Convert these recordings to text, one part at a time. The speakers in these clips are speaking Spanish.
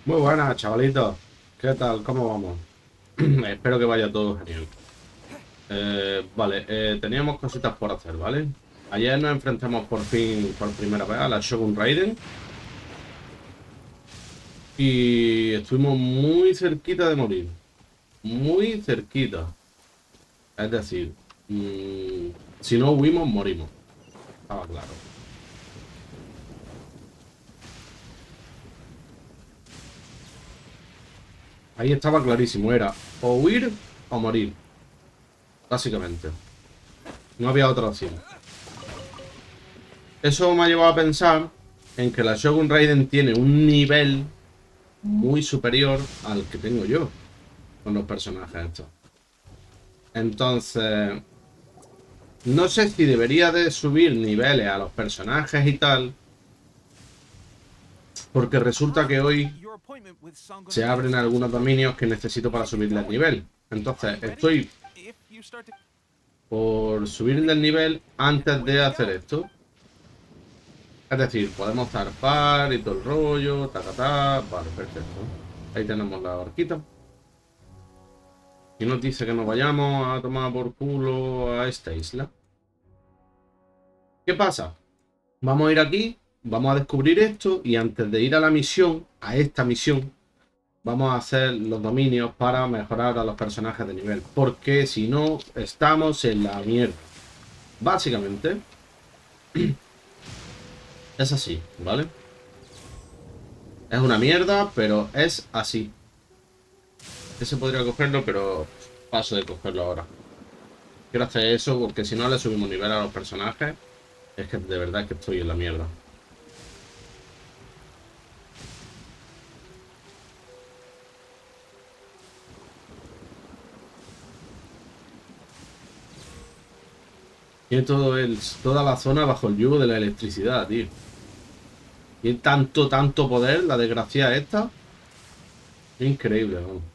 Muy buenas, chavalitos. ¿Qué tal? ¿Cómo vamos? Espero que vaya todo genial. Vale, teníamos cositas por hacer, ¿vale? Ayer nos enfrentamos por fin, por primera vez, a la Shogun Raiden. Y estuvimos muy cerquita de morir. Muy cerquita. Es decir, si no huimos, morimos. Estaba claro. Ahí estaba clarísimo. Era o huir o morir. Básicamente. No había otra opción. Eso me ha llevado a pensar en que la Shogun Raiden tiene un nivel muy superior al que tengo yo con los personajes estos. Entonces, no sé si debería de subir niveles a los personajes y tal, porque resulta que hoy se abren algunos dominios que necesito para subirle el nivel. Entonces, estoy por subirle el nivel antes de hacer esto. Es decir, podemos zarpar y todo el rollo, ta. Vale, perfecto. Ahí tenemos la horquita. Y nos dice que nos vayamos a tomar por culo a esta isla. ¿Qué pasa? Vamos a ir aquí, vamos a descubrir esto y antes de ir a la misión, a esta misión, vamos a hacer los dominios para mejorar a los personajes de nivel. Porque si no, estamos en la mierda. Básicamente, es así, ¿vale? Es una mierda, pero es así. Ese podría cogerlo, pero paso de cogerlo ahora. Quiero hacer eso porque si no le subimos nivel a los personajes, es que de verdad que estoy en la mierda. Tiene toda la zona bajo el yugo de la electricidad, tío. Tiene tanto poder, la desgracia esta. Increíble, ¿no?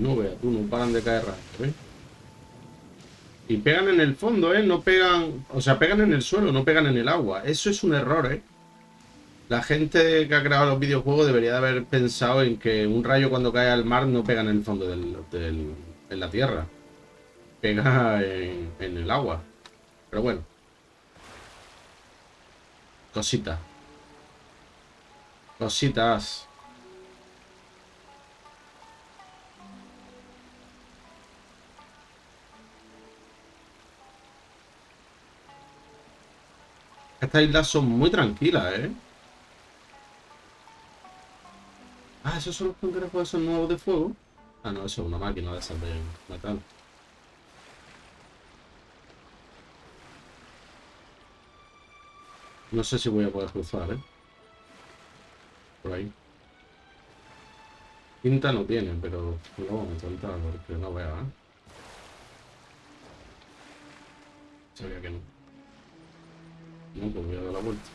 No veas, tú, no paran de caer rayos, ¿ves? Y pegan en el fondo, ¿eh? No pegan... O sea, pegan en el suelo, no pegan en el agua. Eso es un error, ¿eh? La gente que ha creado los videojuegos debería de haber pensado en que un rayo cuando cae al mar no pega en el fondo en la tierra. Pega en el agua. Pero bueno, cositas. Cositas. Estas islas son muy tranquilas, ¿eh? Ah, esos son los cangrejos esos nuevos de fuego. Ah, no, eso es una máquina de esas de metal. No sé si voy a poder cruzar, ¿eh? Por ahí. Pinta no tiene, pero lo vamos a intentar porque no vea, ¿eh? Sabía que no. No, pues voy a dar la vuelta.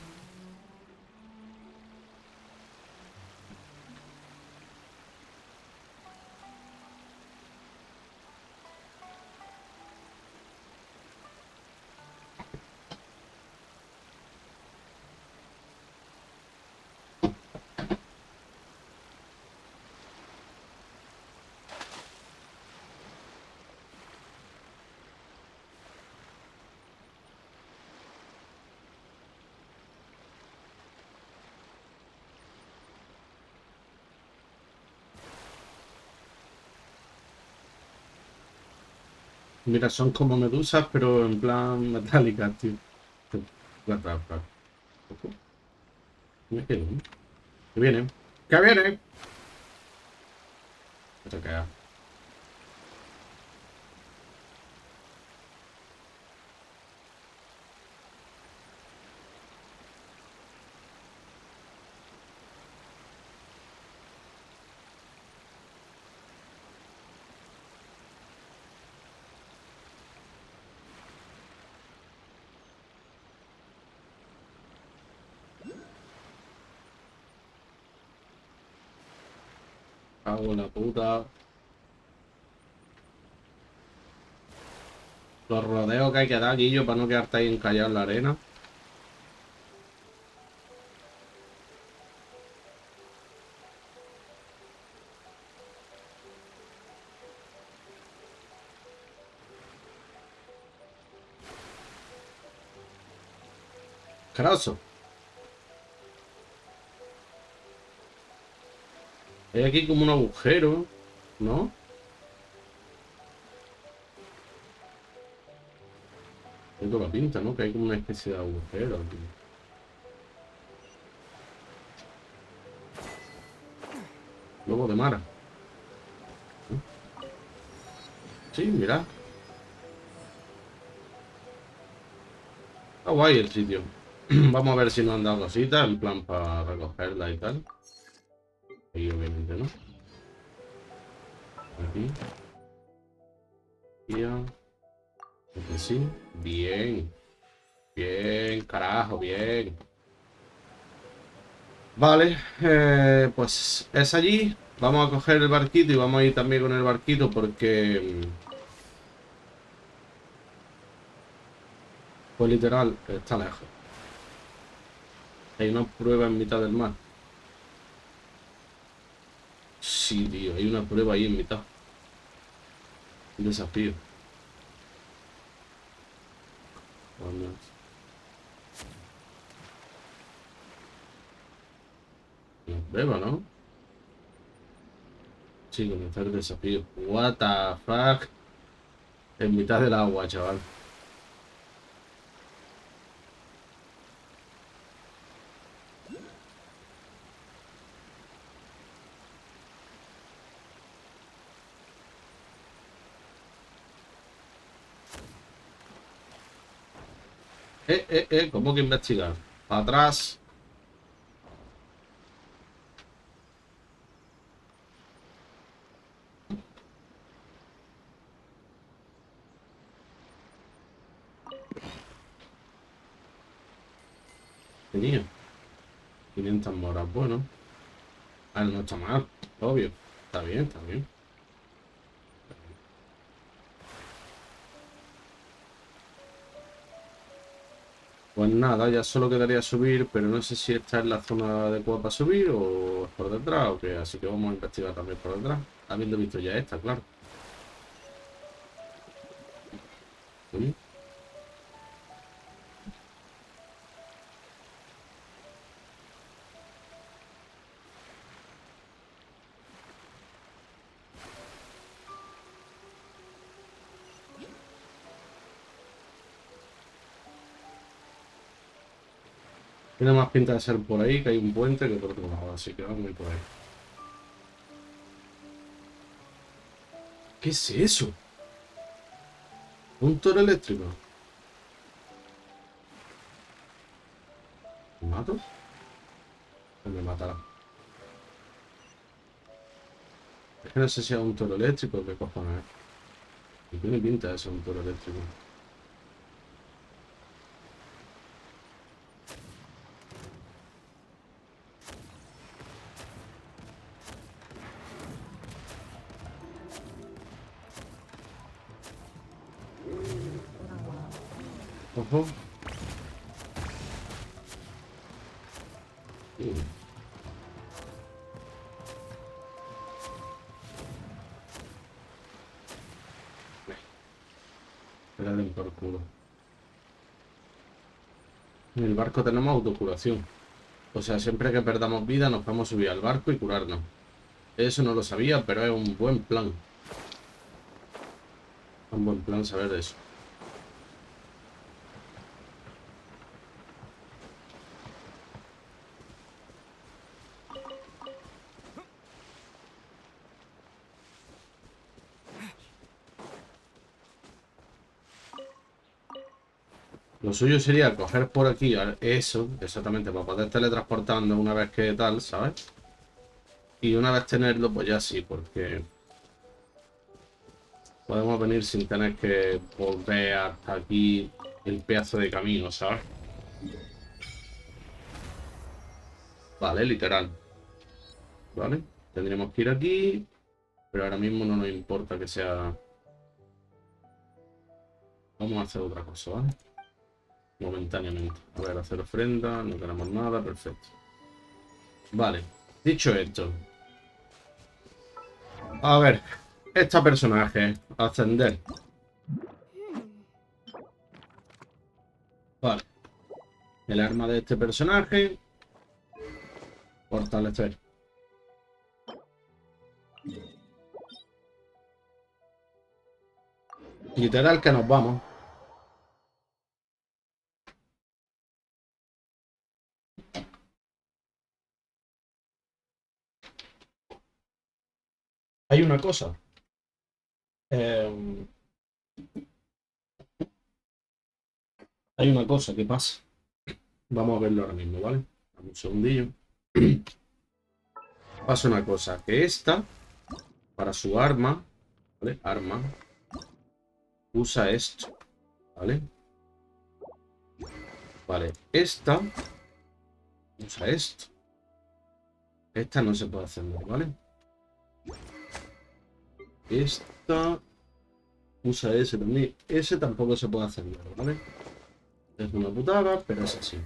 Mira, son como medusas, pero en plan metálicas, tío. Grata, poco. Me quedo, ¿no? Que viene. ¡Que viene! Esto queda. Cago en la puta. Los rodeos que hay que dar, Guillo, para no quedarte ahí encallado en la arena. Carazo. Hay aquí como un agujero, ¿no? Tiene toda la pinta, ¿no? Que hay como una especie de agujero aquí. Lobo de mar. Sí, mira. Está guay el sitio. Vamos a ver si nos han dado cositas, en plan para recogerla y tal. Ahí obviamente, ¿no? Aquí. Ya. Este sí. Bien. Bien, carajo, bien. Vale, pues es allí. Vamos a coger el barquito y vamos a ir también con el barquito porque... Pues literal, está lejos. Hay una prueba en mitad del mar. Sí, tío, hay una prueba ahí en mitad. Un desafío. Bueno, una prueba, ¿no? Sí, comenzar el desafío. What the fuck. En mitad del agua, chaval. ¿Cómo que investigar? Para atrás. Tenía 500 moras, bueno. Ah, no está mal, obvio. Está bien, está bien. Pues nada, ya solo quedaría subir, pero no sé si esta es la zona adecuada para subir o es por detrás o qué, así que vamos a investigar también por detrás. Habiendo visto ya esta, claro. ¿Sí? Tiene más pinta de ser por ahí, que hay un puente, que por otro lado, así que vamos a ir por ahí. ¿Qué es eso? ¿Un toro eléctrico? ¿Me mato? ¿O me matará? Es que no sé si es un toro eléctrico o qué cojones es. Y tiene pinta de ser un toro eléctrico. Ojo. Me la den por culo. En el barco tenemos autocuración. O sea, siempre que perdamos vida nos podemos subir al barco y curarnos. Eso no lo sabía, pero es un buen plan. Un buen plan saber eso. Lo suyo sería coger por aquí eso, exactamente, para poder teletransportarnos una vez que tal, ¿sabes? Y una vez tenerlo, pues ya sí, porque podemos venir sin tener que volver hasta aquí el pedazo de camino, ¿sabes? Vale, literal. ¿Vale? Tendríamos que ir aquí, pero ahora mismo no nos importa que sea... Vamos a hacer otra cosa, ¿vale? Momentáneamente. A ver, hacer ofrenda, no tenemos nada, perfecto. Vale, dicho esto. A ver, esta personaje, ascender. Vale. El arma de este personaje. Fortalecer. Literal que nos vamos. Hay una cosa. Hay una cosa que pasa. Vamos a verlo ahora mismo, ¿vale? Dame un segundillo. Pasa una cosa. Que esta, para su arma, ¿vale? Arma. Usa esto, ¿vale? Vale. Esta usa esto. Esta no se puede hacer, ¿vale? Esta usa ese también. Ese tampoco se puede hacer, ¿vale? Es una putada, pero es así.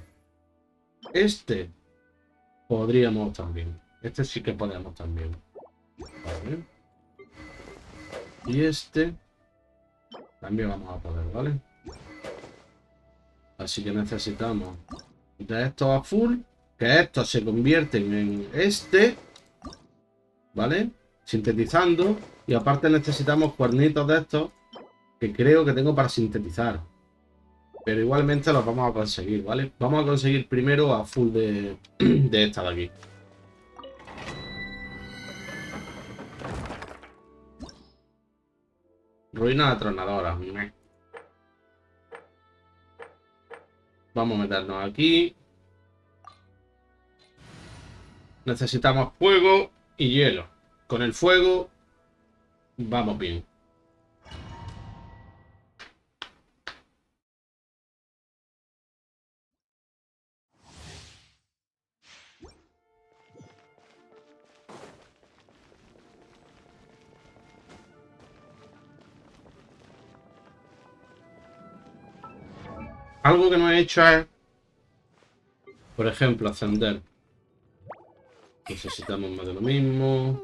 Este podríamos también. Este sí que podemos también. Vale. Y este también vamos a poder, ¿vale? Así que necesitamos de estos a full. Que estos se convierten en este. ¿Vale? Sintetizando. Y aparte necesitamos cuernitos de estos. Que creo que tengo para sintetizar. Pero igualmente los vamos a conseguir, ¿vale? Vamos a conseguir primero a full de esta de aquí. Ruina atronadora. Vamos a meternos aquí. Necesitamos fuego y hielo. Con el fuego vamos bien. Algo que no he hecho es, por ejemplo, ascender. Necesitamos más de lo mismo.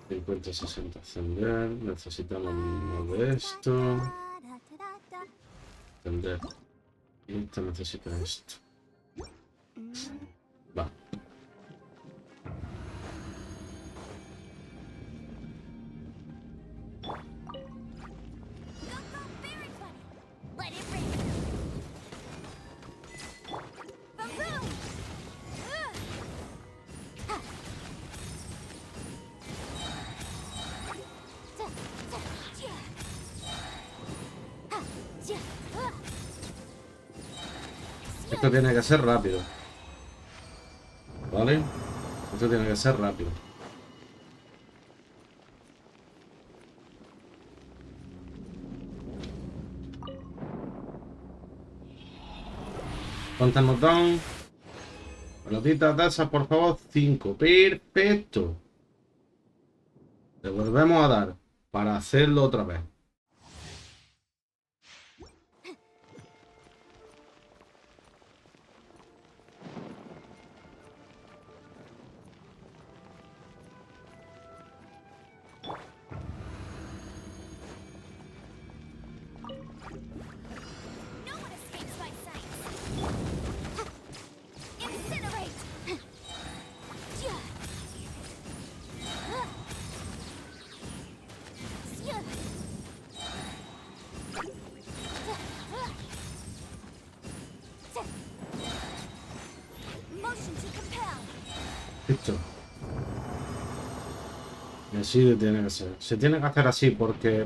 50, 60 ascender. Necesitamos más de esto. Ascender. Y esto necesita esto. Va. Esto tiene que ser rápido. ¿Vale? Esto tiene que ser rápido. ¿Cuántas nos dan? Pelotitas de esas, por favor. 5. Perfecto. Le volvemos a dar para hacerlo otra vez. Listo. Y así tiene que ser. Se tiene que hacer así porque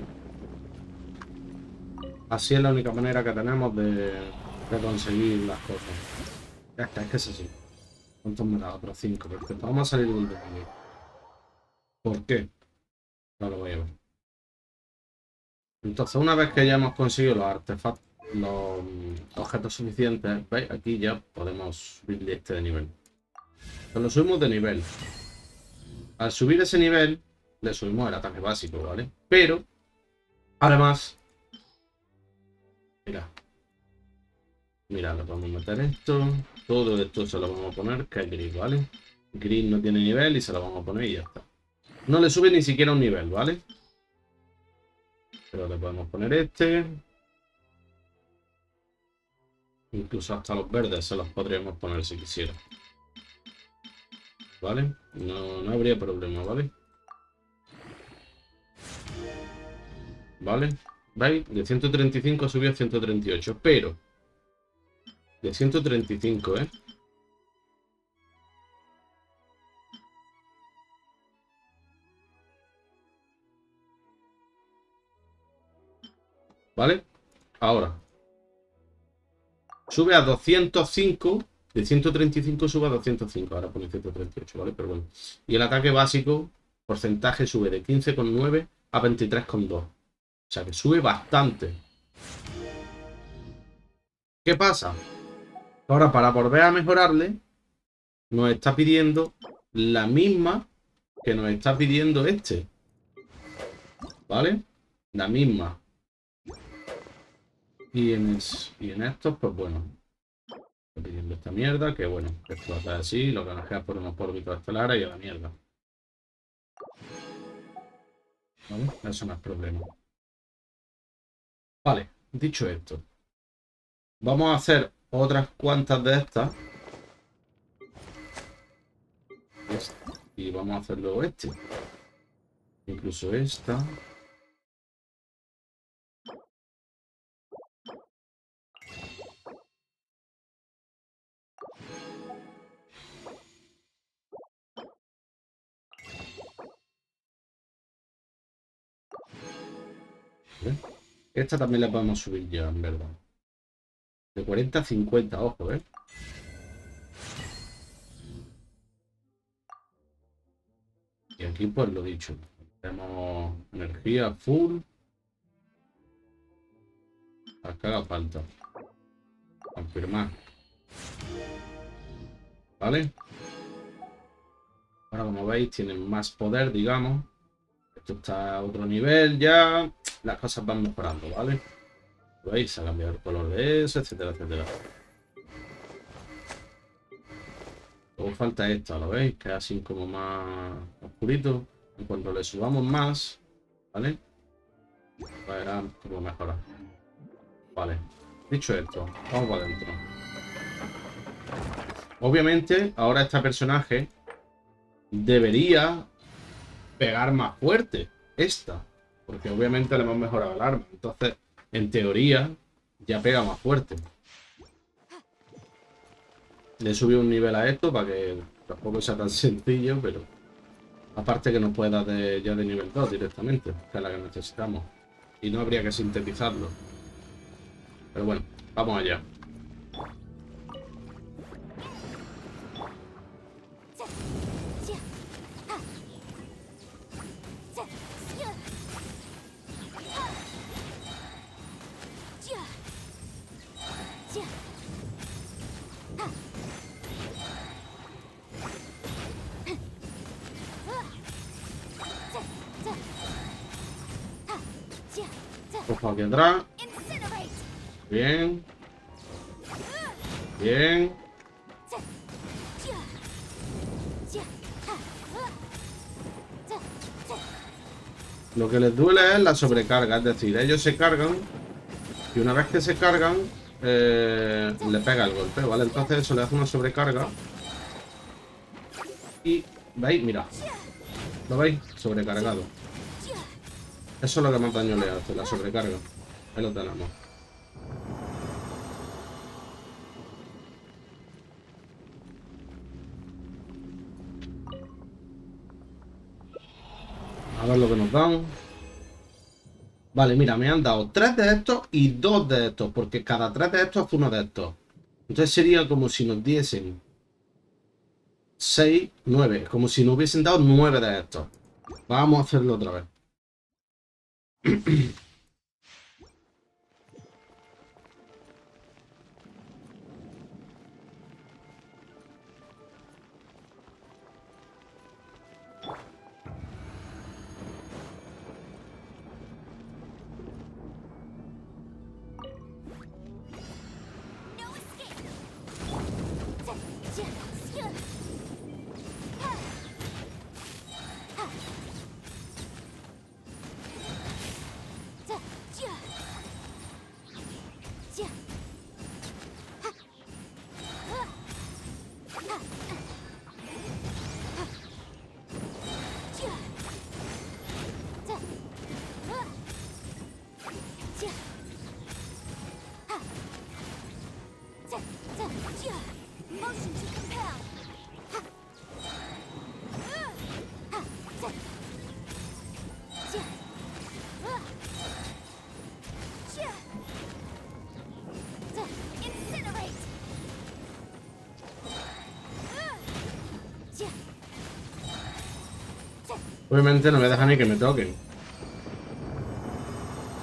así es la única manera que tenemos de conseguir las cosas. Ya está, es que es así. ¿Cuántos me da? Otros 5. Perfecto. Vamos a salir de un aquí. ¿Por qué? No lo voy a ver. Entonces, una vez que ya hemos conseguido los artefactos, los objetos suficientes, ¿veis? Aquí ya podemos subir este de nivel. Lo subimos de nivel. Al subir ese nivel, le subimos el ataque básico, ¿vale? Pero, además, mira, mira, le podemos meter esto. Todo esto se lo vamos a poner, que es gris, ¿vale? Gris no tiene nivel y se lo vamos a poner y ya está. No le sube ni siquiera un nivel, ¿vale? Pero le podemos poner este. Incluso hasta los verdes se los podríamos poner si quisiera. ¿Vale? No habría problema, ¿vale? ¿Vale? ¿Veis? De 135 subió a 138. Pero de 135, ¿eh? ¿Vale? Ahora. Sube a 205. De 135 sube a 205. Ahora pone 138, ¿vale? Pero bueno. Y el ataque básico, porcentaje sube de 15,9 a 23,2. O sea que sube bastante. ¿Qué pasa? Ahora para volver a mejorarle, nos está pidiendo la misma que nos está pidiendo este. ¿Vale? La misma. Y en estos, pues bueno. Estoy pidiendo esta mierda, que bueno, explota así, lo canjeas por unos polvitos estelares y a la mierda. ¿Vale? Eso no es problema. Vale, dicho esto. Vamos a hacer otras cuantas de estas. Y vamos a hacer luego este. Incluso esta. ¿Vale? Esta también la podemos subir ya, en verdad. De 40 a 50, ojo, ¿eh? Y aquí pues lo dicho. Tenemos energía full. Las que haga falta. Confirmar. ¿Vale? Ahora como veis tienen más poder, digamos. Esto está a otro nivel ya. Las cosas van mejorando, ¿vale? ¿Veis? Se ha cambiado el color de eso, etcétera, etcétera. Luego falta esta, ¿lo veis? Que es así como más oscurito. En cuanto le subamos más, ¿vale? Verán cómo mejora. Vale. Dicho esto, vamos para adentro. Obviamente, ahora este personaje debería pegar más fuerte. Esta. Porque obviamente le hemos mejorado el arma. Entonces, en teoría, ya pega más fuerte. Le subí un nivel a esto para que tampoco sea tan sencillo, pero aparte que nos puede dar ya de nivel 2 directamente, que es la que necesitamos. Y no habría que sintetizarlo. Pero bueno, vamos allá. Cojo aquí atrás. Bien. Bien. Lo que les duele es la sobrecarga, es decir, ellos se cargan y una vez que se cargan le pega el golpe, ¿vale? Entonces eso le hace una sobrecarga y, ¿veis? Mira, ¿lo veis? Sobrecargado. Eso es lo que más daño le hace, la sobrecarga. Ahí lo tenemos. A ver lo que nos dan. Vale, mira, me han dado 3 de estos y 2 de estos, porque cada 3 de estos hace uno de estos. Entonces sería como si nos diesen 6, 9, como si nos hubiesen dado 9 de estos. Vamos a hacerlo otra vez. Obviamente no me deja ni que me toquen.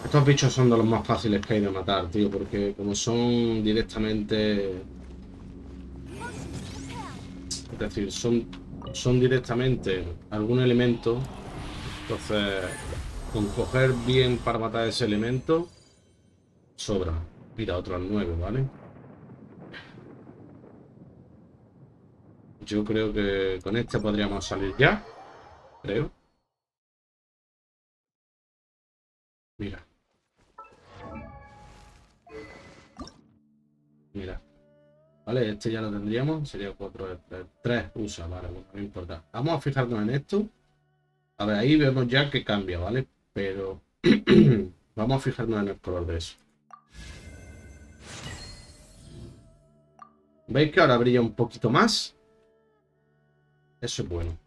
Estos bichos son de los más fáciles que hay de matar, tío, porque como son directamente... Es decir, son directamente algún elemento. Entonces, con coger bien para matar ese elemento, sobra. Mira, otro al 9, ¿vale? Yo creo que con este podríamos salir ya. Creo. Mira. Mira. Vale, este ya lo tendríamos. Sería 4 de 3 usa, vale, bueno, no importa. Vamos a fijarnos en esto. A ver, ahí vemos ya que cambia, ¿vale? Pero vamos a fijarnos en el color de eso. ¿Veis que ahora brilla un poquito más? Eso es bueno.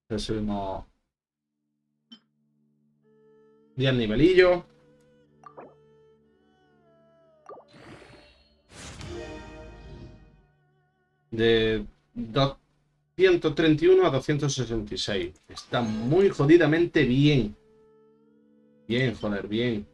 Le subimos 10 nivelillos. De 231 a 266. Está muy jodidamente bien. Bien, joder, bien.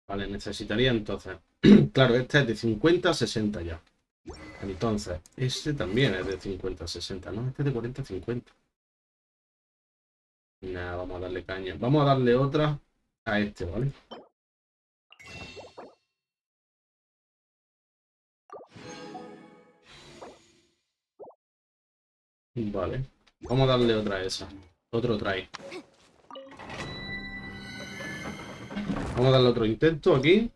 Vale, necesitaría entonces... Claro, este es de 50 a 60 ya. Entonces, este también es de 50 a 60, ¿no? Este es de 40 a 50. Nada, vamos a darle caña. Vamos a darle otra a este, ¿vale? Vale. Vamos a darle otra a esa. Otro try. Vamos a darle otro intento aquí.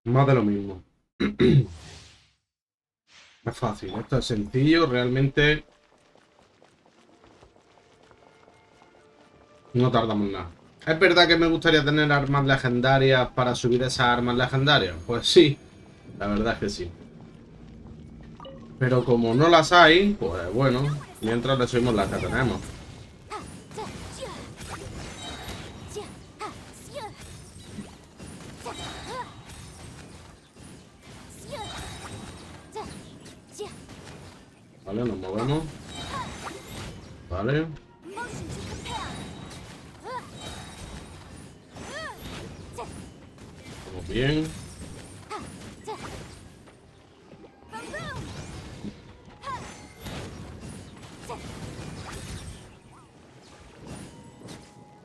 Más de lo mismo. Es fácil, esto es sencillo, realmente no tardamos nada. ¿Es verdad que me gustaría tener armas legendarias para subir esas armas legendarias? Pues sí, la verdad es que sí. Pero como no las hay, pues bueno, mientras le subimos las que tenemos. Vale, nos movemos. Vale. Vamos bien.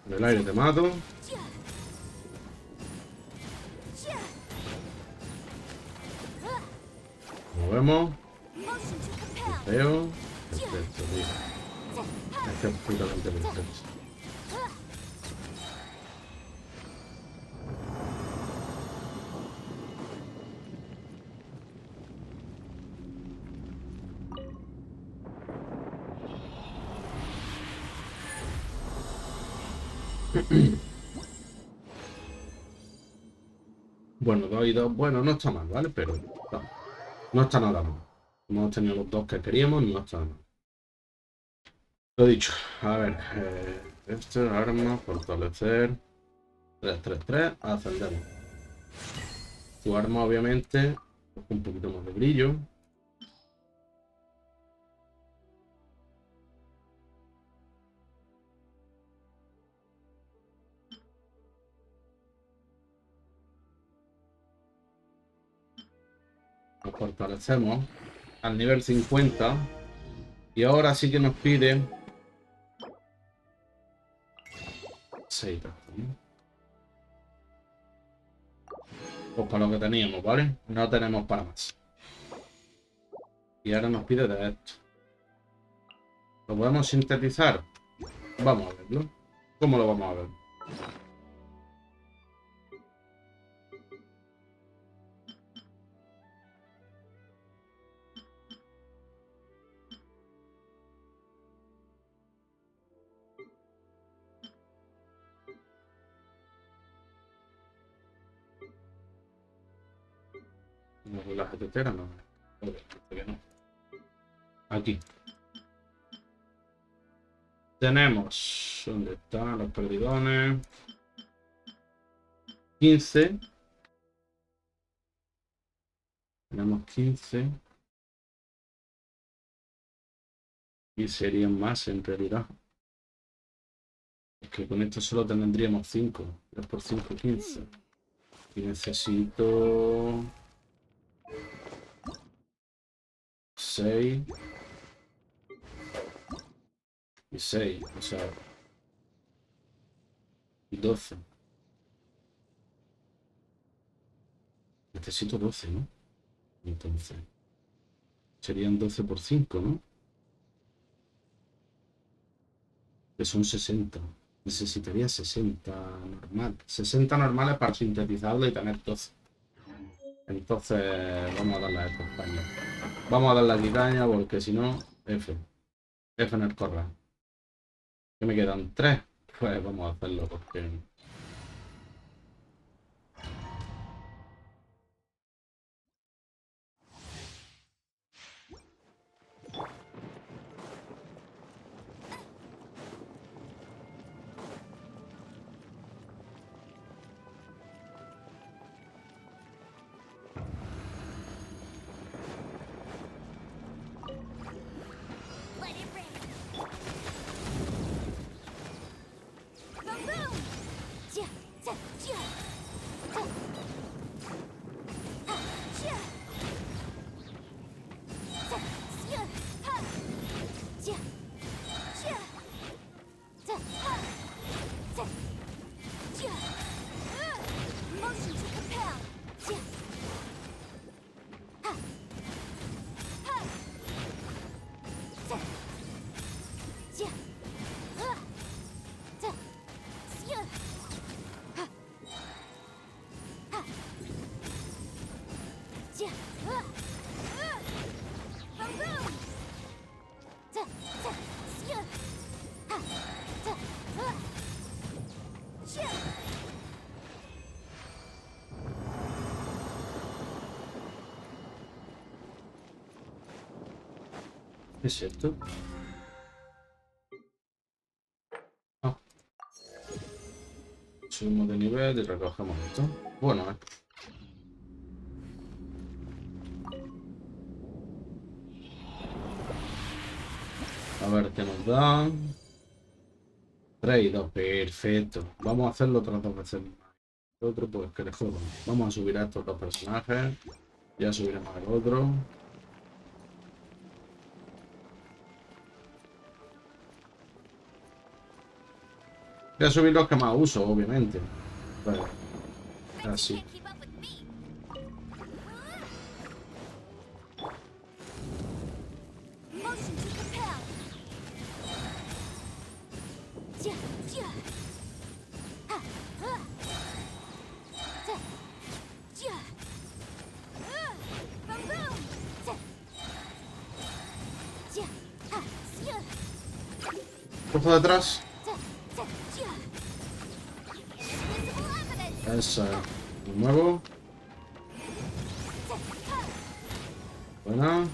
En el aire te mato. Movemos. Veo. Perfecto, tío. Es que es absolutamente perfecto. Bueno, 2 y 2. Bueno, no está mal, ¿vale? Pero no está nada mal. Hemos tenido los dos que queríamos, no está mal. Lo dicho. A ver. Este, arma, fortalecer. 3, 3, 3. Ascendemos. Tu arma, obviamente, un poquito más de brillo. Nos fortalecemos al nivel 50. Y ahora sí que nos pide 6 dados, ¿no? Pues para lo que teníamos, ¿vale? No tenemos para más. Y ahora nos pide de esto. ¿Lo podemos sintetizar? Vamos a verlo. ¿Cómo lo vamos a ver? No, la tetera no. Que no. Aquí. Tenemos... ¿Dónde están los perdidones? 15. Tenemos 15. Y serían más en realidad. Es que con esto solo tendríamos 5. 3 por 5, 15. Y necesito... 6. Y 6. O sea... 12. Necesito 12, ¿no? Entonces... Serían 12 por 5, ¿no? Que son 60. Necesitaría 60 normal. 60 normales para sintetizarlo y tener 12. Entonces vamos a darle a esta España. Vamos a darle aquí caña porque si no, F. F en el corral. ¿Que me quedan 3? Pues vamos a hacerlo porque... ¿Qué es esto? Ah. Subimos de nivel y recogemos esto. Bueno, a ver qué nos da. 3 y 2, perfecto. Vamos a hacerlo otras 2 veces más. El otro, pues que le jodan. Vamos a subir a estos 2 personajes. Ya subiremos al otro. Voy a subir los que más uso, obviamente. Vale. Así. Cojo detrás. Esa. De nuevo. Buena.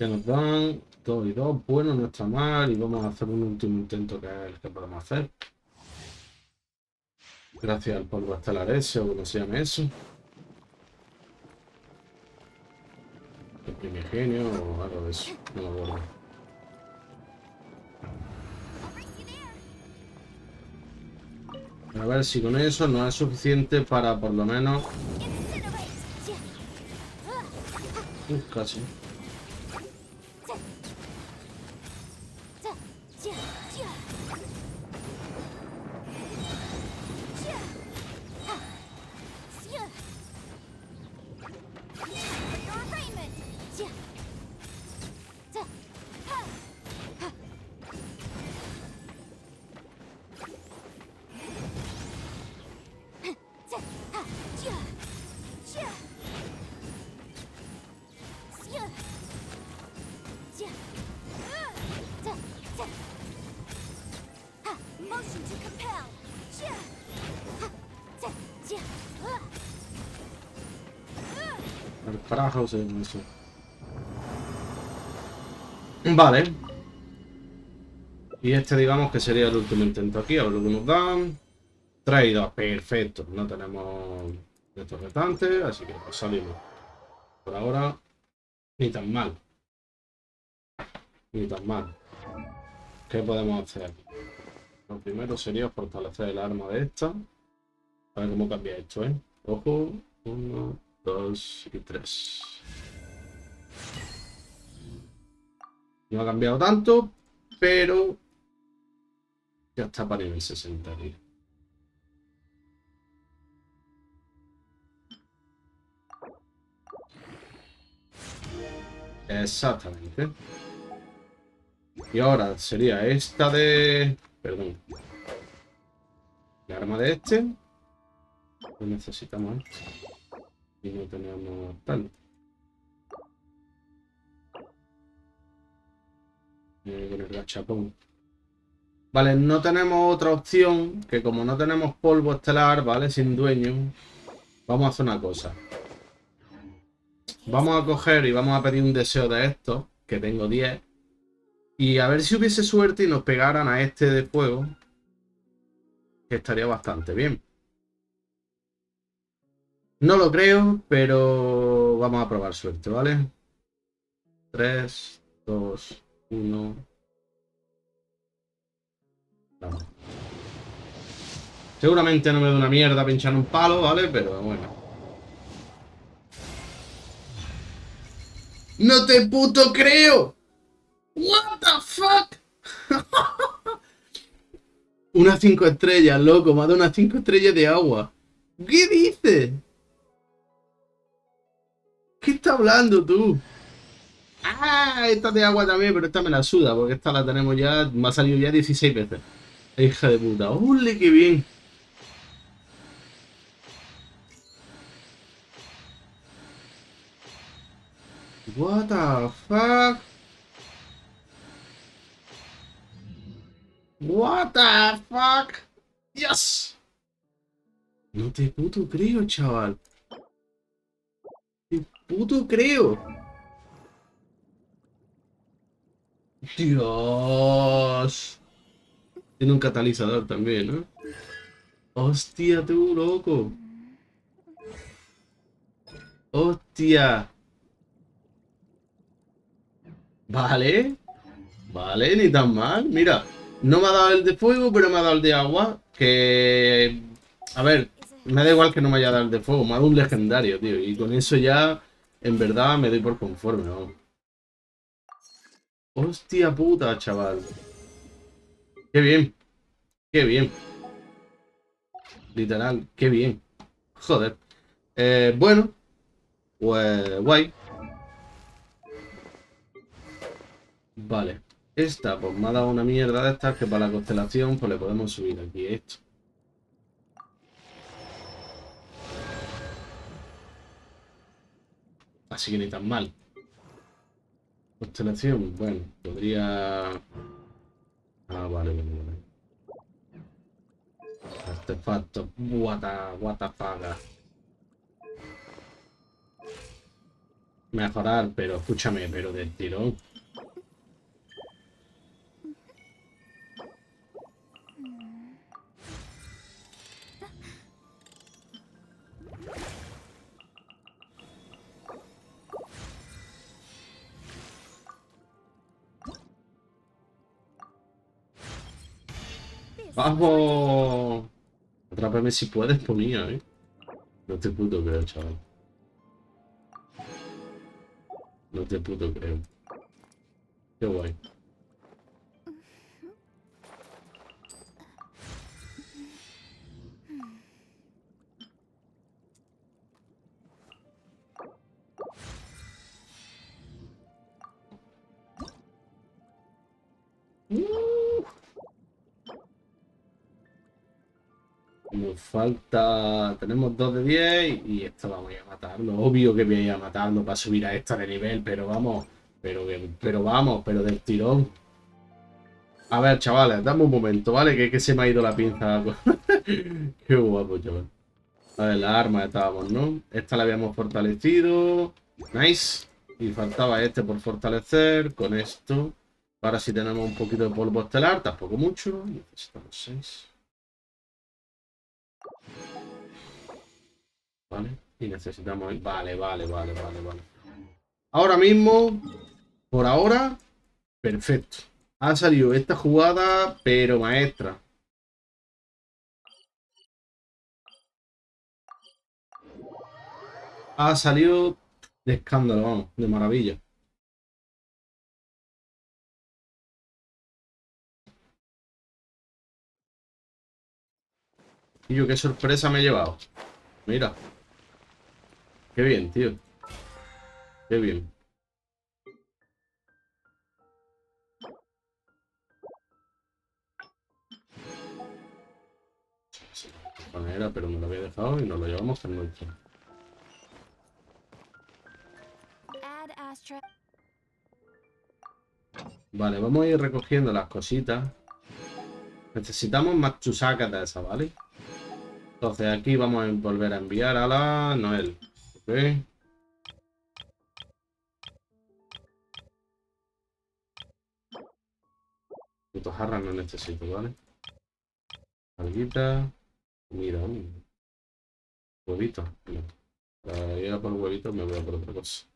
Que nos dan 2 y 2. Bueno, no está mal. Y vamos a hacer un último intento que es el que podemos hacer. Gracias al polvo estelar ese, o como se llame eso. El primigenio o algo de eso. No me acuerdo. A ver si con eso no es suficiente para por lo menos... casi. El carajo se eso. Vale. Y este digamos que sería el último intento aquí. A ver lo que nos dan. 3 y 2. Perfecto. No tenemos de estos restantes. Así que pues salimos. Por ahora, ni tan mal. Ni tan mal. ¿Qué podemos hacer? Lo primero sería fortalecer el arma de esta. A ver cómo cambia esto, ¿eh? Ojo. 1, 2 y 3. No ha cambiado tanto, pero ya está para nivel 60, tío. Exactamente. Y ahora sería esta de... Perdón. El arma de este. No necesitamos esto. Y no tenemos tal. Con el gachapón. Vale, no tenemos otra opción. Que como no tenemos polvo estelar, ¿vale? Sin dueño. Vamos a hacer una cosa. Vamos a coger y vamos a pedir un deseo de estos. Que tengo 10. Y a ver si hubiese suerte y nos pegaran a este de fuego. Que estaría bastante bien. No lo creo, pero vamos a probar suerte, ¿vale? 3, 2, 1. Vamos. Seguramente no me da una mierda pinchar un palo, ¿vale? Pero bueno. ¡No te puto creo! ¿What the fuck? Unas 5 estrellas, loco. Me ha dado unas 5 estrellas de agua. ¿Qué dices? ¿Qué está hablando tú? Ah, esta de agua también, pero esta me la suda, porque esta la tenemos ya, me ha salido ya 16 veces. Hija de puta. ¡Ole, qué bien! What the fuck? What the fuck? Yes. No te puto creo, chaval. Te puto creo. Dios. Tiene un catalizador también, ¿no? Hostia, tú, loco. Hostia. Vale. Vale, ni tan mal. Mira, no me ha dado el de fuego, pero me ha dado el de agua. Que... A ver, me da igual que no me haya dado el de fuego. Me ha dado un legendario, tío. Y con eso ya, en verdad, me doy por conforme, ¿no? Hostia puta, chaval. Qué bien. Qué bien. Literal, qué bien. Joder. Bueno, pues guay. Vale. Esta, pues me ha dado una mierda de estas que para la constelación, pues le podemos subir aquí esto. Así que ni tan mal. Constelación, bueno, podría... Ah, vale, vale, vale. Artefacto. What the fuck. Mejorar, pero escúchame, pero del tirón. ¡Vamos! Atrápame si puedes, ponía, ¿eh? No te puto creo, chaval. No te puto creo. Qué guay. Nos falta... Tenemos 2 de 10 y esto vamos a ir a matarlo. Obvio que voy a ir a matarlo para subir a esta de nivel, pero vamos. Pero vamos, pero del tirón. A ver, chavales, dame un momento, ¿vale? Que se me ha ido la pinza. Qué guapo, chaval. A ver, las armas estábamos, ¿no? Esta la habíamos fortalecido. Nice. Y faltaba este por fortalecer. Con esto. Ahora sí tenemos un poquito de polvo estelar. Tampoco mucho. Necesitamos 6. Vale. Y necesitamos... Vale. Ahora mismo, por ahora, perfecto. Ha salido esta jugada, pero maestra. Ha salido de escándalo, vamos, de maravilla. Y yo qué sorpresa me he llevado. Mira, qué bien, tío. Qué bien. Manera, pero me lo había dejado y nos lo llevamos al nuestro. Vale, vamos a ir recogiendo las cositas. Necesitamos más chusacas de esas, ¿vale? Entonces aquí vamos a volver a enviar a la Noel. Ok. Putos jarras no necesito, ¿vale? Alguita. Mira, un huevito. No. Para ir a por huevitos me voy a por otra cosa.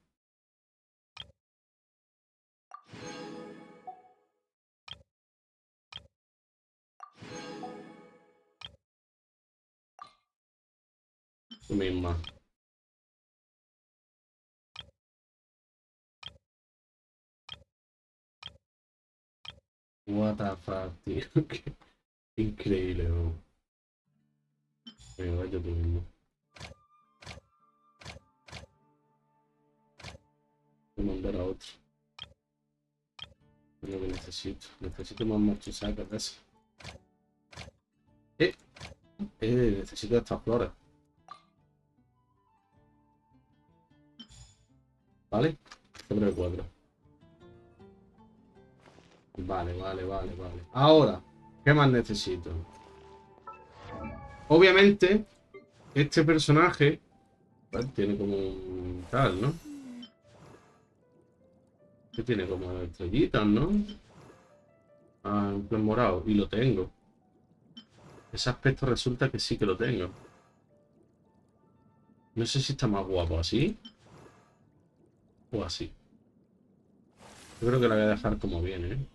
Tú misma. What the fuck, tío. Qué increíble, bro. Venga, vaya tú mismo. Voy a mandar a otro. Es lo que necesito. Necesito más mochisacas de esas. Eh, necesito estas flores. ¿Vale? Sobre 4. Vale. Ahora, ¿qué más necesito? Obviamente, este personaje, ¿vale? Tiene como un tal, ¿no? Que tiene como estrellitas, ¿no? Ah, en plan morado. Y lo tengo. Ese aspecto resulta que sí que lo tengo. No sé si está más guapo así o así. Yo creo que la voy a dejar como viene, ¿eh?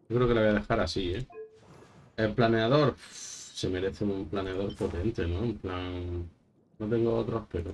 Yo creo que la voy a dejar así, ¿eh? El planeador. Se merece un planeador potente, ¿no? En plan... No tengo otros, pero...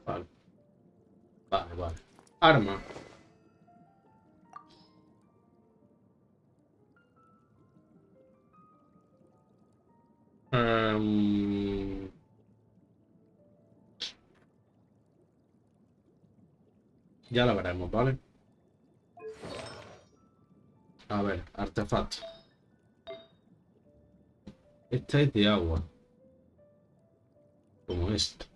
Vale. Vale. Arma. Em, Ya la veremos, ¿vale? A ver, artefacto. Esta es de agua. Como esto.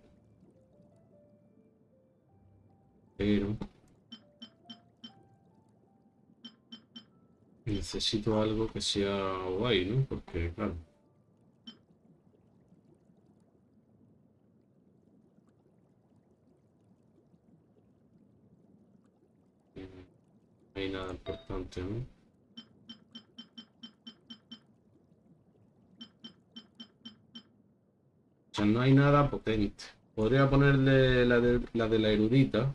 Pero necesito algo que sea guay, ¿no? Porque, claro. No hay nada importante, ¿no? O sea, no hay nada potente. Podría ponerle la de la erudita.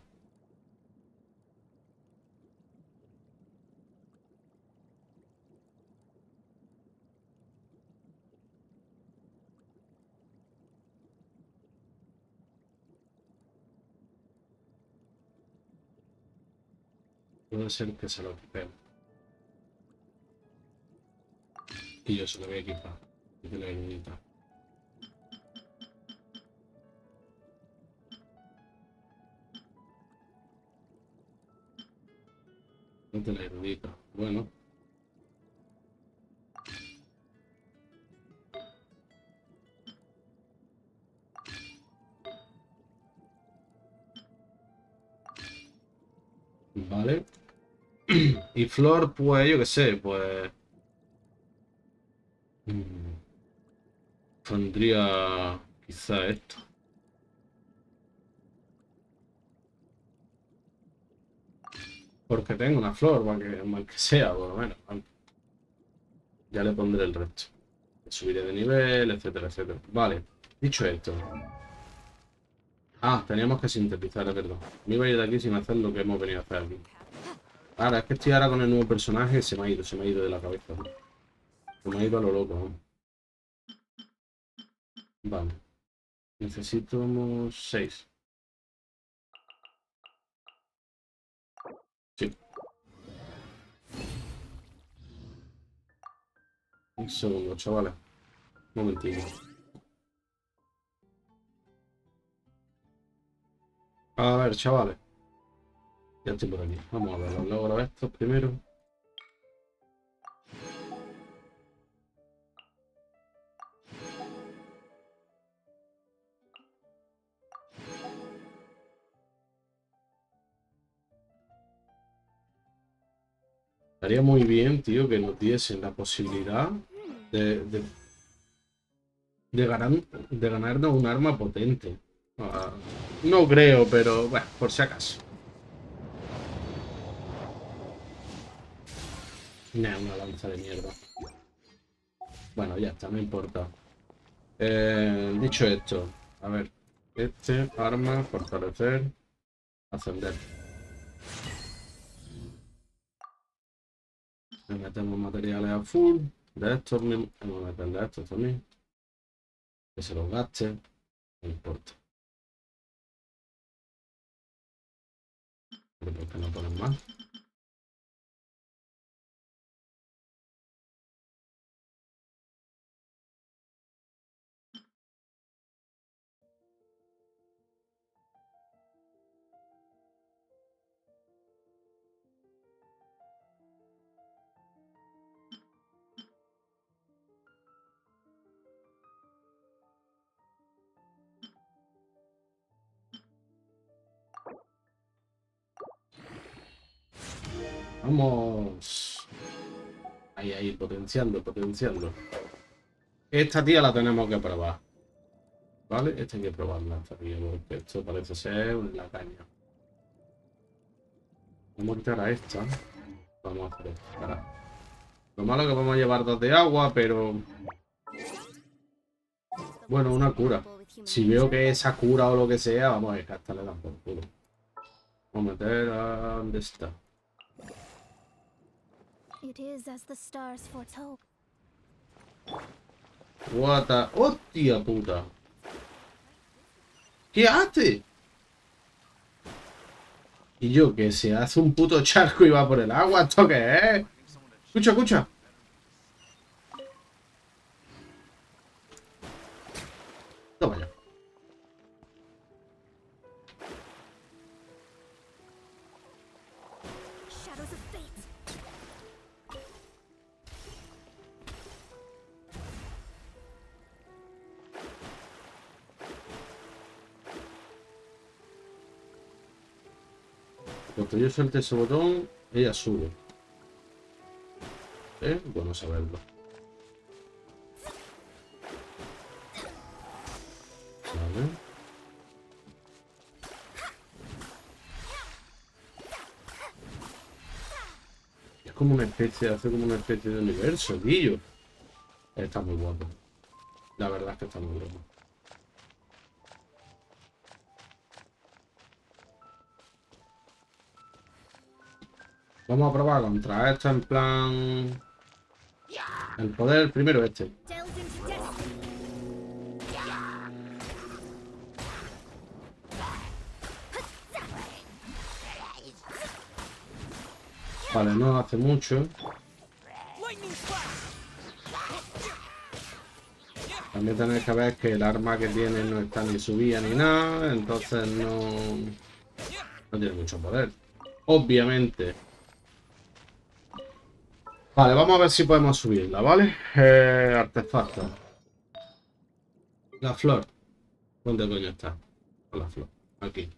Puede ser que se lo equipemos. Y yo se lo voy a equipar. De la erudita. De la erudita. Bueno. Vale. Y flor, pues yo qué sé, pues... Pondría quizá esto. Porque tengo una flor, mal que sea, por lo menos. Ya le pondré el resto. Subiré de nivel, etcétera, etcétera. Vale, dicho esto. Ah, teníamos que sintetizar, es verdad. Me iba a ir de aquí sin hacer lo que hemos venido a hacer aquí. Ahora, es que estoy ahora con el nuevo personaje y se me ha ido de la cabeza, ¿no? Se me ha ido a lo loco, ¿no? Vale. Necesitamos 6. Sí. Un segundo, chavales. Un momentito. A ver, chavales. Ya estoy por aquí. Vamos a ver los logros estos primero. Estaría muy bien, tío, que nos diesen la posibilidad de, de, de ganarnos un arma potente. Ah, no creo, pero bueno, por si acaso. Nah, una lanza de mierda. Bueno, ya está, no importa. Dicho esto, a ver. Este, arma, fortalecer, ascender. Le metemos materiales a full. De estos mismos. Vamos a meter de estos también. Que se los gaste. No importa. Pero ¿por qué no ponen más? Vamos. Ahí, ahí, potenciando, potenciando. Esta tía la tenemos que probar. ¿Vale? Esta hay que probarla, esta tía, porque esto parece ser la caña. Vamos a quitar a esta. Vamos a hacer esto. Para. Lo malo es que vamos a llevar dos de agua, pero... Bueno, una cura. Si veo que esa cura o lo que sea, vamos a descartarle la por culo. Vamos a meter a... ¿Dónde está? What the... ¡Hostia puta! ¿Qué hace? Y yo, que se hace un puto charco y va por el agua. ¿Esto qué es? Escucha, escucha. Toma ya. Cuando yo suelte ese botón, ella sube. Bueno saberlo. Vale. Es como una especie, hace como una especie de universo, tío. Está muy guapo. La verdad es que está muy guapo. Vamos a probar contra esta en plan... El poder primero este. Vale, no hace mucho. También tenéis que ver que el arma que tiene no está ni subida ni nada. Entonces no tiene mucho poder. Obviamente. Vale, vamos a ver si podemos subirla, ¿vale? Artefacto. La flor. ¿Dónde coño está? Con la flor. Aquí.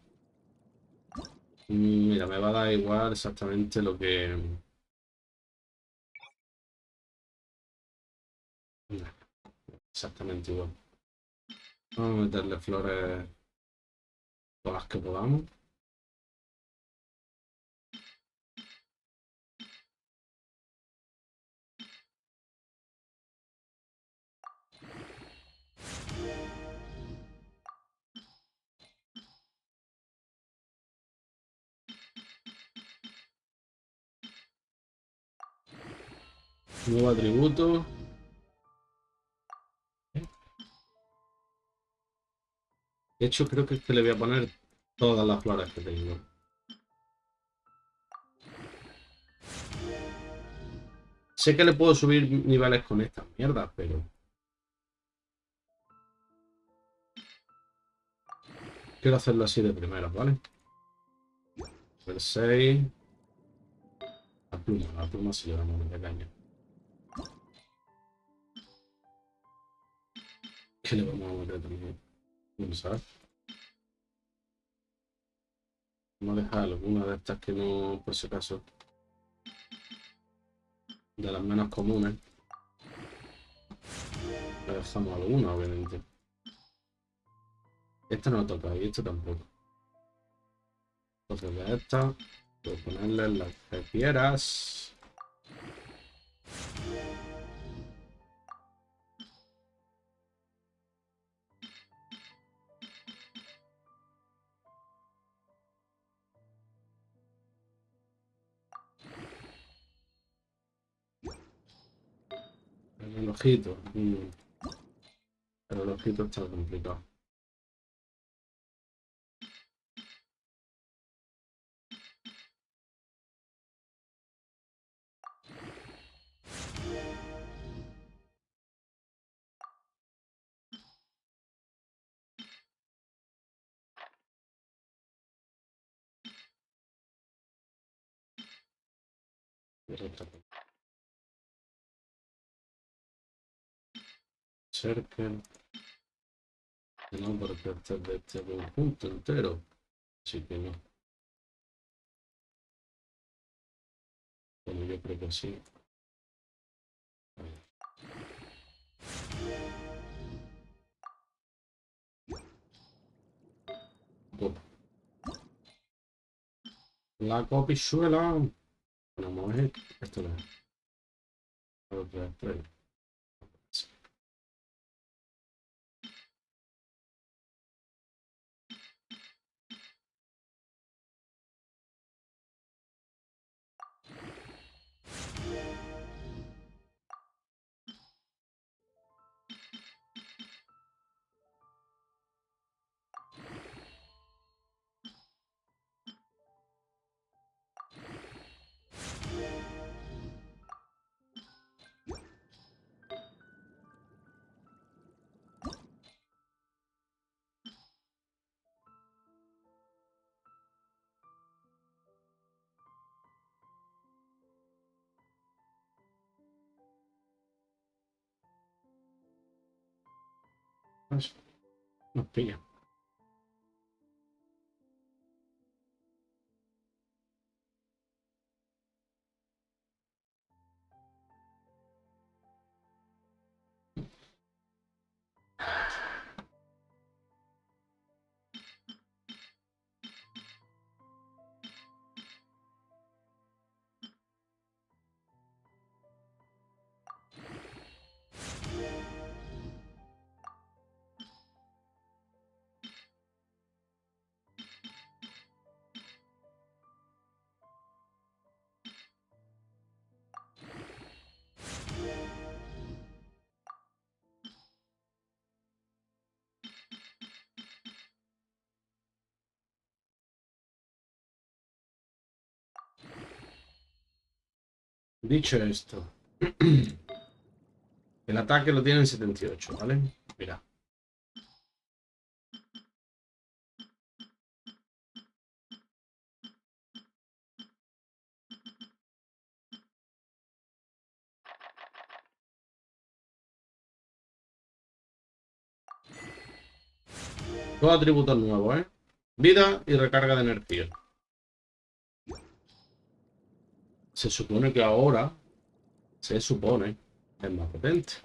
Mira, me va a dar igual exactamente lo que... Exactamente igual. Vamos a meterle flores todas las que podamos. Nuevo atributo. De hecho, creo que le voy a poner todas las flores que tengo. Sé que le puedo subir niveles con estas mierdas, pero... Quiero hacerlo así de primeras, ¿vale? Nivel 6. La pluma se lleva más de caña. ¿Qué le vamos a meter también? Vamos a ver. Vamos a dejar alguna de estas que no, por si acaso, de las menos comunes. Le dejamos alguna, obviamente. Esta no toca y esta tampoco. Entonces de esta, puedo ponerle las que quieras. El relojito. El relojito está complicado. Circle. No, porque este es de este conjunto entero. Así que no. Bueno, yo creo que sí. Cop- La copichuela. Ponemos esto. No es. Otra estrella. Nos pilla. Dicho esto, el ataque lo tiene en 78, ¿vale? Mira. Dos atributos nuevos, ¿eh? Vida y recarga de energía. Se supone que ahora, es más potente.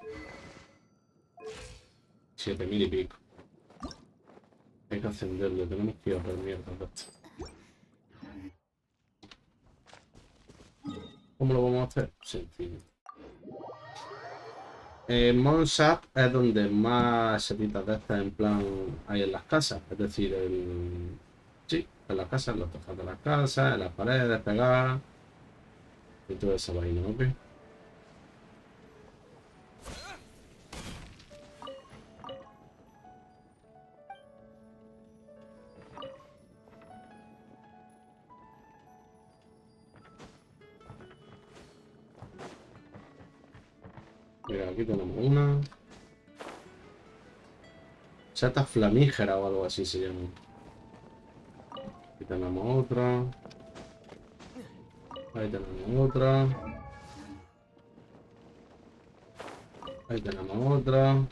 7000 y pico. Hay que ascenderlo, tenemos que ir a por mierda de esto. ¿Cómo lo vamos a hacer? Sencillo. Monsap es donde más setitas de estas en plan hay en las casas. Es decir, sí, en las casas, en los tejados de las casas, en las paredes, pegadas. Y toda esa vaina, ¿ok? Mira, aquí tenemos una. Seta flamígera o algo así se llama. Aquí tenemos otra. Ahí tenemos otra. Ahí tenemos otra.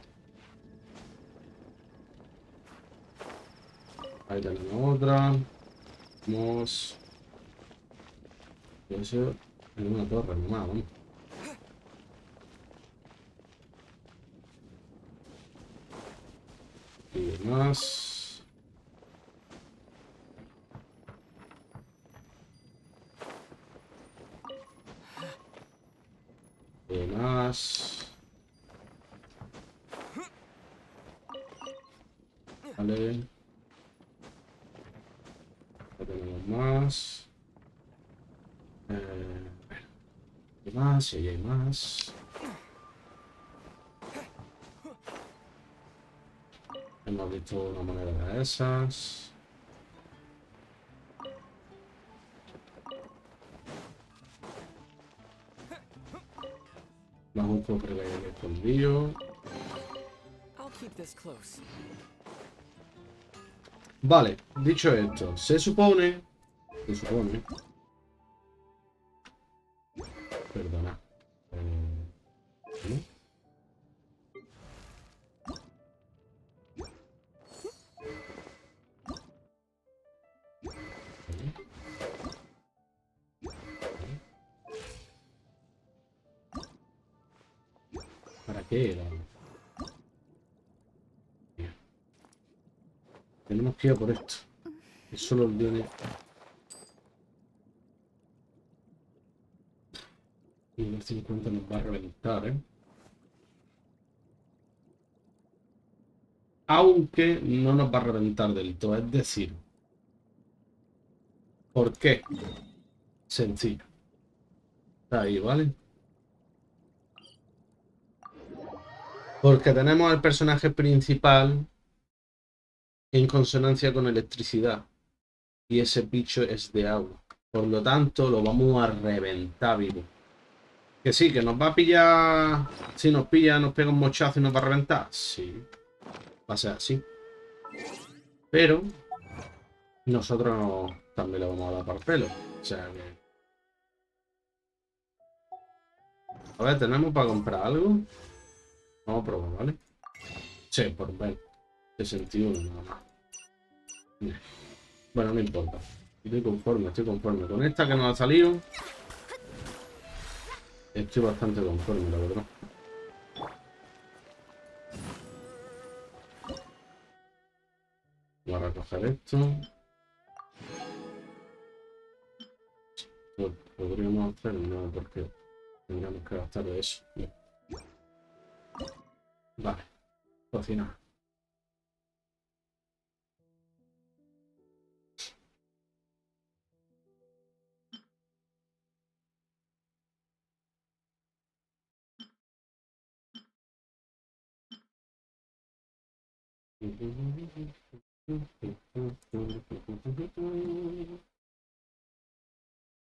Ahí tenemos otra. Vamos. Eso en una torre nomás, vamos. Y más. Y más. Vale. Ya tenemos más. Y más, y ahí hay más. Hemos visto una moneda de esas. Más un cofre que hay aquí escondido. Vale, dicho esto, se supone. Perdona. ¿No? ¿Para qué era? Tenemos que ir a por esto. Eso lo viene. Y el 50 nos va a reventar, ¿eh? Aunque no nos va a reventar del todo. Es decir, ¿por qué? Sencillo. Está ahí, ¿vale? Porque tenemos al personaje principal en consonancia con electricidad. Y ese bicho es de agua. Por lo tanto, lo vamos a reventar vivo. Que sí, que nos va a pillar. Si nos pilla, nos pega un mochazo y nos va a reventar. Sí. Va a ser así. Pero nosotros también le vamos a dar por pelo. O sea que. A ver, ¿tenemos para comprar algo? Vamos a probar, ¿vale? Sí, por ver. 61, nada más. Bueno, no importa. Estoy conforme, estoy conforme. Con esta que nos ha salido, estoy bastante conforme, la verdad. Voy a recoger esto. Podríamos hacer nada porque tendríamos que gastar de eso. Vale, cocinar.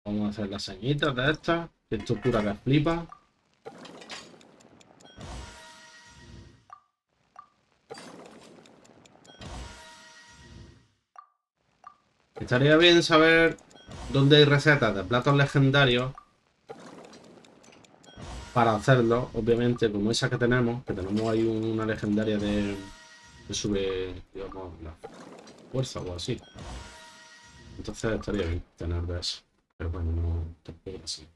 Vamos a hacer las señitas de estas. Estructura que flipa. Estaría bien saber dónde hay recetas de platos legendarios para hacerlo, obviamente, como esa que tenemos ahí una legendaria que sube, digamos, la fuerza o así. Entonces estaría bien tener de eso. Pero bueno, no tampoco así.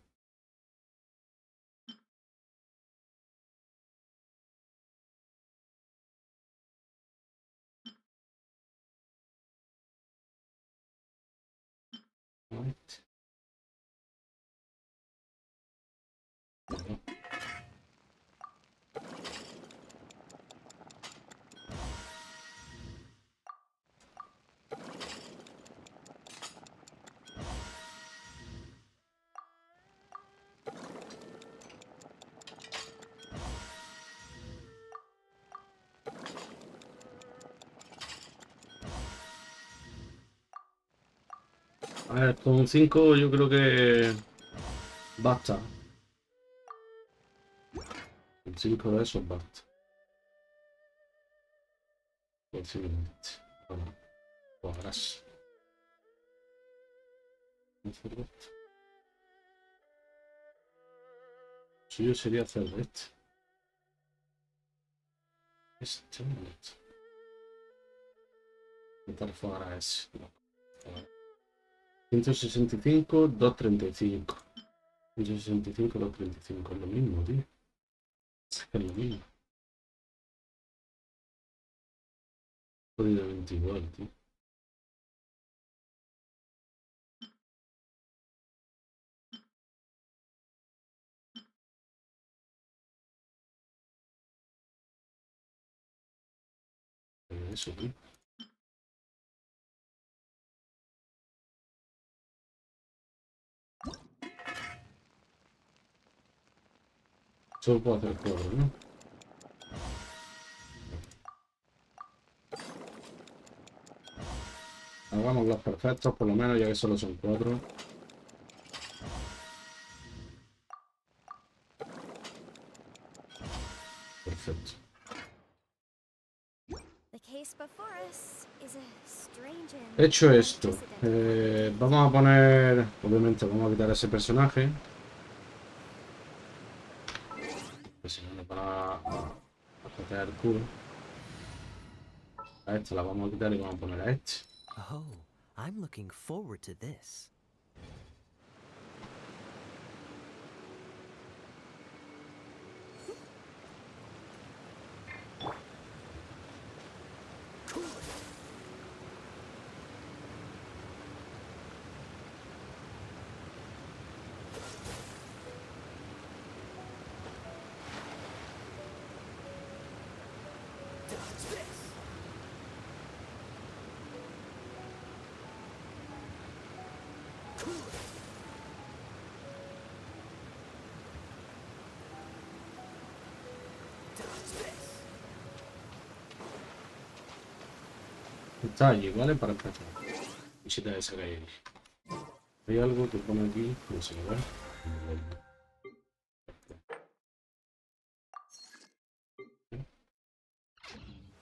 A ver, con 5 yo creo que basta. Con 5 de esos basta. Posiblemente. Bueno, pues harás. Suyo sería hacer de este. Este, este. Intentar fuera ese. No. 165, 235. 165, 235. Es lo mismo, tío. Es lo mismo. Jodidamente igual, tío. Eso, tío. Solo puedo hacer 4, ¿no? Hagamos los perfectos, por lo menos, ya que solo son 4. Perfecto. Hecho esto, vamos a poner, obviamente vamos a quitar ese personaje, pues si no nos van a coger el culo. A esta la vamos a quitar y vamos a poner a este. Oh, I'm looking forward to this. Está allí, ¿vale? Para empezar. Visita esa que hay ahí. Hay algo que pone aquí, no sé, ¿verdad?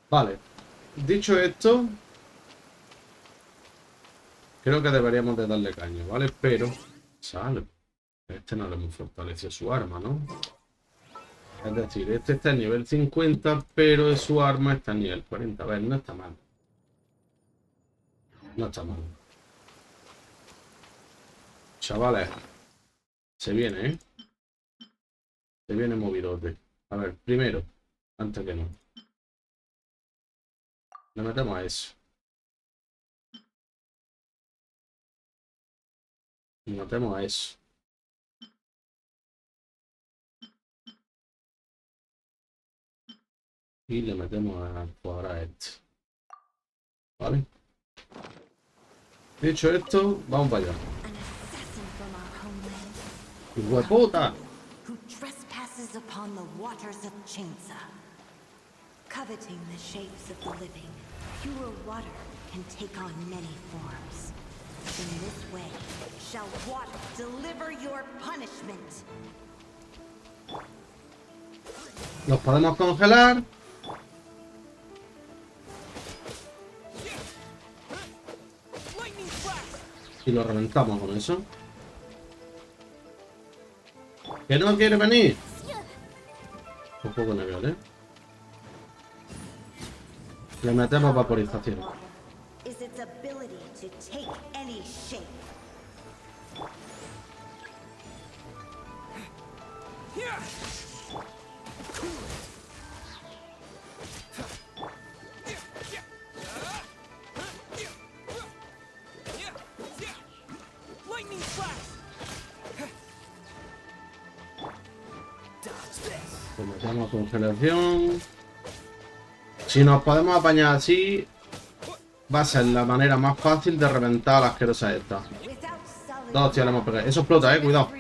Vale. Dicho esto, creo que deberíamos de darle caño, ¿vale? Pero, sale. Este no le hemos fortalecido su arma, ¿no? Es decir, este está en nivel 50, pero su arma está en nivel 40. A ver, no está mal. No está mal. Chavales, se viene, ¿eh? Se viene movidote. A ver, primero, antes que no. Le metemos a eso. Le metemos a eso. Y le metemos a cuadrar este. ¿Vale? Dicho esto, vamos para allá. ¡Hueputa! Coveting the shapes of the living, pure water can take on many forms. In this way, shall water deliver your punishment. Los podemos congelar. Y lo reventamos con eso. ¿Que no quiere venir? Un poco nivel, ¿eh? Le metemos vaporización. Is its ability to take any shape. Le metemos congelación. Si nos podemos apañar así, va a ser la manera más fácil de reventar a la asquerosa esta. Dos tías le hemos pegado. Eso explota, cuidado.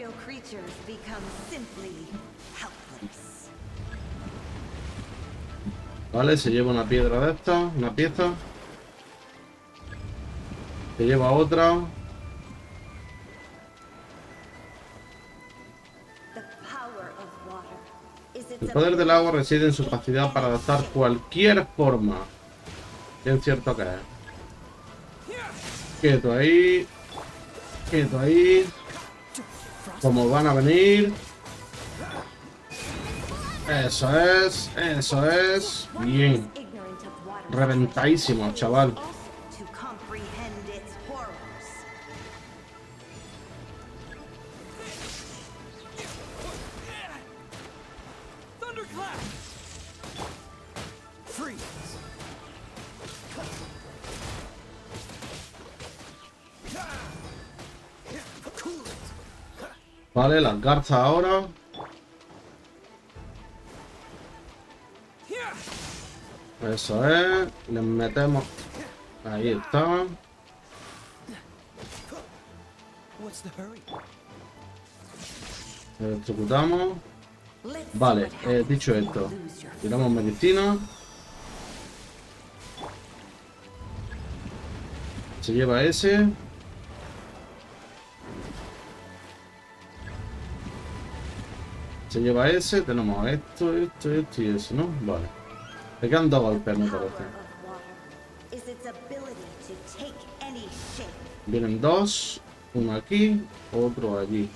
Vale, se lleva una piedra de esta, una pieza. Se lleva otra. El poder del agua reside en su capacidad para adaptar cualquier forma. Bien cierto que es. Quieto ahí. Quieto ahí. Como van a venir. Eso es. Eso es. Bien. Reventadísimo, chaval. Vale, las garzas ahora. Eso es. Les metemos. Ahí está. Ejecutamos. Vale, dicho esto, tiramos medicina. Se lleva ese. Se lleva ese. Tenemos esto, esto, esto y eso, ¿no? Vale. Le quedan dos golpes, me parece. Vienen dos. Uno aquí, otro allí.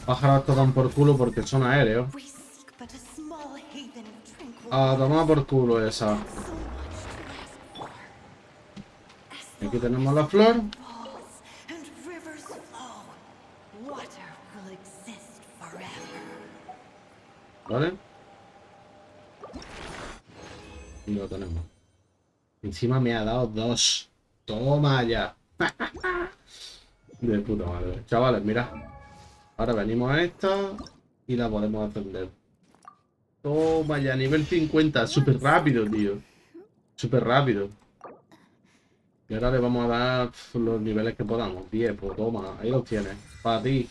Pájaros tocan por culo porque son aéreos. A tomar por culo esa. Aquí tenemos la flor. Vale. Y lo tenemos. Encima me ha dado dos. Toma ya. De puta madre. Chavales, mirad. Ahora venimos a esta y la podemos ascender. Toma ya, nivel 50. Súper rápido, tío. Súper rápido. Y ahora le vamos a dar los niveles que podamos. 10, pues toma. Ahí los tienes. Para ti.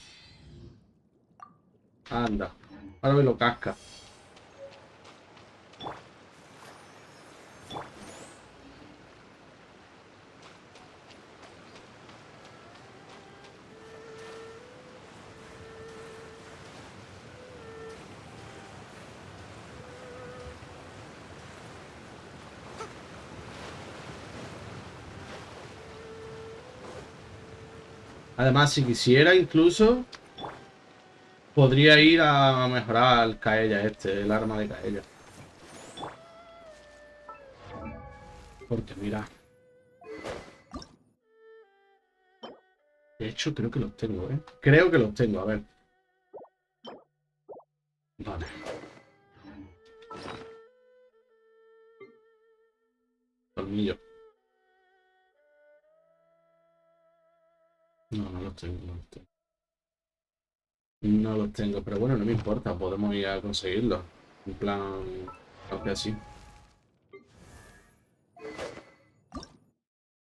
Anda. Ahora me lo casca. Además, si quisiera, incluso podría ir a mejorar el Kaella el arma de Kaella. Porque mira. De hecho, creo que los tengo, ¿eh? Creo que los tengo, a ver. Vale. Tornillo. No, no los tengo, no los tengo. No los tengo, pero bueno, no me importa. Podemos ir a conseguirlos. En plan, aunque así.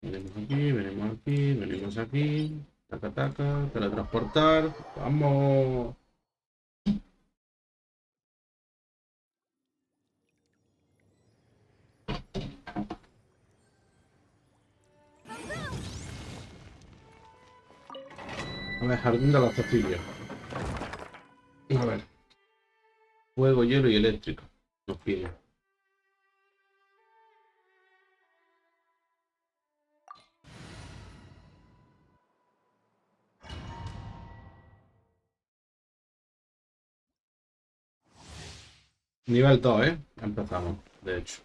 Venimos aquí, venimos aquí. Taca, taca, teletransportar. Vamos. A ver, jardín de los castillos. A ver. Fuego, hielo y eléctrico. Nos pide. Nivel 2, ¿eh? Empezamos, de hecho.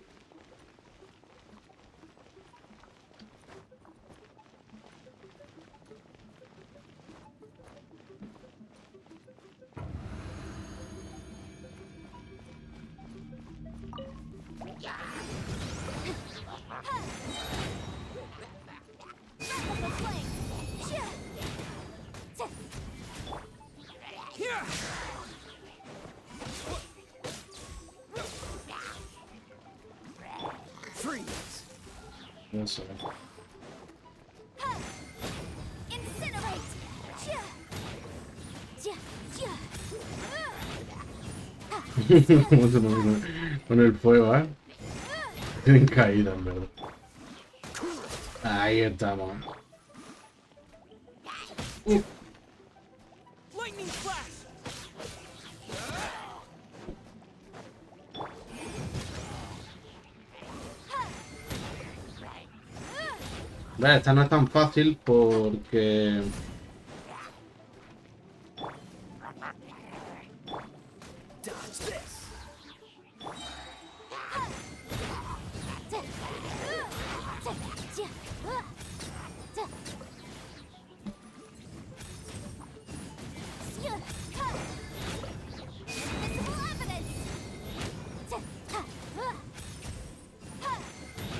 Eso. ¿Cómo se pone con el fuego, eh? Tienen caída, en verdad. Ahí estamos. Vale, esta no es tan fácil porque...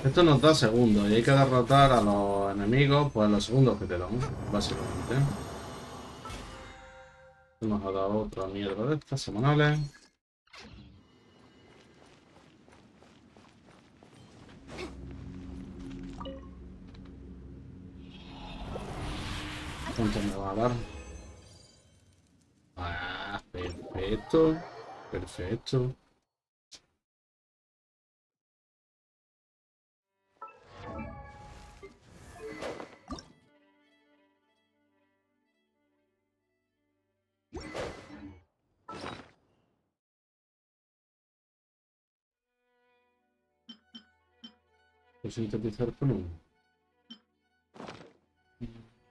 Esto nos da segundos y hay que derrotar a los enemigos, pues los segundos que te dan, básicamente. Nos ha dado otra mierda de estas semanales. ¿Cuánto me va a dar? Ah, perfecto. Perfecto. Voy a sintetizar con uno.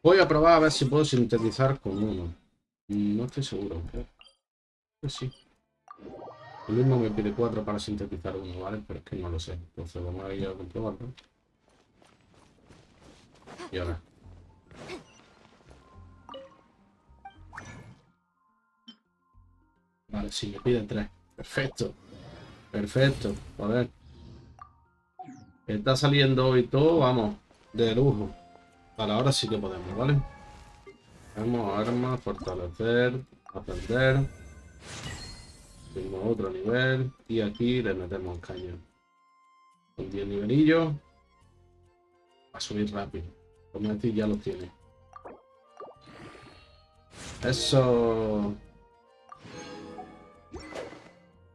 Voy a probar a ver si puedo sintetizar con uno. No estoy seguro. Pues sí. El mismo me pide 4 para sintetizar uno, ¿vale? Pero es que no lo sé. Entonces vamos a ir a comprobarlo. Y ahora. Vale, sí, me pide 3. Perfecto. Perfecto. Joder. Está saliendo hoy todo, vamos, de lujo. Vale, ahora sí que podemos, ¿vale? Vamos, armas, fortalecer, aprender. Tenemos otro nivel. Y aquí le metemos cañón. Con 10 nivelillos. Va a subir rápido. Como decir, ya lo tiene. Eso.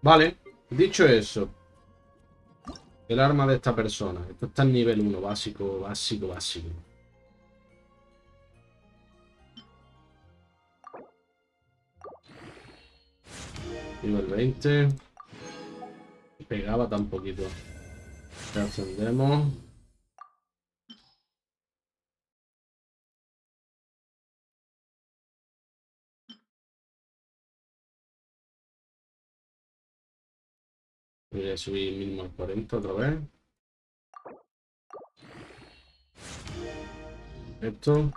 Vale, dicho eso. El arma de esta persona. Esto está en nivel 1, básico, básico, básico. Nivel 20. Pegaba tan poquito. Le ascendemos. Voy a subir mínimo al 40 otra vez. Esto.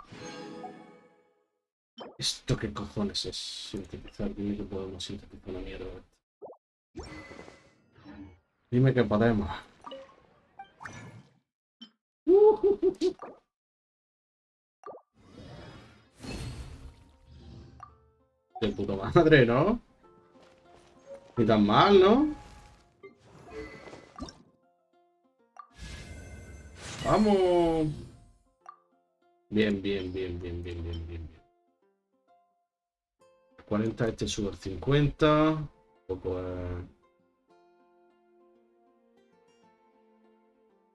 ¿Esto qué cojones es? Sintetizar. Dime que podemos sintetizar una mierda. Dime que podemos. De puta madre, ¿no? Ni tan mal, ¿no? ¡Vamos! Bien, bien, bien, bien, bien, bien, bien. 40, este sube al 50. Un poco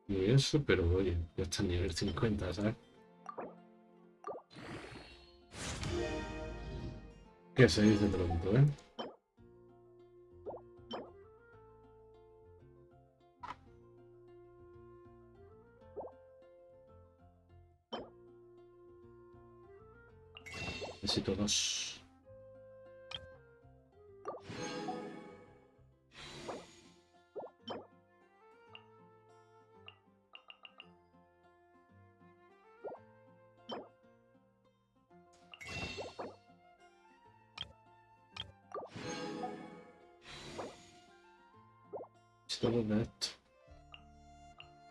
ni eso, pero oye, ya está en nivel 50, ¿sabes? ¿Qué se dice pronto, eh? Necesito dos. Necesito dos de esto.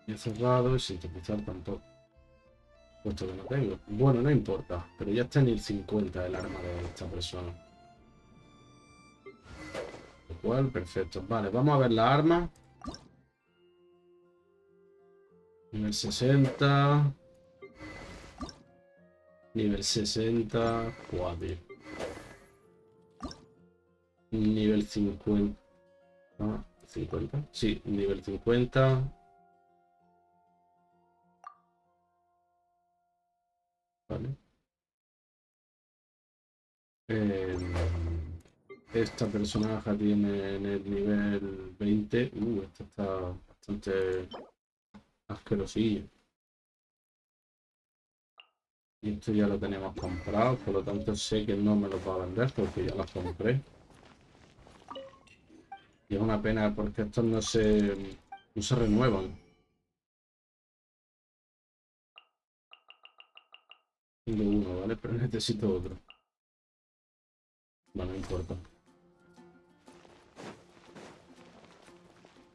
Y he cerrado y sintetizar tampoco. Puesto que no tengo. Bueno, no importa. Pero ya está en el 50 el arma de esta persona. Lo cual, perfecto. Vale, vamos a ver la arma. Nivel 60. Nivel 60. Joder. Nivel 50. Ah, 50. Sí, nivel 50. Vale. Esta personaje tiene en el nivel 20. Esta está bastante asquerosillo. Y esto ya lo tenemos comprado, por lo tanto sé que no me lo va a vender porque ya lo compré. Y es una pena porque estos no se renuevan. Tengo uno, ¿vale? Pero necesito otro. Bueno, no importa.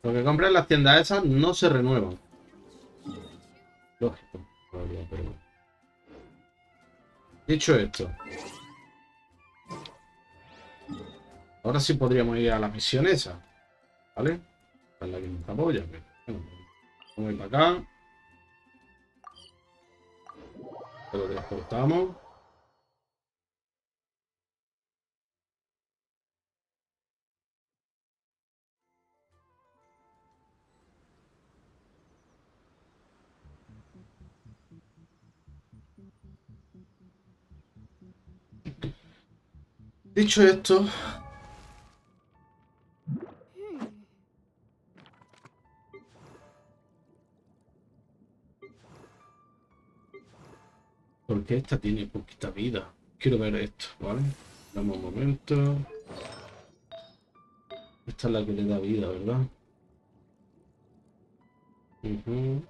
Lo que compré en las tiendas esas no se renuevan. Lógico. Todavía, pero... Dicho esto, ahora sí podríamos ir a la misión esa, ¿vale? Esta es la que nos apoya, pero bueno, vamos a ir para acá. Lo transportamos. Dicho esto, porque esta tiene poquita vida. Quiero ver esto, ¿vale? Dame un momento. Esta es la que le da vida, ¿verdad? Ujú.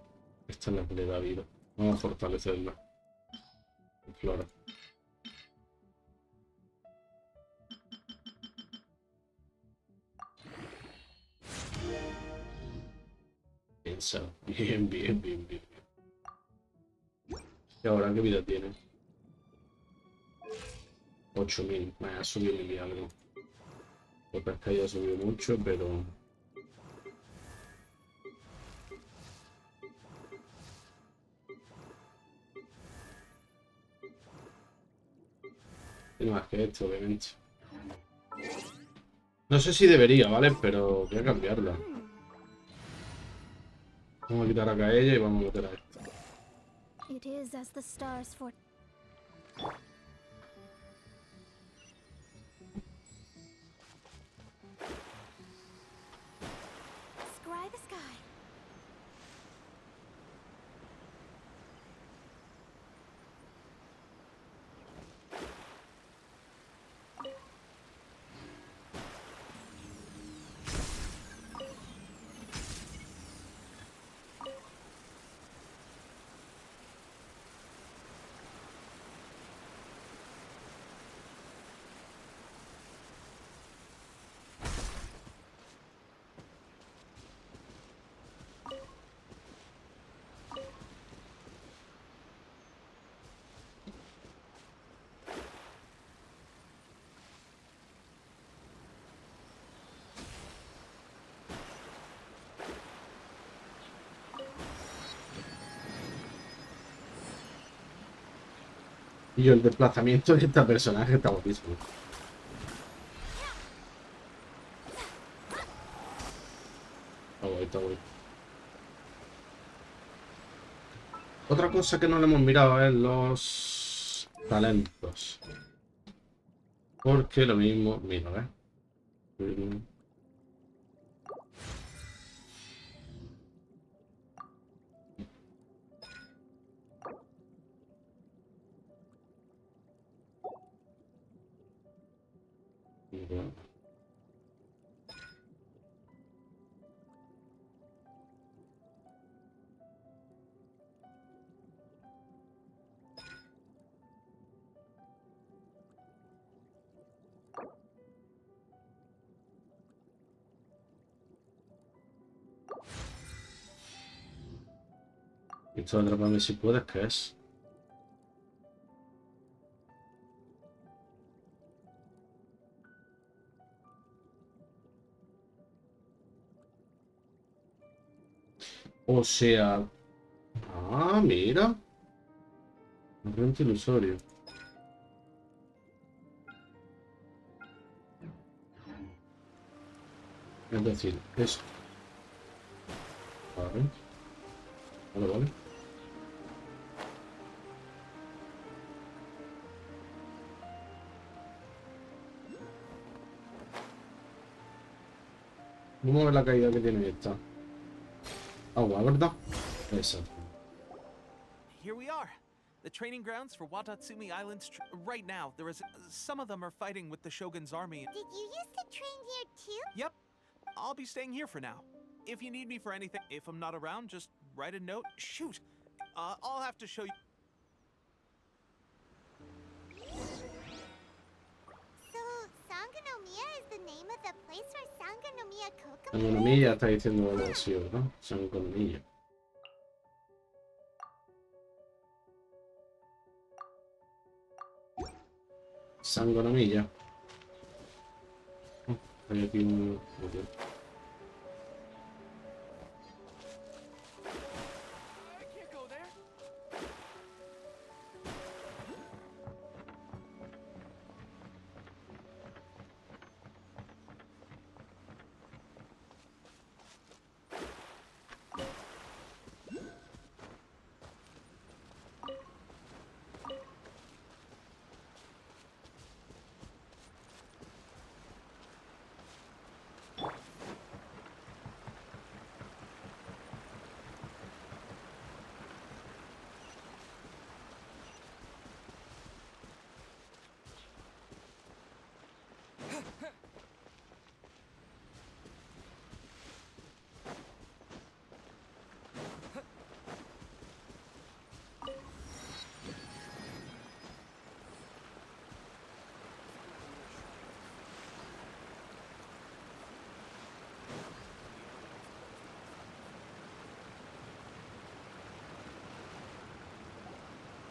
Esta es la que le da vida. Vamos a fortalecerla. Flora. Piensa. Bien, bien, bien, bien. ¿Y ahora qué vida tiene? 8000. Me ha subido 1000 y algo. Lo que es que haya subido mucho, pero... Tiene más que esto, obviamente. No sé si debería, ¿vale? Pero voy a cambiarla. Vamos a quitar acá a ella y vamos a meter a esta. It is as the stars for scry the sky. Y el desplazamiento de esta personaje está guapísimo. Está guay, está guay. Otra cosa que no le hemos mirado es los talentos. Porque lo mismo... Mira, ¿ves? Mira. Esto de atraparme si puedes, ¿qué es? O sea... Ah, mira. Corriente ilusorio. Es decir, eso. Vale. Vale, vale. Vamos a ver la caída que tiene esta. Agua, ¿verdad? Exacto. Here we are. The training grounds for Watatsumi Island's right now. Some of them are fighting with the Shogun's army. Did you used to train here too? Yep. I'll be staying here for now. If you need me for anything, if I'm not around, just write a note. Shoot. I'll have to show you. So, Sangonomiya is the name of the place where Sangonomiya Kokomi Sangonomiya está diciendo algo así, ¿verdad? Sangonomiya. Sangonomiya. Hay aquí un... I can't go there.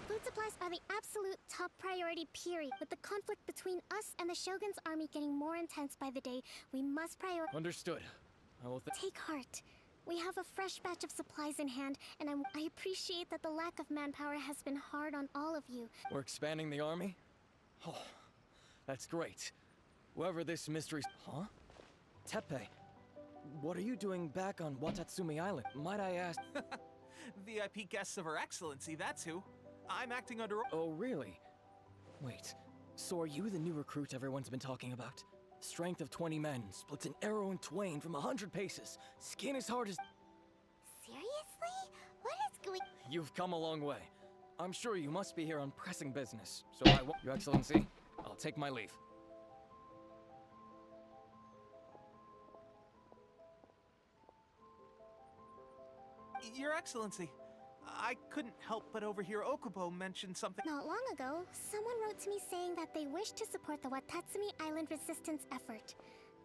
Food supplies are the absolute top priority, period. With the conflict between us and the Shogun's army getting more intense by the day, we must prioritize. Understood. I will Take heart. We have a fresh batch of supplies in hand, and I appreciate that the lack of manpower has been hard on all of you. We're expanding the army? Oh, that's great. Whoever this mystery... Huh? Teppei, what are you doing back on Watatsumi Island? Might I ask... VIP guests of Her Excellency, that's who. I'm acting under... Oh, really? Wait, so are you the new recruit everyone's been talking about? Strength of 20 men, splits an arrow in twain from 100 paces. Skin as hard as... Seriously? What is going... You've come a long way. I'm sure you must be here on pressing business, so I won't... Your Excellency, I'll take my leave. Your Excellency, I couldn't help but overhear Okubo mention something. Not long ago, someone wrote to me saying that they wish to support the Watatsumi Island resistance effort.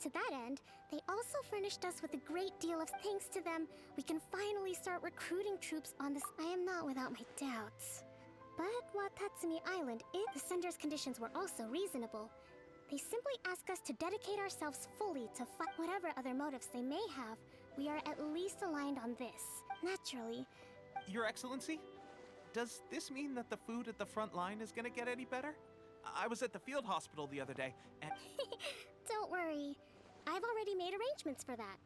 To that end, they also furnished us with a great deal of thanks to them. We can finally start recruiting troops on this. I am not without my doubts. But Watatsumi Island, the sender's conditions were also reasonable. They simply ask us to dedicate ourselves fully to fight whatever other motives they may have. We are at least aligned on this. Naturally, Your Excellency, Does this mean that the food at the front line is gonna get any better? I was at the field hospital the other day, and Don't worry. I've already made arrangements for that.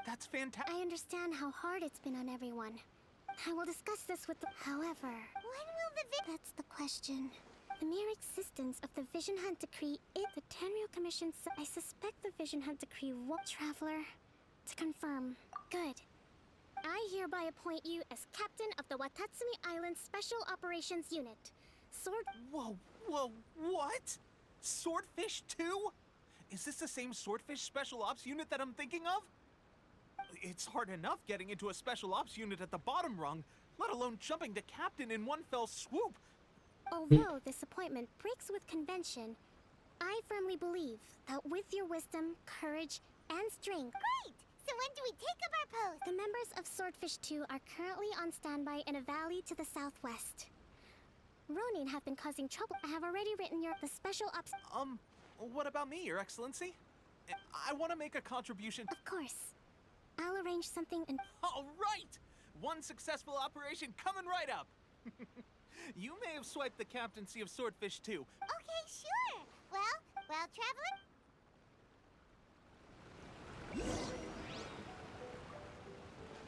that's fantastic. I understand how hard it's been on everyone. I will discuss this with the... However... When will the That's the question. The mere existence of the Vision Hunt Decree is... The Tenryou Commission... I suspect the Vision Hunt Decree will... Traveler... To confirm. Good. I hereby appoint you as captain of the Watatsumi Island Special Operations Unit. Sword... Whoa, what? Swordfish 2? Is this the same Swordfish Special Ops unit that I'm thinking of? It's hard enough getting into a Special Ops unit at the bottom rung, let alone jumping to captain in one fell swoop. Although this appointment breaks with convention, I firmly believe that with your wisdom, courage, and strength... Great! So when do we take up our post? The members of Swordfish 2 are currently on standby in a valley to the southwest. Ronin have been causing trouble. I have already written the special ops... What about me, Your Excellency? I want to make a contribution. Of course. I'll arrange something and... All right! One successful operation coming right up. You may have swiped the captaincy of Swordfish 2. Okay, sure. Well, traveler?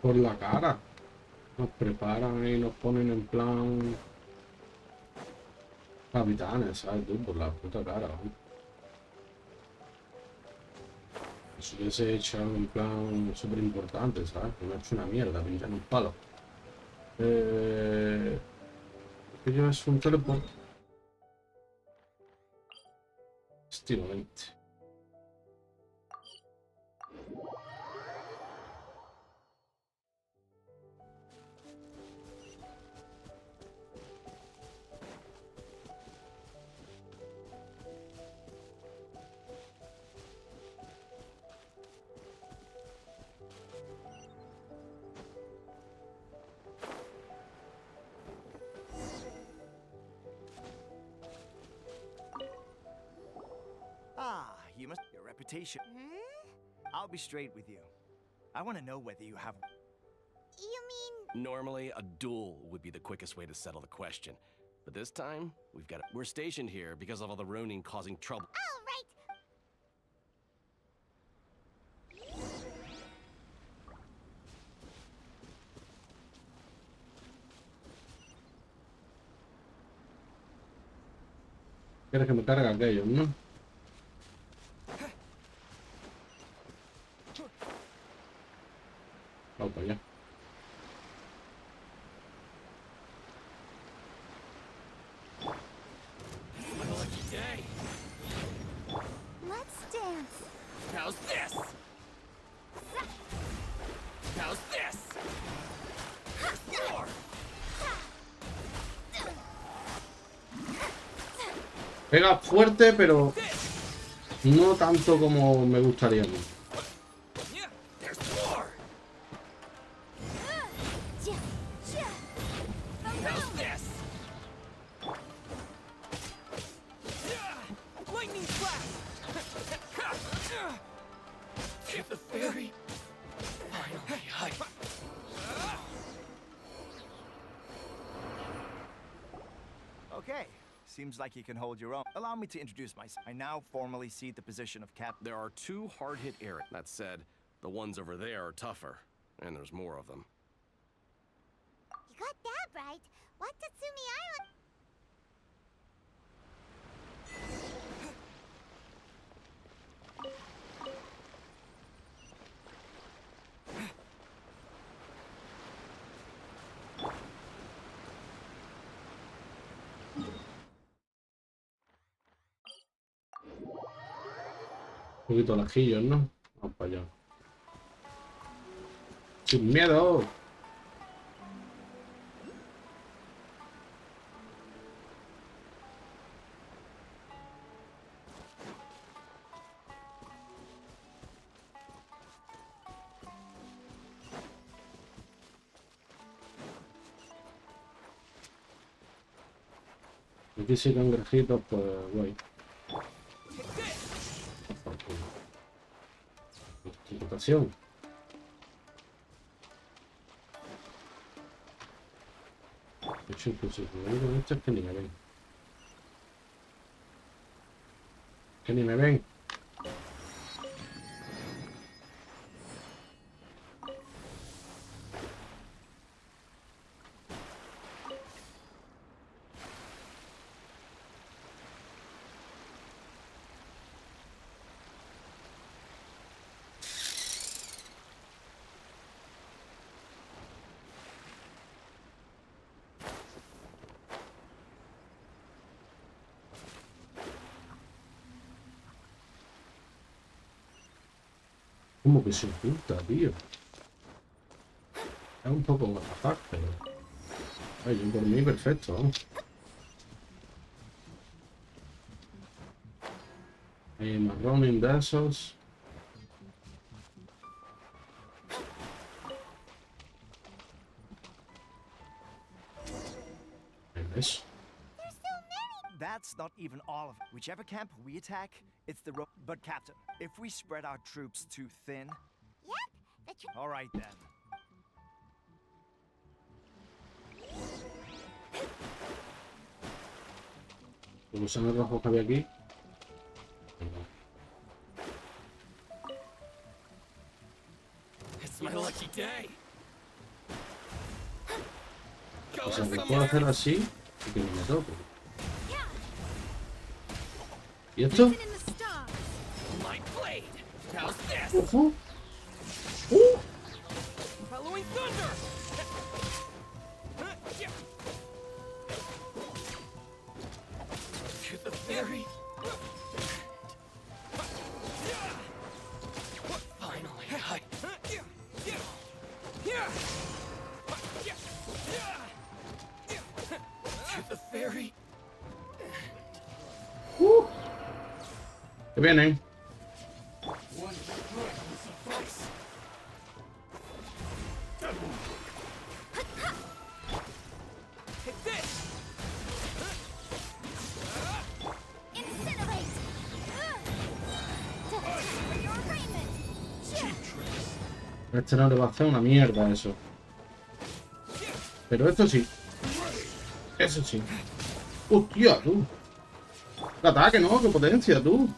Por la cara. Nos preparan y nos ponen en plan... Capitanes, ¿sabes tú? Por la puta cara, ¿no? Eso hubiese hecho en plan súper importante, ¿sabes? No he hecho una mierda, pinchar un palo. ¿Qué llevas un teleport? Estilo 20. You must your reputation. I'll be straight with you. I want to know whether you have... You mean... Normally, a duel would be the quickest way to settle the question. But this time, we're stationed here because of all the Ronin causing trouble. All right. ¿Quieres que me cargue aquello, no? Vamos para allá. Let's dance. How's this? How's this? Pega fuerte, pero no tanto como me gustaría a mí. Okay, seems like you can hold your own. Allow me to introduce myself. I now formally cede the position of captain. There are two hard-hit areas. That said, the ones over there are tougher, and there's more of them. You got that right. Watatsumi Island. Un poquito lejillos, ¿no? Vamos para allá. ¡Sin miedo! Aquí sí cangrejitos, pues guay. Reputación. De hecho, incluso si me voy con esto es que ni me ven. Que ni me ven. Como que se oculta, tío. Es un poco más fácil, pero... Ay, yo por mí perfecto, vamos. Hay marrón inversos. Eso. That's not even all of it. Whichever camp we attack, it's the But Captain, if we spread our troops too thin... Yep, the All right then. Los gusanos rojos que había aquí. It's my lucky day. O sea, que puedo hacer así y que no me toque. ¿Y esto? in the stars. My blade. How's this? ¡Ojo! Following thunder. To the very. Finally, to the very. Que vienen. Este no le va a hacer una mierda eso. Pero esto sí. Eso sí. ¡Hostia, tú! ¡Qué ataque, no! ¡Qué potencia, tú!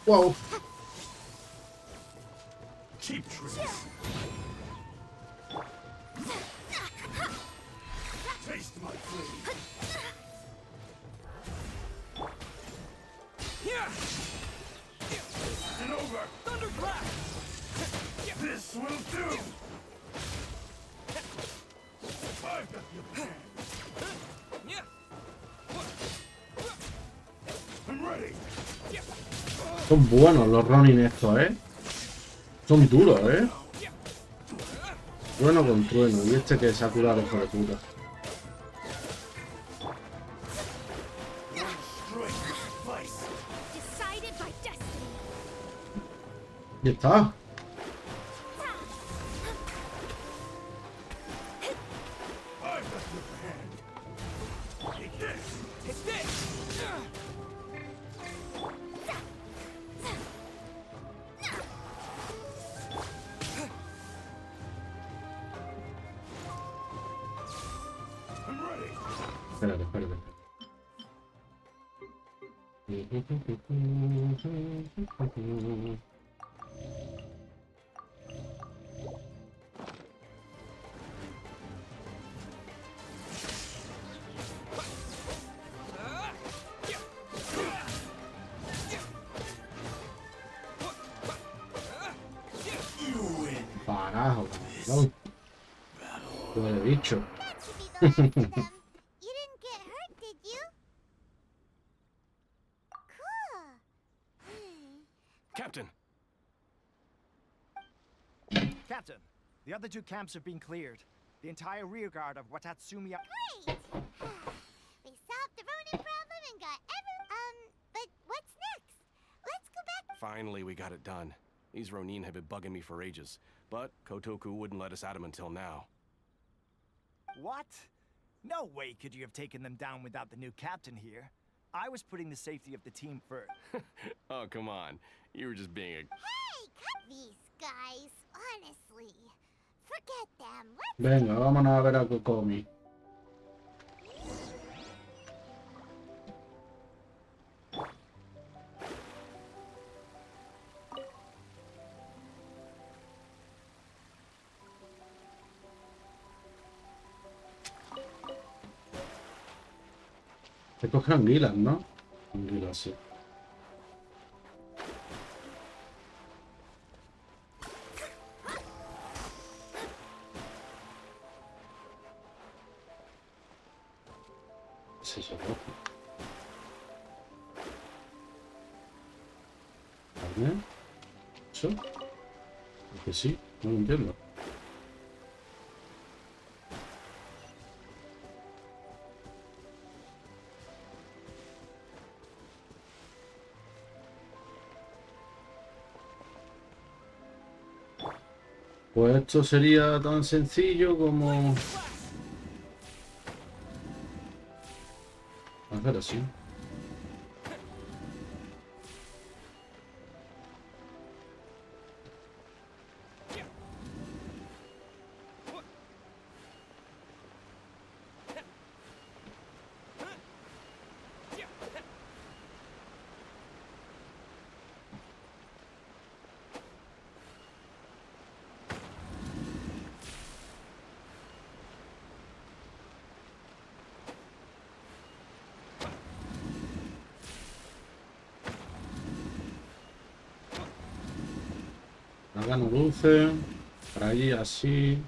¡Wow! Son buenos los Ronin estos, ¿eh? Son duros, ¿eh? Trueno con trueno. Y este que se ha curado, hijo de puta. Y está. Espérate, espérate. Carajo, cabrón. Lo he dicho. That should be the last of them. You didn't get hurt, did you? Cool. Captain! Captain, the other two camps have been cleared. The entire rear guard of Watatsumi... Great! We solved the Ronin problem and got but what's next? Let's go back. Finally, we got it done. These Ronin have been bugging me for ages, but Kotoku wouldn't let us at them until now. What? No way could you have taken them down without the new captain here. I was putting the safety of the team first. Oh, come on. You were just being a... Hey, cut these guys. Honestly, forget them. Let's Venga, vámonos a ver a Kokomi. Se coge anguilas, ¿no? Anguilas, sí. ¿Qué es eso rojo? ¿Carne? ¿Eso? Porque sí, no lo entiendo. Pues esto sería tan sencillo como hacer así. Gano dulce, por ahí así.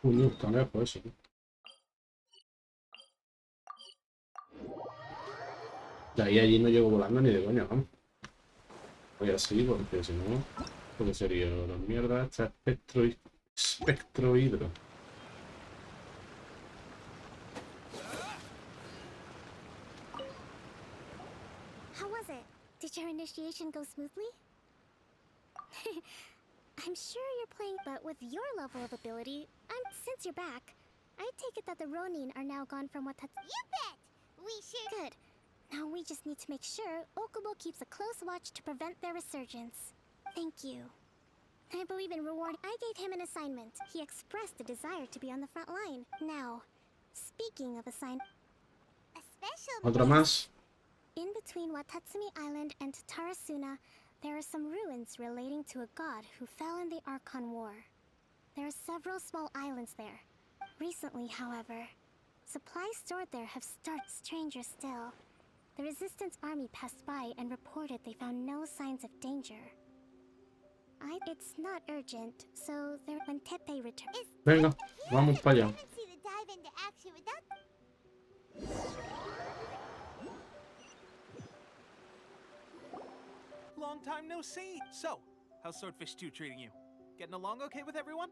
Uy, está lejos eso. De ahí allí no llego volando ni de coña, vamos. Voy así porque si no, ¿qué sería la mierda? Esta espectrohidro. How was it? Did your initiation go smoothly? I'm sure you're playing, but with your level of ability, since you're back, I take it that the Ronin are now gone from Watatsu. You bet! We should. Good. Now we just need to make sure Okubo keeps a close watch to prevent their resurgence. Thank you. I believe in reward. I gave him an assignment. He expressed a desire to be on the front line. Now, speaking of assignment, a special. Otra más. In between Watatsumi Island and Tarasuna, there are some ruins relating to a god who fell in the Archon War. There are several small islands there. Recently, however, supplies stored there have started stranger still. The Resistance army passed by and reported they found no signs of danger. It's not urgent, so when Teppei returns. Venga, vamos para allá. Long time no see. So, how's Swordfish 2 treating you? Getting along okay with everyone?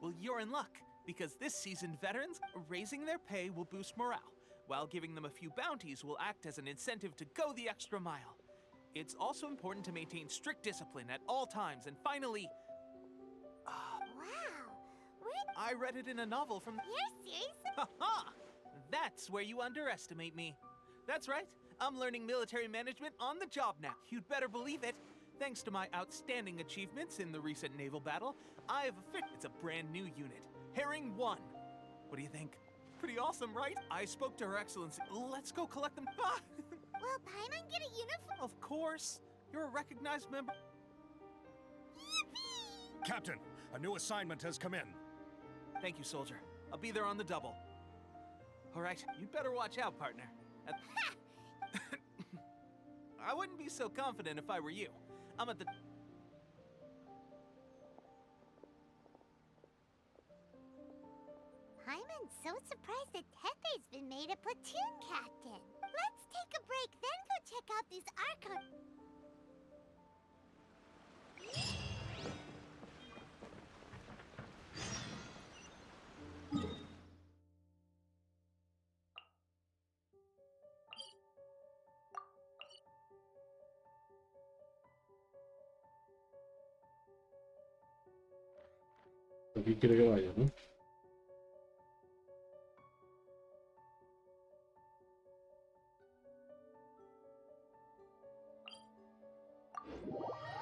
Well, you're in luck, because this seasoned veterans, raising their pay will boost morale, while giving them a few bounties will act as an incentive to go the extra mile. It's also important to maintain strict discipline at all times, and finally... Wow. I read it in a novel from... You're serious? Haha! That's where you underestimate me. That's right. I'm learning military management on the job now. You'd better believe it. Thanks to my outstanding achievements in the recent naval battle, I have a fit. It's a brand new unit. Herring 1. What do you think? Pretty awesome, right? I spoke to Her Excellency. Let's go collect them. Ah! Will Paimon get a uniform? Of course. You're a recognized member. Yippee! Captain, a new assignment has come in. Thank you, soldier. I'll be there on the double. All right, you'd better watch out, partner. I wouldn't be so confident if I were you. I'm at the... Paimon's so surprised that Tepe's been made a platoon captain. Let's take a break, then go check out these Archon... Aquí quiere que vaya, ¿no?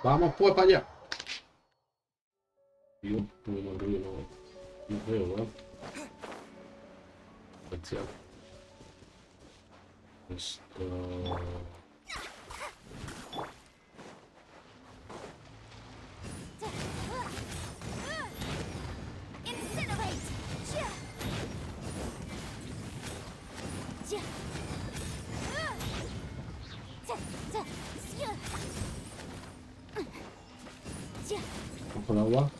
Vamos pues para allá. Dios, no veo, ¿verdad? Especial. Esto... Bajo el agua.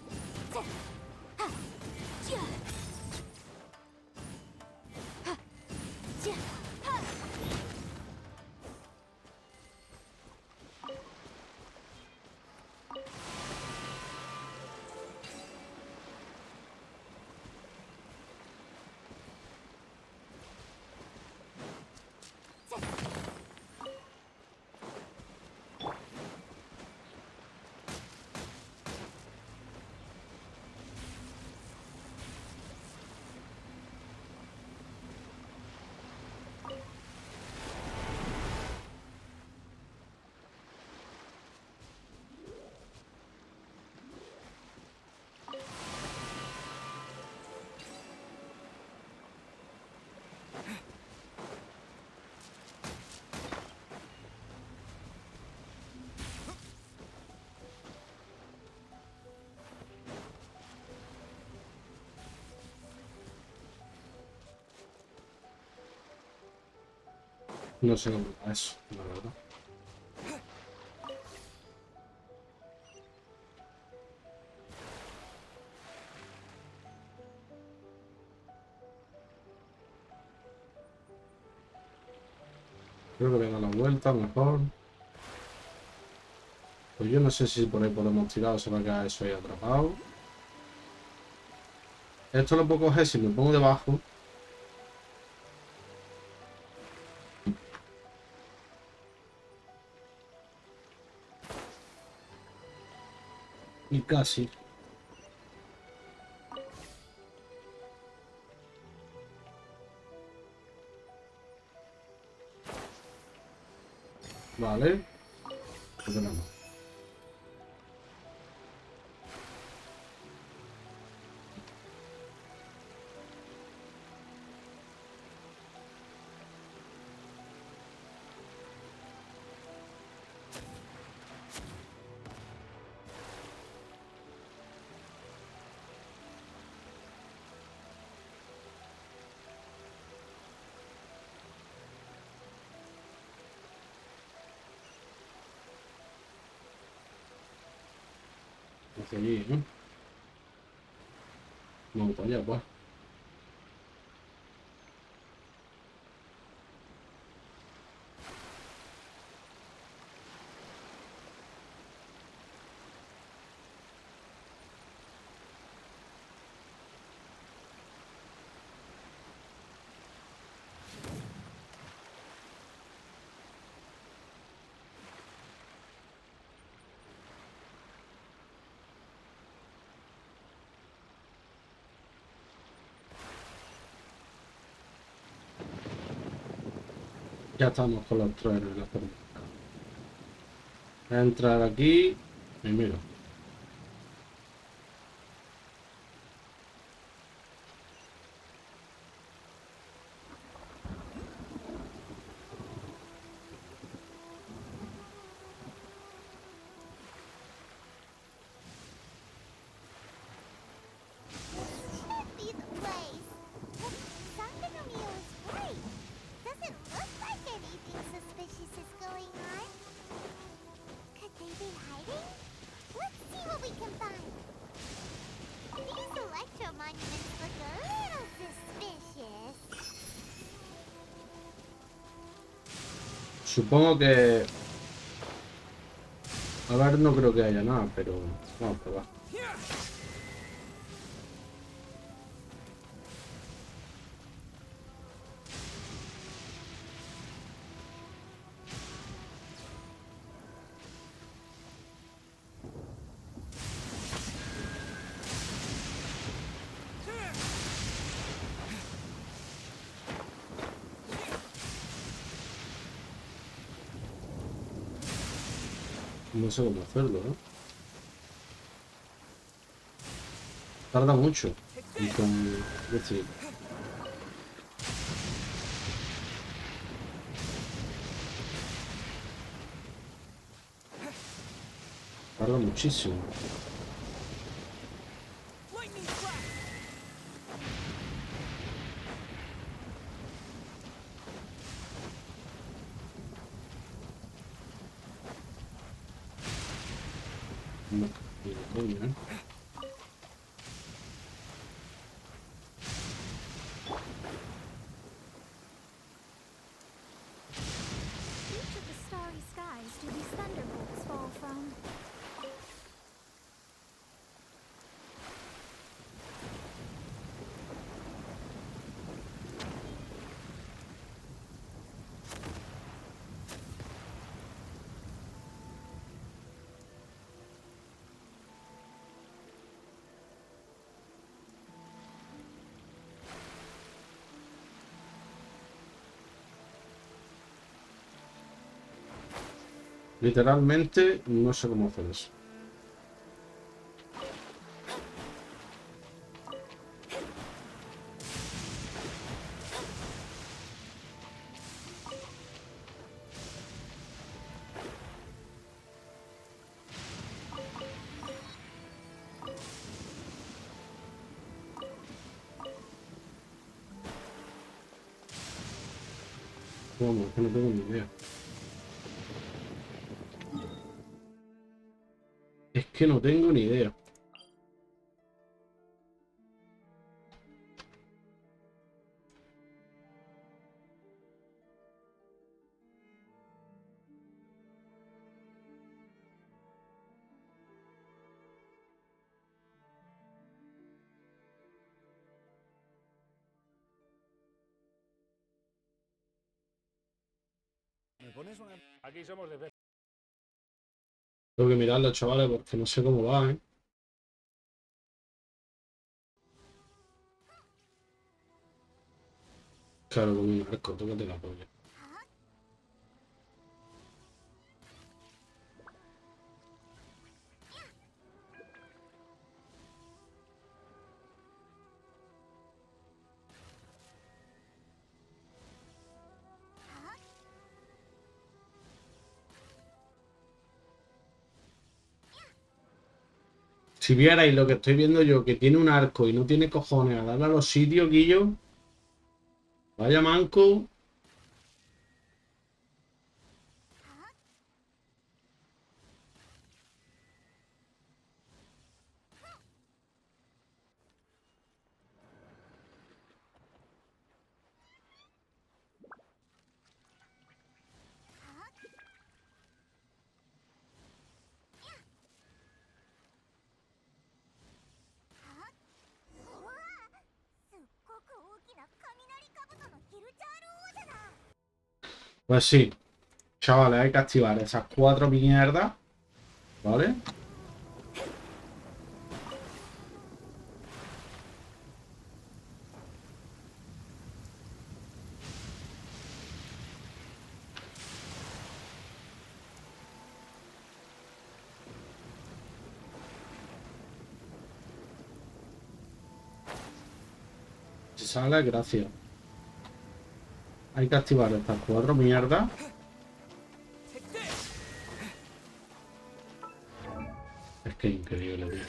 No sé dónde va eso, la verdad. Creo que voy a dar la vuelta mejor. Pues yo no sé si por ahí podemos tirar o se va a quedar eso ahí atrapado. Esto lo puedo coger si me pongo debajo. Y casi. Vale. Pues nada. Hacia allí, ¿no? Vamos para allá, pues. Ya estamos con los tres en la forma. Voy a entrar aquí y miro. Should be the place. Something on you is right. Doesn't look like anything suspicious is going on. Could they be hiding? Let's see what we can find. These electro monuments look a little suspicious. Supongo que... A ver, no creo que haya nada, pero vamos a probar. No sé cómo hacerlo, ¿no? Tarda mucho. Y con... Es decir... Tarda muchísimo. No, ni de coña, ¿eh? Each of the starry skies do these thunderbolts fall from? Literalmente no sé cómo hacer eso. ¿Cómo? Es que no tengo ni idea. Es que no tengo ni idea. Aquí somos de... Tengo que mirarlo, chavales, porque no sé cómo va, ¿eh? Claro, con un arco, tócate la polla. Si vierais lo que estoy viendo yo, que tiene un arco y no tiene cojones a darle a los sitios, Guillo. Vaya manco. Pues sí, chavales, hay que activar esas 4 mierdas, ¿vale? sala, gracias. Hay que activar estas 4 mierdas. Es que es increíble, tío.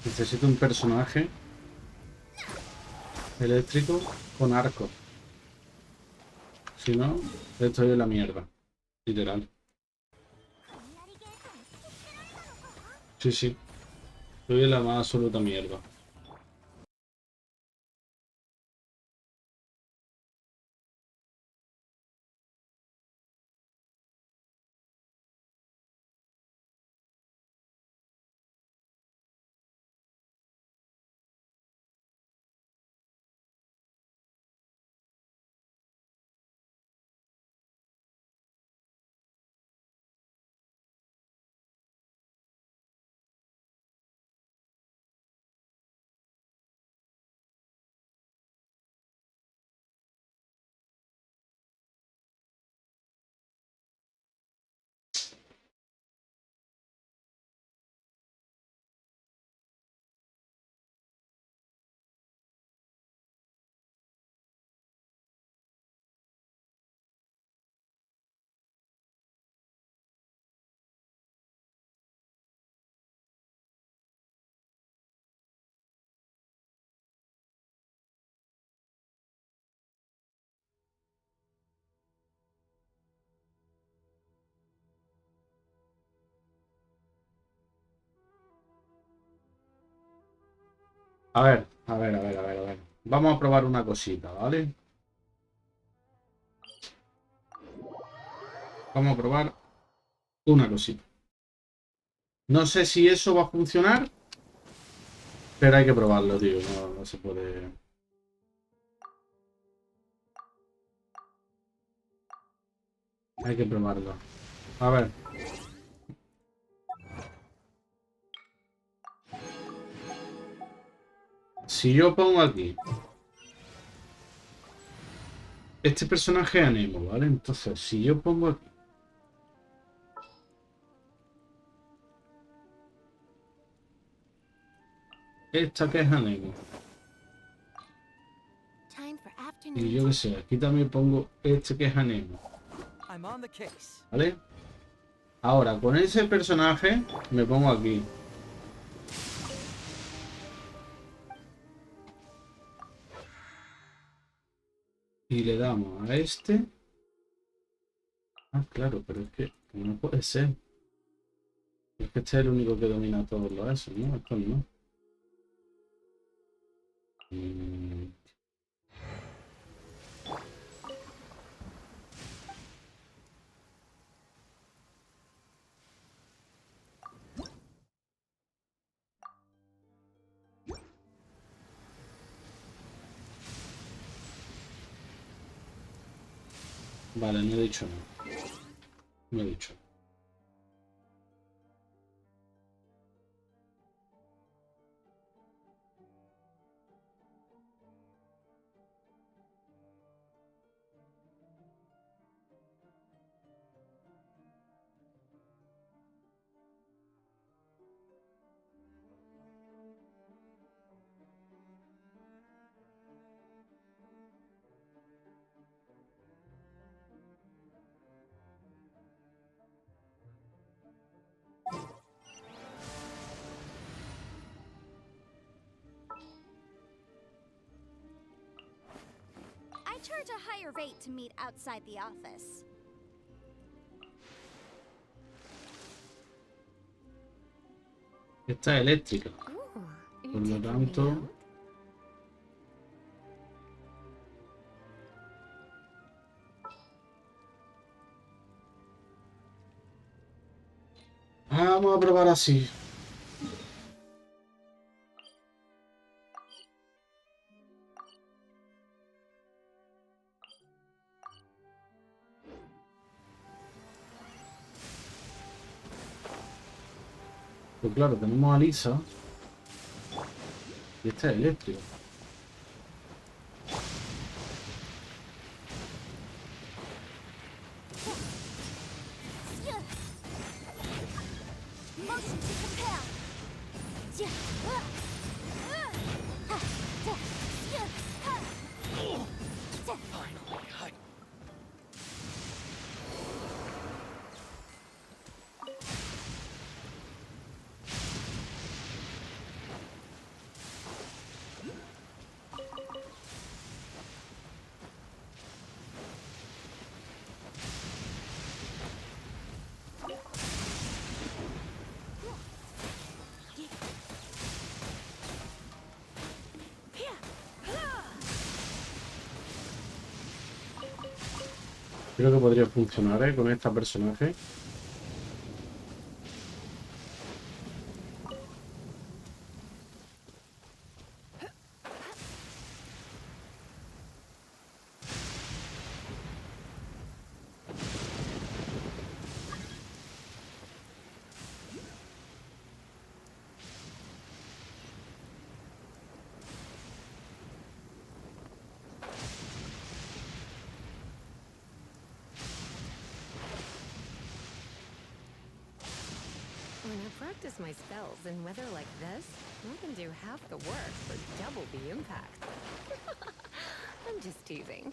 Necesito un personaje eléctrico con arco. Si no, estoy en la mierda. Literal. Sí, sí. Estoy en la más absoluta mierda. A ver. Vamos a probar una cosita, ¿vale? Vamos a probar una cosita. No sé si eso va a funcionar, pero hay que probarlo, tío. No se puede... Hay que probarlo. A ver. Si yo pongo aquí... Este personaje es Anemo, ¿vale? Entonces, si yo pongo aquí... Esta que es Anemo. Y yo qué sé, aquí también pongo este que es Anemo. ¿Vale? Ahora, con ese personaje me pongo aquí. Y le damos a este. Ah, claro, pero es que no puede ser. Es que este es el único que domina todos los esos, ¿no? Esto no. Mm. Vale, no he dicho nada. No he dicho. I charge a higher rate to meet outside the office. Esta es eléctrica. Por lo tanto... Vamos a probar así. Pues claro, tenemos a Lisa. Y este es eléctrico. Creo que podría funcionar, con esta personaje. When I practice my spells in weather like this, I can do half the work for double the impact. I'm just teasing.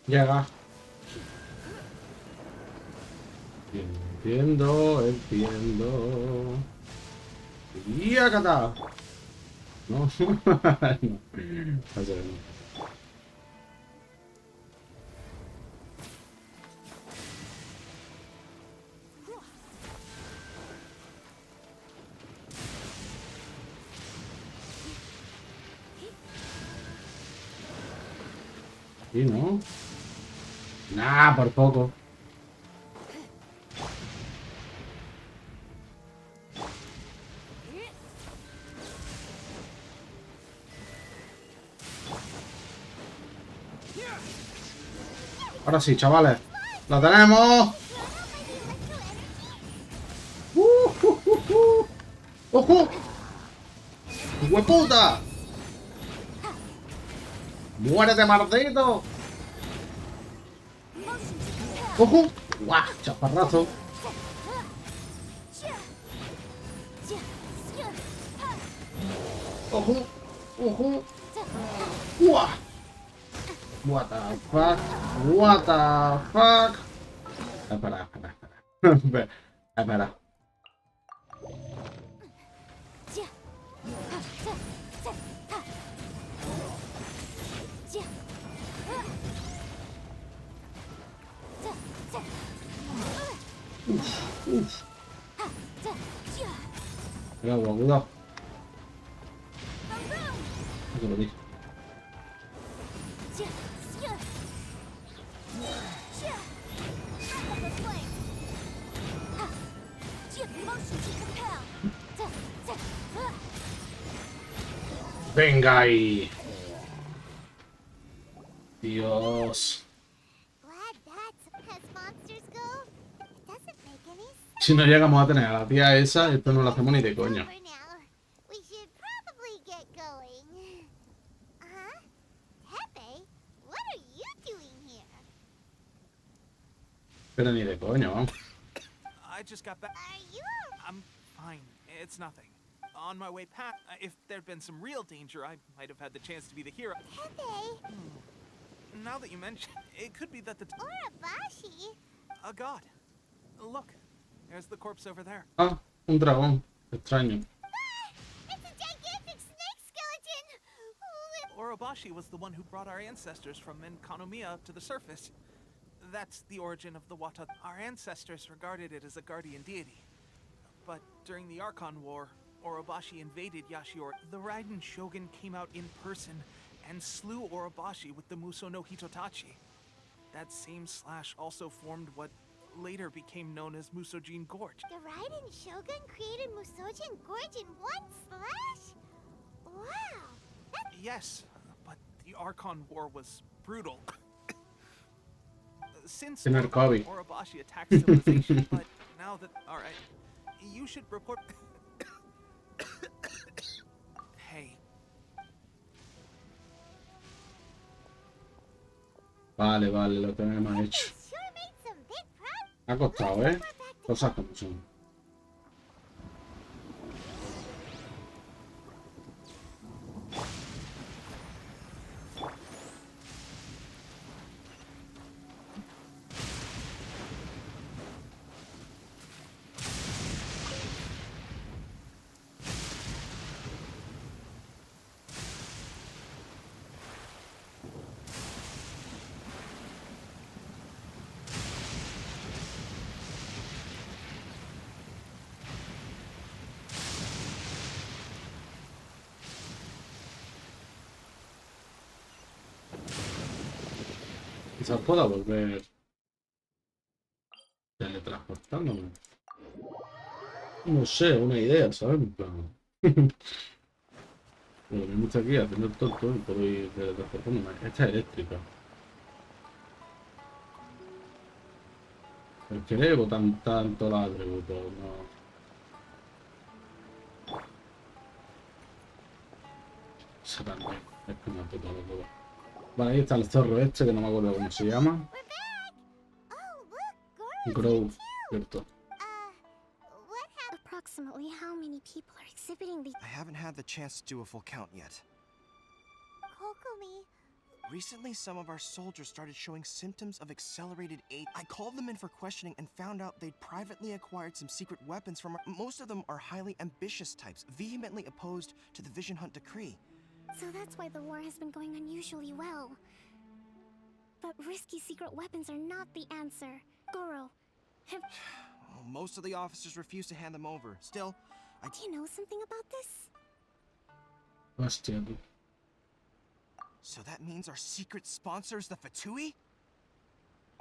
Llega. Entiendo, entiendo. Y acá. No. No. Y no. Nah, por poco. Ahora sí, chavales. ¡Lo tenemos! ¡Ojo! ¡Hueputa! ¡Muérete, maldito! ¡Ojo! ¡Guau! ¡Chaparrazo! ¡Ojo! ¡Ojo! ¡Guau! What the fuck? What the fuck? Espera, espera, espera. Espera. Uf. Cuidado, cuidado. No te lo dije. Venga ahí. Dios. Glad that's as monsters go. Si no llegamos a tener a la tía esa, esto no lo hacemos ni de coña. For now, we should probably get going. Huh? Pepe, what are you doing here? Pero ni de coña, vamos. I just got back. Are you? I'm fine. It's nothing. On my way past, if there'd been some real danger, I might have had the chance to be the hero. Pepe? Now that you mention, it could be that the Urabashi? a god. Look, there's the corpse over there. Ah, un dragón. Extraño. It's a gigantic snake skeleton! Orobashi was the one who brought our ancestors from Enkanomiya up to the surface. That's the origin of the Wata. Our ancestors regarded it as a guardian deity. But during the Archon War, Orobashi invaded Yashiori. The Raiden Shogun came out in person and slew Orobashi with the Muso no Hitotachi. That same slash also formed what later became known as Musojin Gorge. The Raiden Shogun created Musojin Gorge in one slash? Wow! That's Yes, but the Archon War was brutal. Since Tener COVID. Orobashi attacked civilization, but now that... Alright, you should report... Hey, Vale, vale, lo tenemos hecho. sure made some big progress. Ha costado, ¿eh? Cosas como son. Quizás pueda volver teletransportándome. No sé, una idea, ¿sabes? En plan. Lo mismo está aquí haciendo el tonto y puedo ir teletransportándome. Esta es eléctrica. ¿Por qué llevo tanto la atributo? No. Esa también. Es que una puta locura. Vale, ahí está el zorro este, que no me acuerdo cómo se llama. We're back! Oh, look, Goro's Grow, here too. ¿cierto? What happened? Approximately how many people are exhibiting the I haven't had the chance to do a full count yet. Kokomi? Recently, some of our soldiers started showing symptoms of accelerated age. I called them in for questioning and found out they'd privately acquired some secret weapons from most of them are highly ambitious types, vehemently opposed to the Vision Hunt decree. So that's why the war has been going unusually well. But risky secret weapons are not the answer. Goro, Well, most of the officers refused to hand them over. Still, do you know something about this? Hostia, tú. So that means our secret sponsor is the Fatui?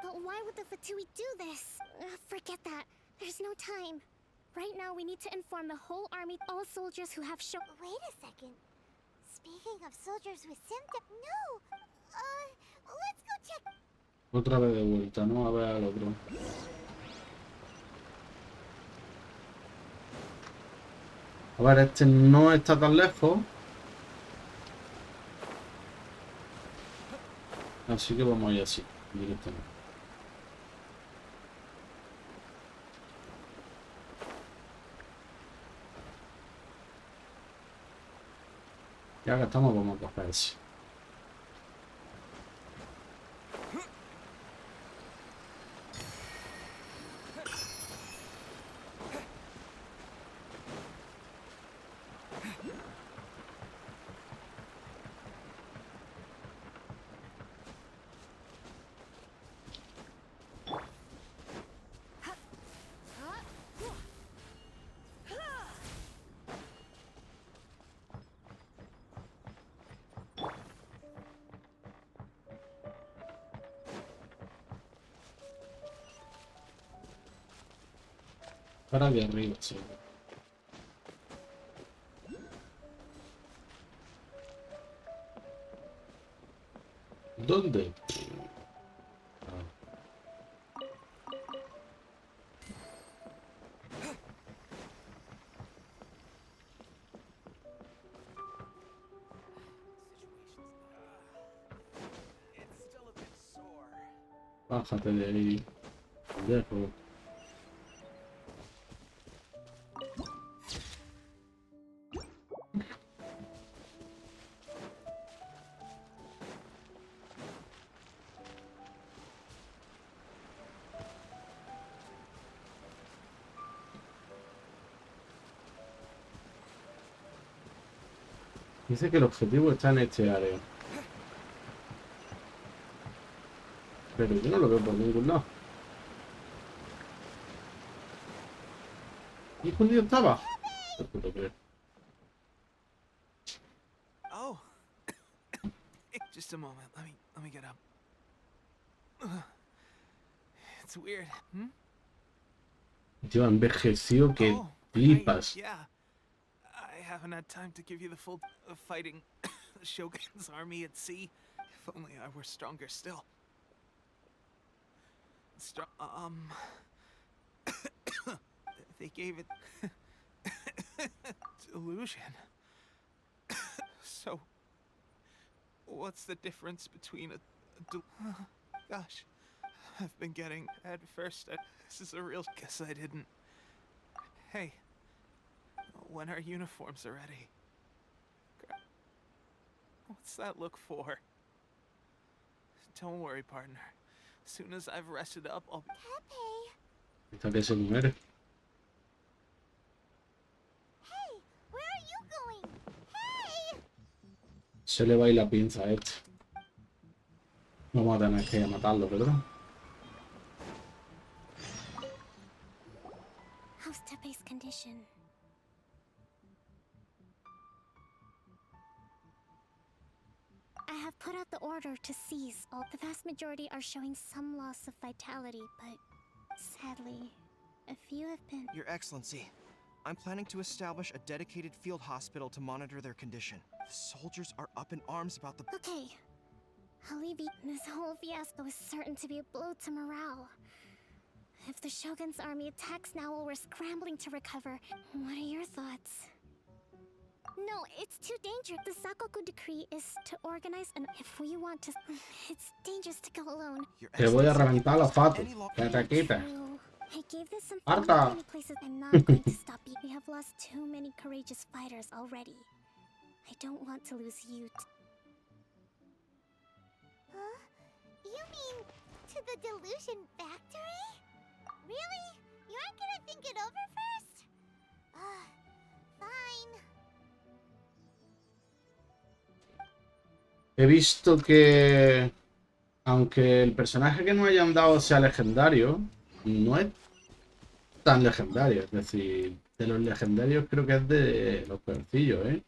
But why would the Fatui do this? Forget that. There's no time. Right now, we need to inform the whole army, all soldiers who have shown. Wait a second. Speaking of soldiers with symptoms, no. Let's go check. Otra vez de vuelta, ¿no? A ver al otro. A ver, este no está tan lejos. Así que vamos a ir así, directamente. Ya que estamos, vamos a coger ese. Para de arriba, sí. ¿Dónde? Bájate de ahí. Dejo. Dice que el objetivo está en este área. Pero yo no lo veo por ningún lado. ¿Y escondido estaba? No puedo creer. Oh. Just a moment. Let me get up. It's weird. Tío, ha envejecido que Oh, flipas. right, yeah. I haven't had time to give you the full of fighting the Shogun's army at sea. If only I were stronger still. They gave it delusion. So, what's the difference between gosh, I've been getting head first. This is a real guess I didn't. Hey, when our uniforms are ready. What's that look for? Don't worry, partner. As soon as I've rested up, I'll... Pepe! Esta que se muere. Hey! Where are you going? Hey! Se le va a ir la pinza a este. Vamos a tener que matarlo, ¿verdad? How's Tepe's condition? I have put out the order to seize all. The vast majority are showing some loss of vitality, but sadly, a few have been... Your Excellency, I'm planning to establish a dedicated field hospital to monitor their condition. The soldiers are up in arms about the... Okay. I'll leave you. This whole fiasco is certain to be a blow to morale. If the Shogun's army attacks now while we're scrambling to recover, what are your thoughts? No, it's too dangerous. The Sakoku decree is to organize, and if we want to... It's dangerous to go alone. Te voy a reventar los patos. Que te quites. True. I gave this some Marta. many places. I'm not going to stop you. We have lost too many courageous fighters already. I don't want to lose you. Huh? You mean to the delusion factory? Really? You aren't gonna think it over first? Fine. He visto que, aunque el personaje que nos hayan dado sea legendario, no es tan legendario. Es decir, de los legendarios creo que es de los peorcillos, ¿eh?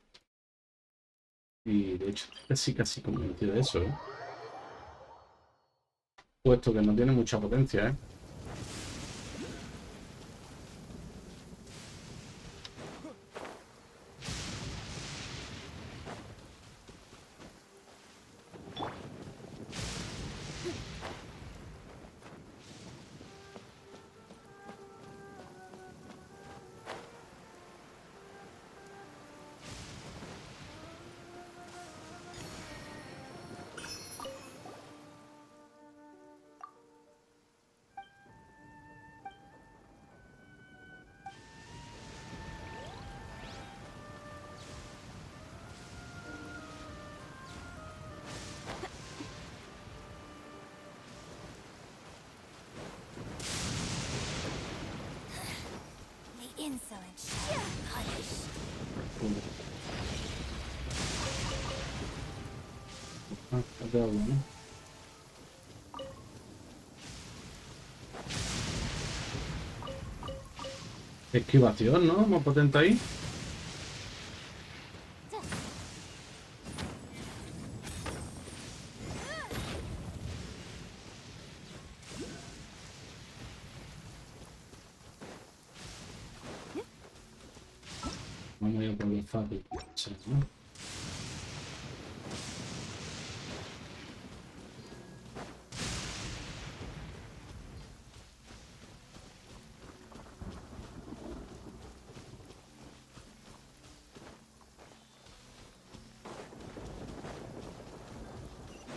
Y de hecho estoy casi convencido de eso, ¿eh? Puesto que no tiene mucha potencia, ¿eh? Insolent shall be punished. De agua, ¿no? Esquivación, ¿no? Más potente ahí. Vamos a ir por el fácil, ¿no?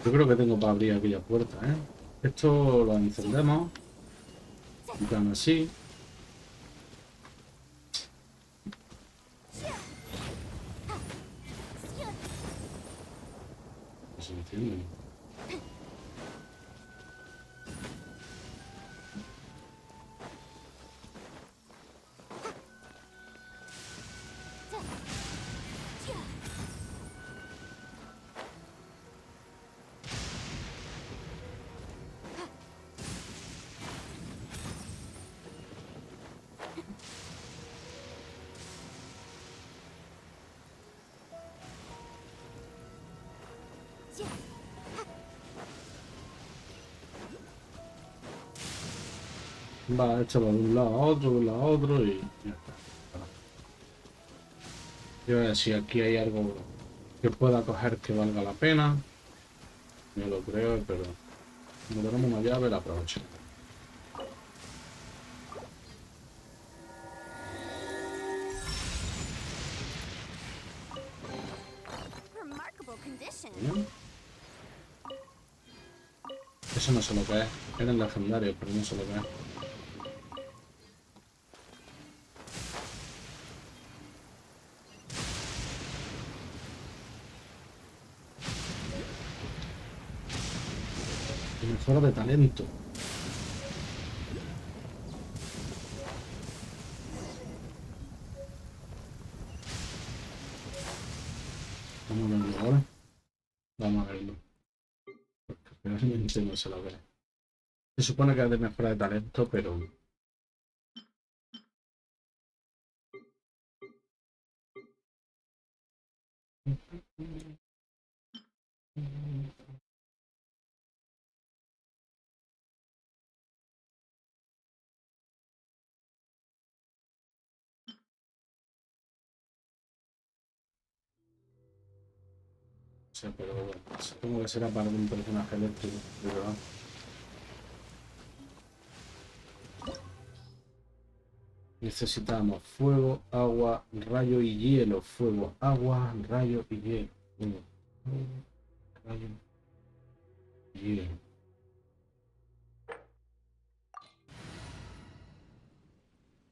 Yo creo que tengo para abrir aquella puerta, ¿eh? Esto lo encendemos. Y tan así. No se enciende. Va, esto va de un lado a otro, de un lado a otro y ya está. Y a ver si aquí hay algo que pueda coger que valga la pena. No lo creo, pero como tenemos una llave, la aprovecho. Remarkable condition. Bien. Eso no sé lo que es. Eran legendarios, pero no sé lo que es. Y mejora de talento. Vamos a verlo ahora. Vamos a verlo. Porque realmente no sé lo que es. Se supone que es de mejora de talento, pero... O sea, pero bueno, supongo que será para un personaje eléctrico, de verdad. Necesitamos fuego, agua, rayo y hielo. Fuego, agua, rayo y hielo. Fuego, rayo y hielo.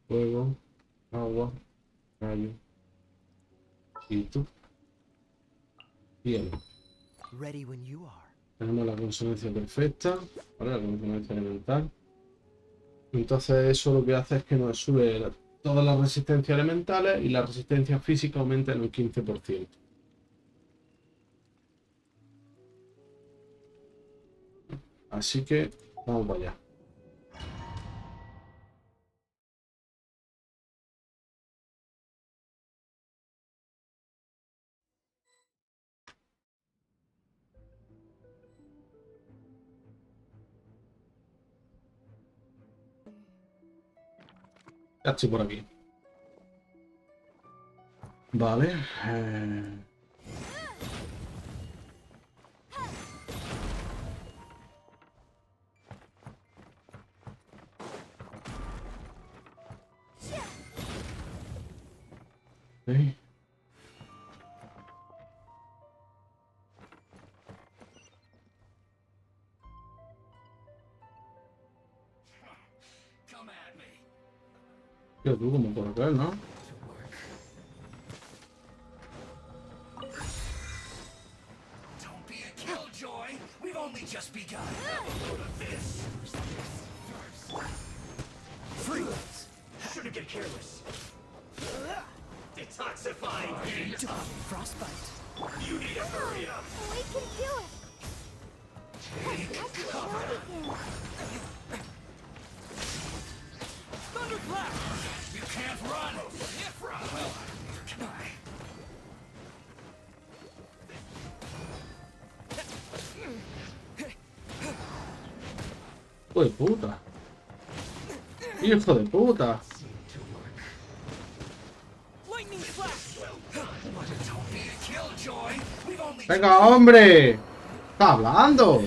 Fuego, agua, rayo y tú. Hielo. Ready when you are. Tenemos la consonancia perfecta, ¿vale? La consonancia elemental. Entonces eso lo que hace es que nos sube todas las resistencias elementales y la resistencia física aumenta en un 15%. Así que vamos para allá. Ya estoy por aquí. Vale. Ok. Tío, tú como por acá, ¿no? Frostbite. You need to hurry up. We can do it. Take cover. Thunderclap! You can't run. Well, can I? Hijo de puta. Hijo de puta. Lightning flash! Venga, hombre. Está hablando.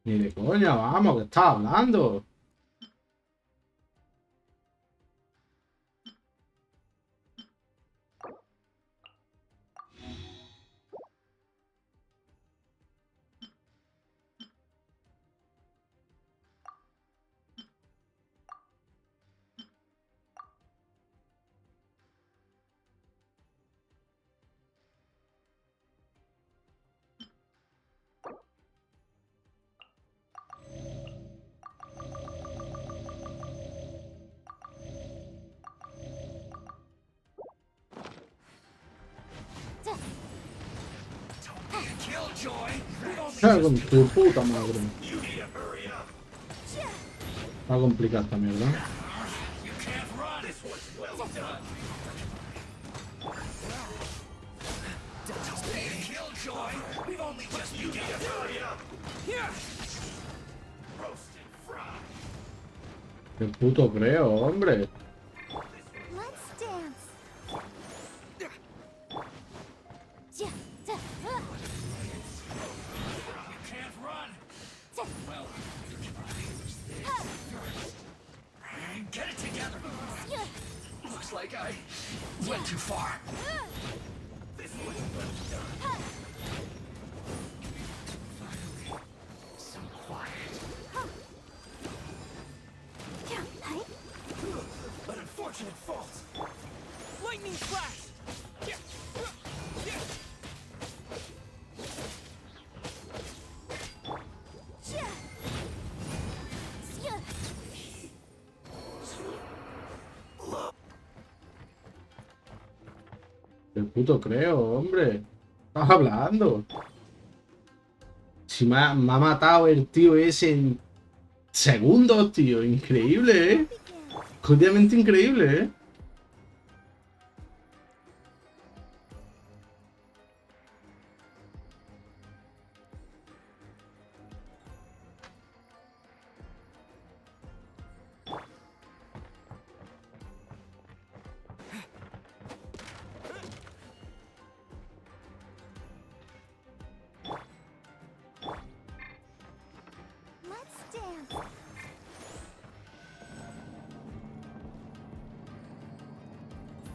Ni de coña, vamos, que está hablando. Cago en tu puta madre. Va a complicar esta mierda. Qué puto creo, hombre. Let's dance. Get it together. Looks like I went too far. This was so quiet. An unfortunate fault. Lightning flash! Qué puto creo, hombre. Estás hablando. Si me ha matado el tío ese en segundos, tío. Increíble, ¿eh? Jodidamente increíble, ¿eh? Let's dance.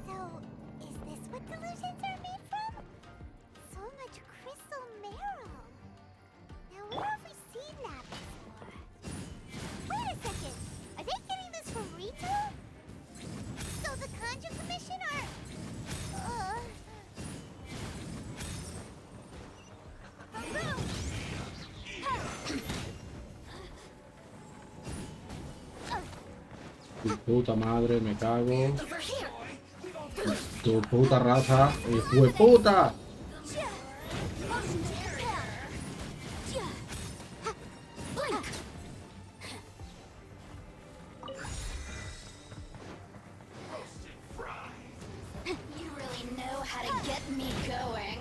So, is this what delusions are made from? So much crystal marrow. Now, where have we seen that before? Wait a second. Are they getting this from retail? So the Conjure Commission are... Tu puta madre, me cago. Tu puta raza, hijo de puta. You really know how to get me going.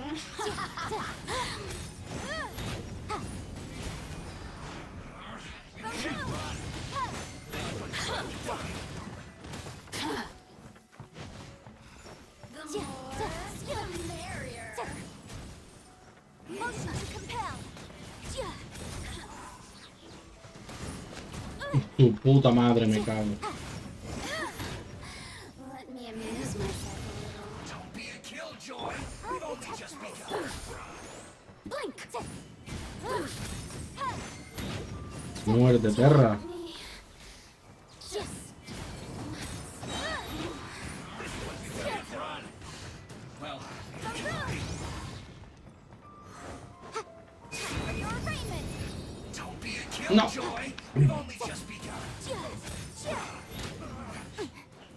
Motion to compel. Tu puta madre, me cago. Let me amuse myself a little. Don't be a killjoy. We've only just begun. Blink. Muerte, perra. Well, don't be a killjoy. We've only just begun.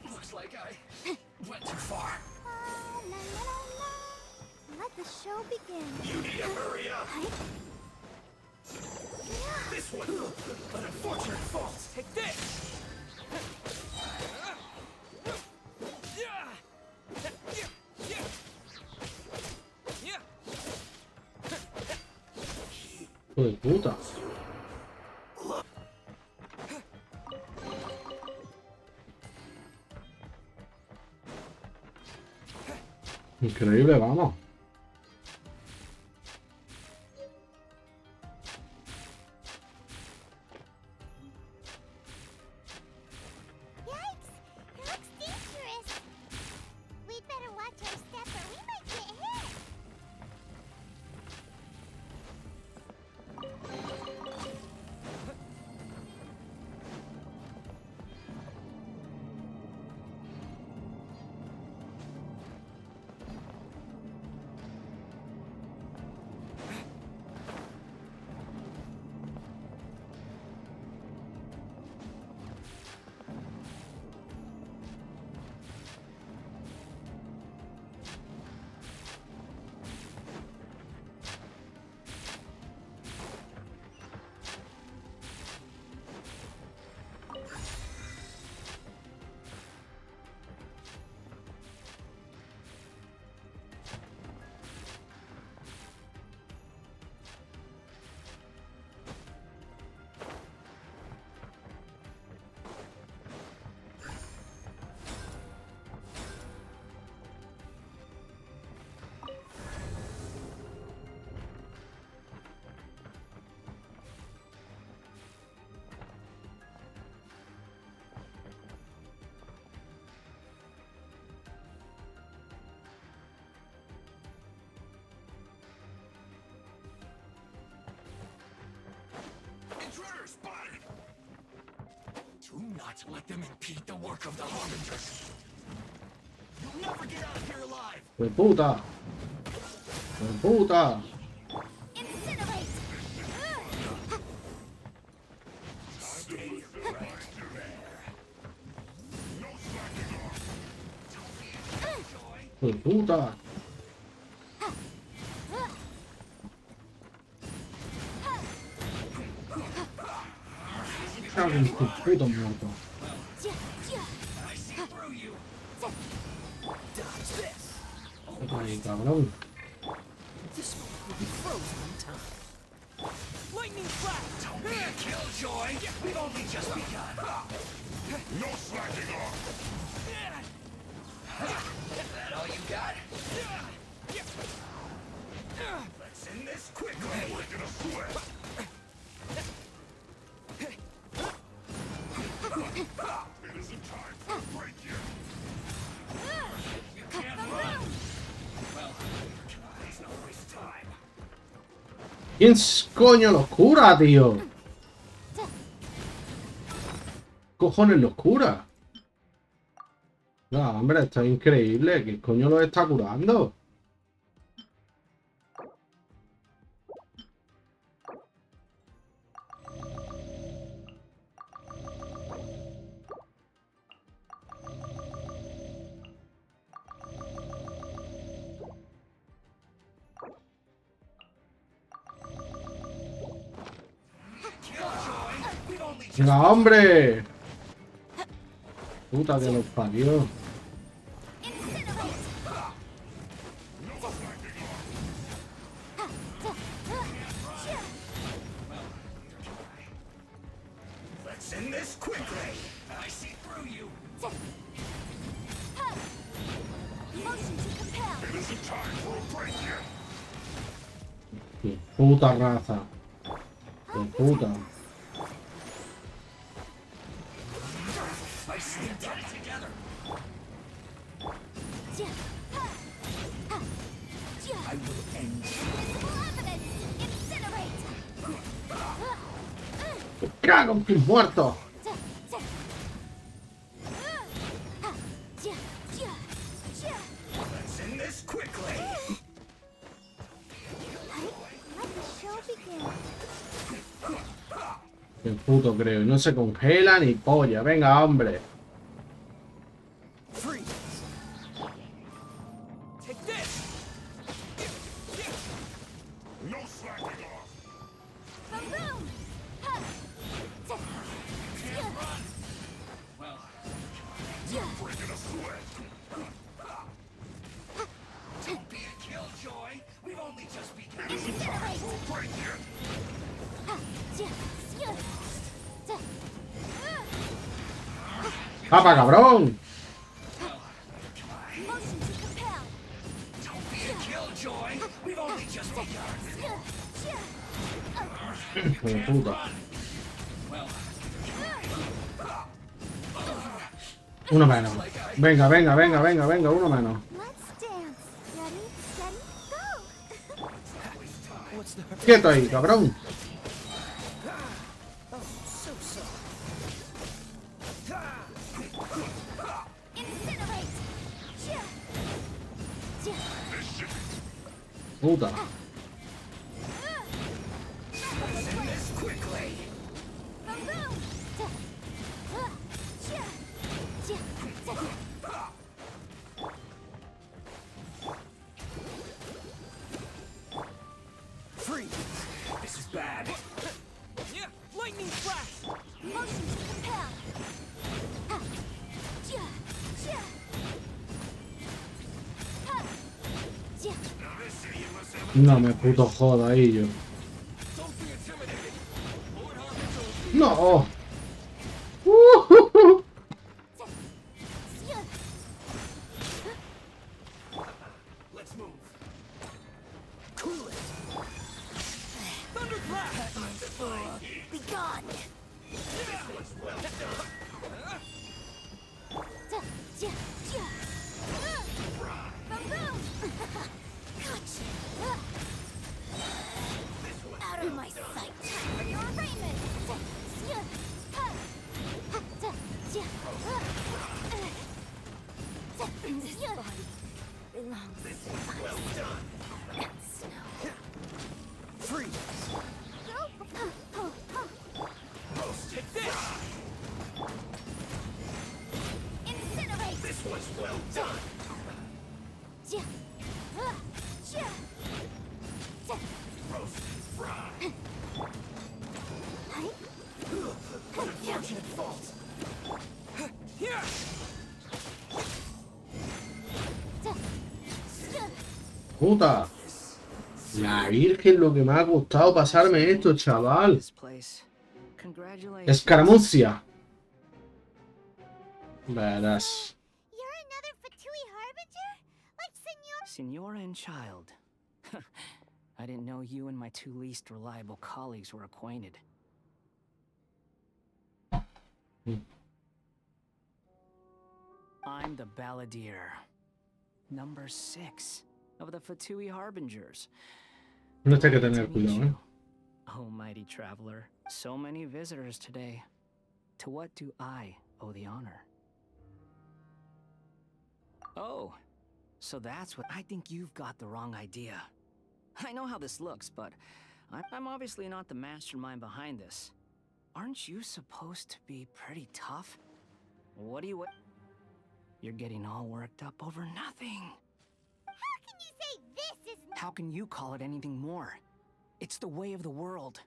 Looks like I went too far. Let the show begin. You need to hurry up. This one, an unfortunate fault. Take this! Hijo de puta. Increíble, vamos. Yikes! It looks dangerous. We'd better watch our step or we might get hit. not let them impede the work of the Harbingers. You'll never get out of here alive. ¡De puta! ¡De puta! Incinerate! Stay right there. No slacking off. Don't be a killjoy. ¡De puta! Cago en tu puto muerto. I see through you. Dodge this. Ay, cabrón. This will be frozen in time. Lightning flash! Don't be a killjoy. We've only just begun. No slacking off. Is that all you got? Let's end this quickly. Breaking a sweat. It isn't time for a break yet. You can't run. Well, please not waste time. ¿Quién coño los cura, tío? ¿Cojones los cura? No, hombre, esto es increíble. ¿Qué coño los está curando? ¡Venga, hombre! Puta que los parió. Let's end this quickly. I see through you. Motion to compel. It isn't time for a break yet. ¡Qué puta raza! ¡Qué puta! I see it together. I will end Invisible evidence! Incinerate! ¡Me cago en tus muertos! Let's end this quickly. Let the show begin. ¡Qué puto creo! Y no se congela ni polla. ¡Venga, hombre! Freeze! Take this! No slacking off. Boom! Can't run. Well, you're breaking a sweat. Don't be a killjoy. We've only just begun. It isn't time for a break yet. ¡Papa, cabrón! Motion to compel. Don't be a killjoy. We've only just begun. ¡Hijo de puta! Uno menos. Venga, venga, venga, venga, venga, uno menos. Let's dance. Ready, steady, go! What's the hurry? ¡Quieto ahí, cabrón! Oh, so sorry. Incinerate! Puta. Let's end this quickly. Freeze! This is bad. Yeah, lightning flash! Motion to compel. No me puto joda ahí yo. Don't be intimidated. Lord Harbinger. ¡No! Let's move. Cool it! Thunder blast! Be gone! Out of my sight! Your arraignment! puta! La virgen, lo que me ha costado pasarme esto, chaval. Scaramuccia. Verás. You're another Fatui harbinger? Like Signora and child. I didn't know you and my two least reliable colleagues were acquainted. I'm the balladeer. Number 6 of the Fatui Harbingers. No hay que tener cuidado, ¿eh? Oh, mighty traveler. So many visitors today. To what do I owe the honor? Oh, so that's what... I think you've got the wrong idea. I know how this looks, but I'm obviously not the mastermind behind this. Aren't you supposed to be pretty tough? What do you... You're getting all worked up over nothing. How can you say this is... How can you call it anything more? It's the way of the world.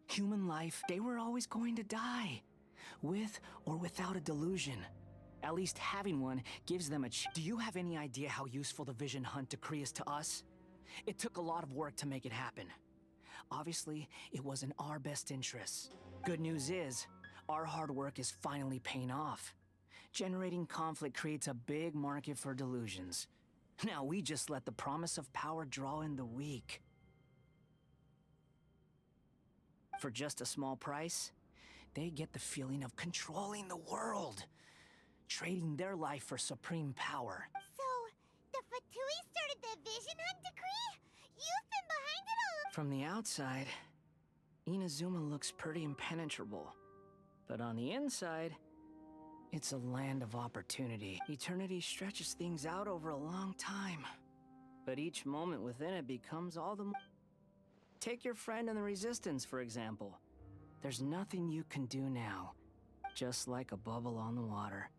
Human life, they were always going to die. With or without a delusion. At least having one gives them a Do you have any idea how useful the vision hunt decree is to us? It took a lot of work to make it happen. Obviously, it was in our best interests. Good news is, our hard work is finally paying off. Generating conflict creates a big market for delusions. Now we just let the promise of power draw in the weak. For just a small price, they get the feeling of controlling the world. Trading their life for supreme power. So, the Fatui started the vision hunt decree? You've been behind it all. From the outside, Inazuma looks pretty impenetrable. But on the inside, it's a land of opportunity. Eternity stretches things out over a long time. But each moment within it becomes all the more... Take your friend in the Resistance, for example. There's nothing you can do now. Just like a bubble on the water.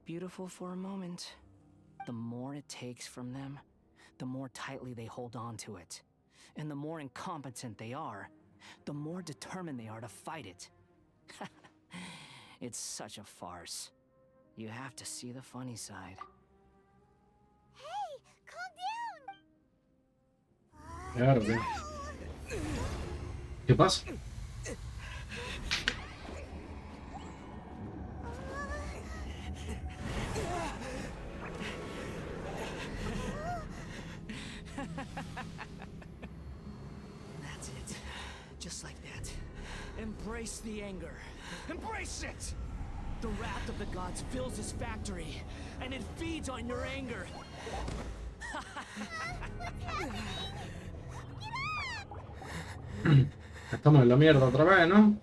Beautiful for a moment. The more it takes from them, the more tightly they hold on to it. And the more incompetent they are, the more determined they are to fight it. It's such a farce. You have to see the funny side. Hey, calm down! Claro, ¿qué? ¿Qué pasa? That's it. Just like that. Embrace the anger. Embrace it! The wrath of the gods fills this factory, and it feeds on your anger. Estamos en la mierda otra vez, ¿no?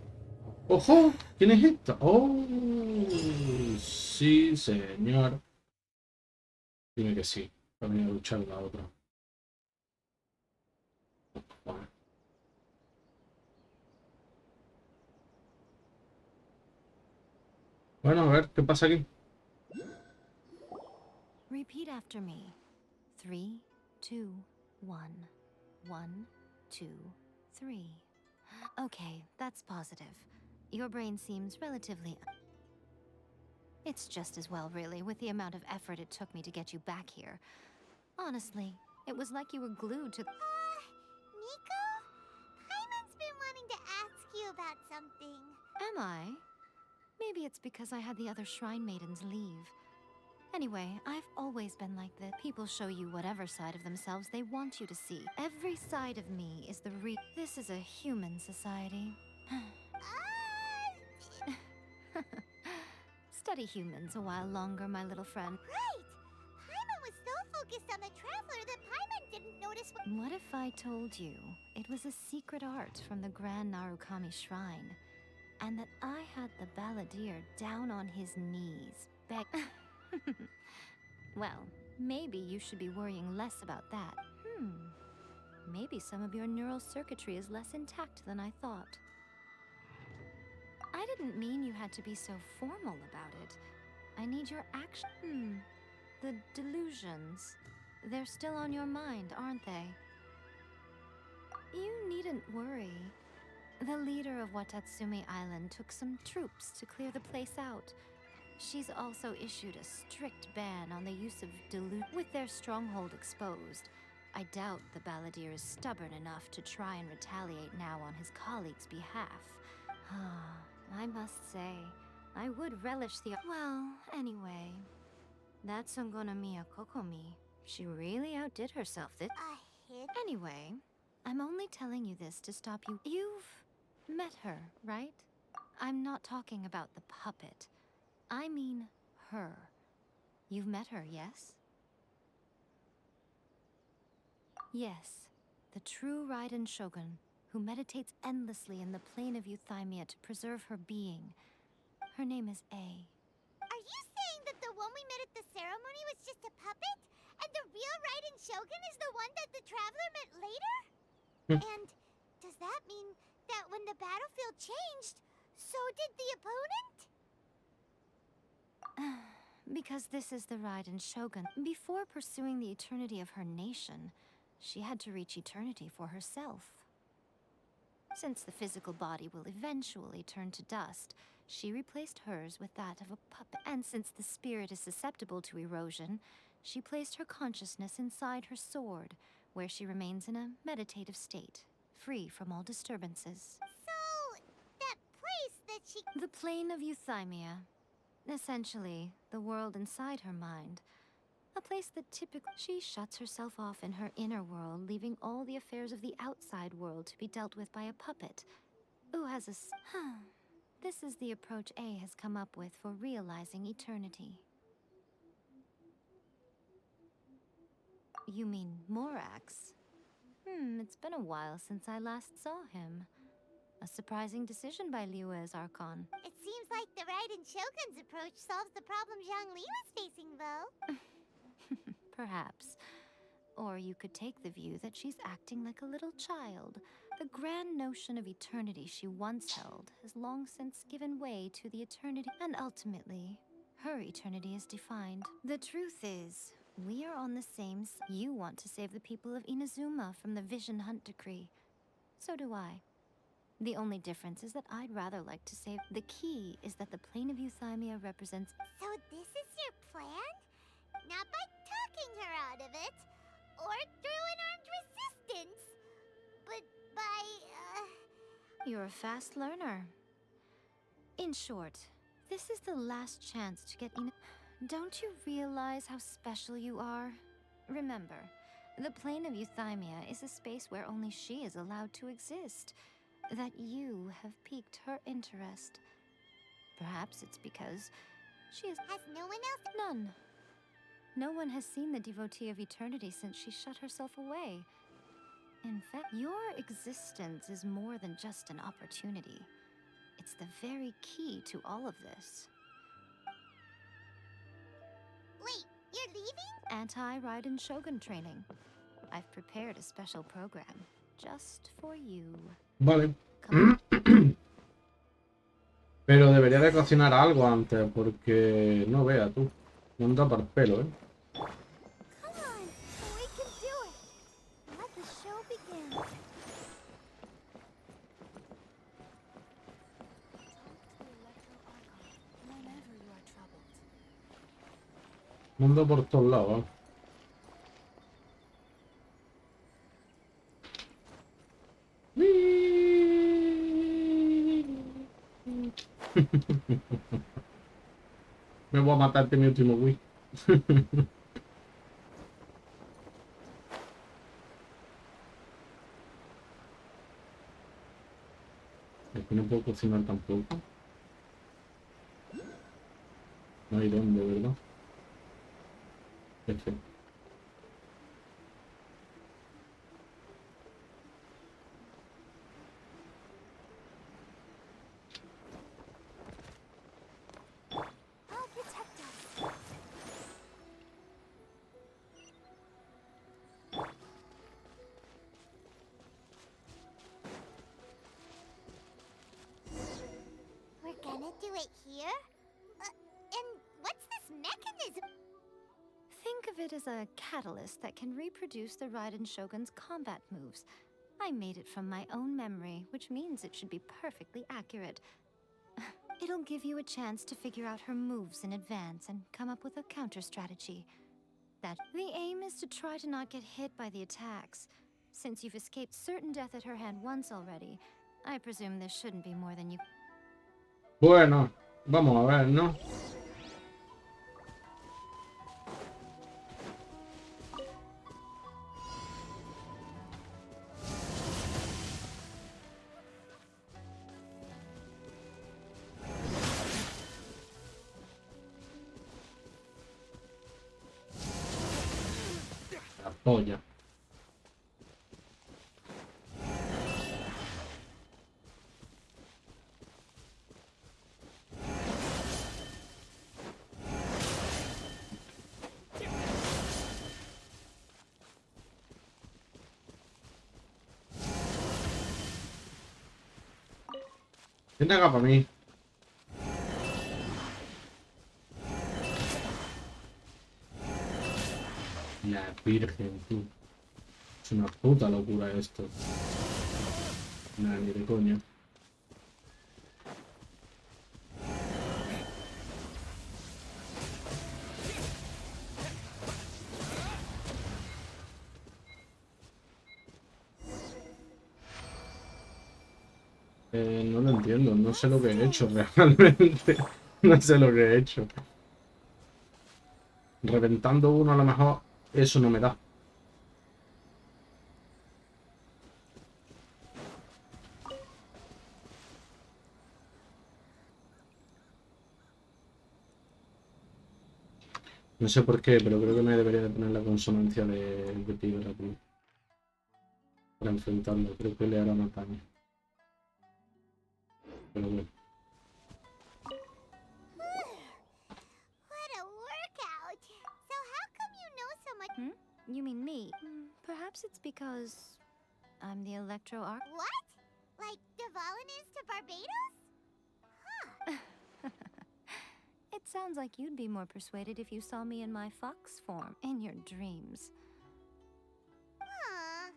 ¡Ojo! ¿Quién es esta? ¡Oh! Sí, señor. Dime que sí. Va a venir a luchar la otra. Bueno. Bueno, a ver, ¿qué pasa aquí? Repeat after me. 3, 2, 1. 1, 2, 3. Okay, that's positive. Your brain seems relatively... It's just as well, really, with the amount of effort it took me to get you back here. Honestly, it was like you were glued to... Nico? Paimon's been wanting to ask you about something. Am I? Maybe it's because I had the other Shrine Maidens leave. Anyway, I've always been like this. People show you whatever side of themselves they want you to see. Every side of me is the This is a human society. Study humans a while longer, my little friend. Right! Paimon was so focused on the Traveler that Paimon didn't notice What if I told you it was a secret art from the Grand Narukami Shrine, and that I had the balladeer down on his knees, Well, maybe you should be worrying less about that. Maybe some of your neural circuitry is less intact than I thought. I didn't mean you had to be so formal about it. I need your action. The delusions. They're still on your mind, aren't they? You needn't worry. The leader of Watatsumi Island took some troops to clear the place out. She's also issued a strict ban on the use of with their stronghold exposed. I doubt the balladeer is stubborn enough to try and retaliate now on his colleague's behalf. I must say, I would relish the— Well, anyway, that Songonamiya Kokomi, she really outdid herself this— Anyway, I'm only telling you this to stop you— You've met her, right? I'm not talking about the puppet. I mean her. You've met her, yes? Yes, the true Raiden Shogun, who meditates endlessly in the plane of Euthymia to preserve her being. Her name is A. Are you saying that the one we met at the ceremony was just a puppet? And the real Raiden Shogun is the one that the traveler met later? And does that mean that when the battlefield changed, so did the opponent? Because this is the Raiden Shogun. Before pursuing the eternity of her nation, she had to reach eternity for herself. Since the physical body will eventually turn to dust, she replaced hers with that of a puppet. And since the spirit is susceptible to erosion, she placed her consciousness inside her sword, where she remains in a meditative state, free from all disturbances. So, that place that she— The plane of Euthymia. Essentially, the world inside her mind. A place that typically— She shuts herself off in her inner world, leaving all the affairs of the outside world to be dealt with by a puppet, who has a— This is the approach A has come up with for realizing eternity. You mean Morax? It's been a while since I last saw him. A surprising decision by Liyue's Archon. It seems like the Raiden Shogun's approach solves the problem Zhang Li was facing, though. Perhaps. Or you could take the view that she's acting like a little child. The grand notion of eternity she once held has long since given way to the eternity, and ultimately, her eternity is defined. The truth is, we are on the same side. You want to save the people of Inazuma from the Vision Hunt decree. So do I. The only difference is that I'd rather like to save— The key is that the plane of Euthymia represents— So this is your plan? Not by talking her out of it, or through an armed resistance, but by, You're a fast learner. In short, this is the last chance to get in— Don't you realize how special you are? Remember, the plane of Euthymia is a space where only she is allowed to exist. That you have piqued her interest. Perhaps it's because she is— Has no one else— None. No one has seen the devotee of eternity since she shut herself away. In fact, your existence is more than just an opportunity. It's the very key to all of this. Wait, you're leaving? Anti-Raiden Shogun training. I've prepared a special program just for you. Vale. Pero debería de cocinar algo antes, porque no vea tú. No anda para el pelo, ¿eh? Come on, we can do it. Let the show begin. Talk to Electro Archon whenever you are troubled. No ando por todos lados, ¿eh? Me voy a matarte mi último Wii. Aquí no puedo cocinar tampoco. No hay dónde, ¿verdad? Perfecto. I'll protect us. We're gonna do it here? And what's this mechanism? Think of it as a catalyst that can reproduce the Raiden Shogun's combat moves. I made it from my own memory, which means it should be perfectly accurate. It'll give you a chance to figure out her moves in advance and come up with a counter strategy. that. The aim is to try to not get hit by the attacks. Since you've escaped certain death at her hand once already, I presume this shouldn't be more than you. Bueno, vamos a ver, ¿no? La polla. Tiene acá para mí. La virgen, tú. Es una puta locura esto. Nada, ni de coña. No lo entiendo, no sé lo que he hecho realmente. No sé lo que he hecho. Reventando uno a lo mejor, eso no me da. No sé por qué, pero creo que me debería de poner la consonancia de piedra, tío. Para enfrentarlo, creo que le hará más daño. Pero bueno. What a workout! So how come you know so much? You mean me? Perhaps it's because I'm the Electro Arc. What? Like Devalin is to Barbados? Huh. It sounds like you'd be more persuaded if you saw me in my fox form in your dreams.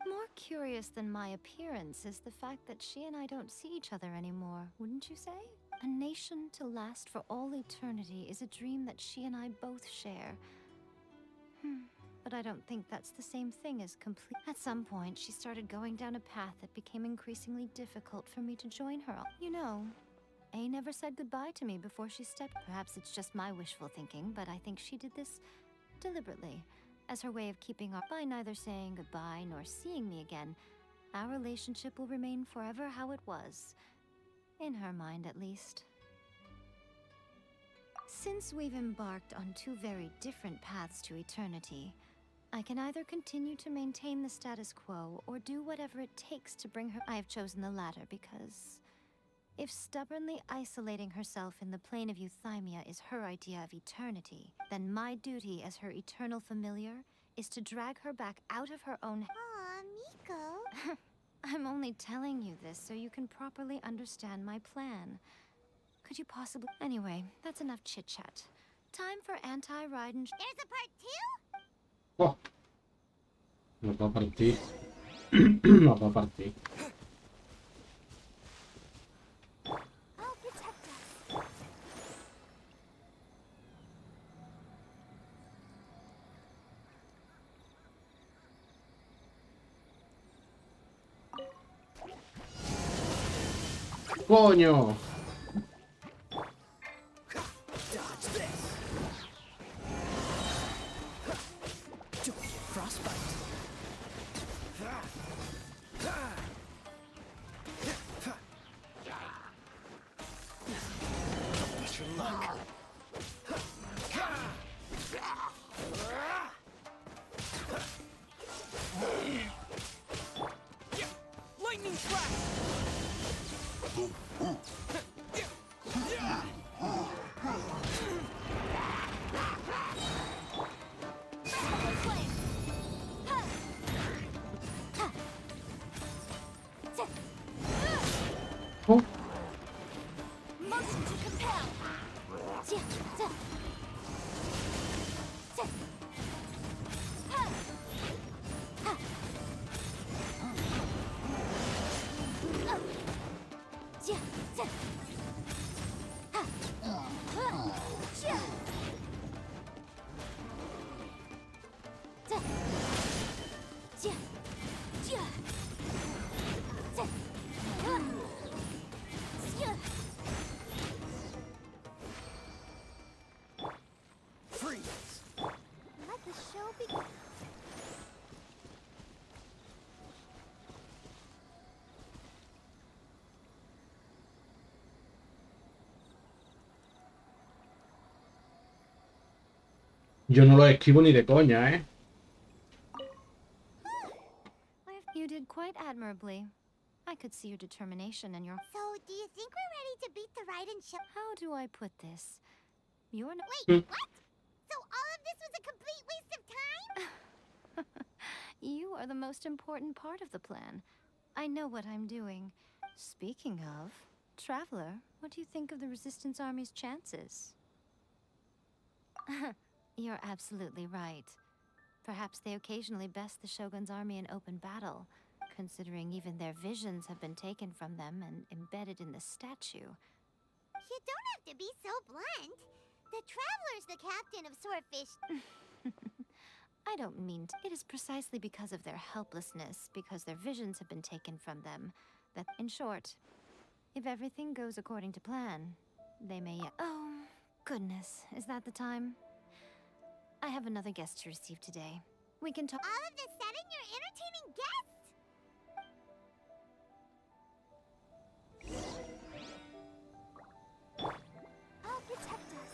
More curious than my appearance is the fact that she and I don't see each other anymore, wouldn't you say? A nation to last for all eternity is a dream that she and I both share. But I don't think that's the same thing as complete. At some point, she started going down a path that became increasingly difficult for me to join her on. You know, A never said goodbye to me before she stepped. Perhaps it's just my wishful thinking, but I think she did this deliberately, as her way of keeping our by neither saying goodbye nor seeing me again. Our relationship will remain forever how it was. In her mind, at least. Since we've embarked on two very different paths to eternity, I can either continue to maintain the status quo or do whatever it takes to bring her. I have chosen the latter because if stubbornly isolating herself in the plane of Euthymia is her idea of eternity, then my duty as her eternal familiar is to drag her back out of her own. Aw, Miko. I'm only telling you this so you can properly understand my plan. Could you possibly... Anyway, that's enough chit-chat. Time for anti-Raiden... There's a part 2? Oh. Nos va a partir. Nos va a partir. I'll protect us. ¡Coño! Oh. Motion to compel. Yo no lo esquivo ni de coña, ¿eh? You did quite admirably. I could see your determination and your... So, do you think we're ready to beat the Raiden show? How do I put this? You're no... Wait, what? So all of this was a complete waste of time? You are the most important part of the plan. I know what I'm doing. Speaking of, Traveler, what do you think of the Resistance Army's chances? You're absolutely right. Perhaps they occasionally best the Shogun's army in open battle, considering even their visions have been taken from them and embedded in the statue. You don't have to be so blunt. The Traveler's the captain of Swordfish. I don't mean to. It is precisely because of their helplessness, because their visions have been taken from them, that, in short, if everything goes according to plan, they may yet... Oh, goodness, is that the time? I have another guest to receive today. We can talk... All of this sudden, you're entertaining guests? Oh, protect us.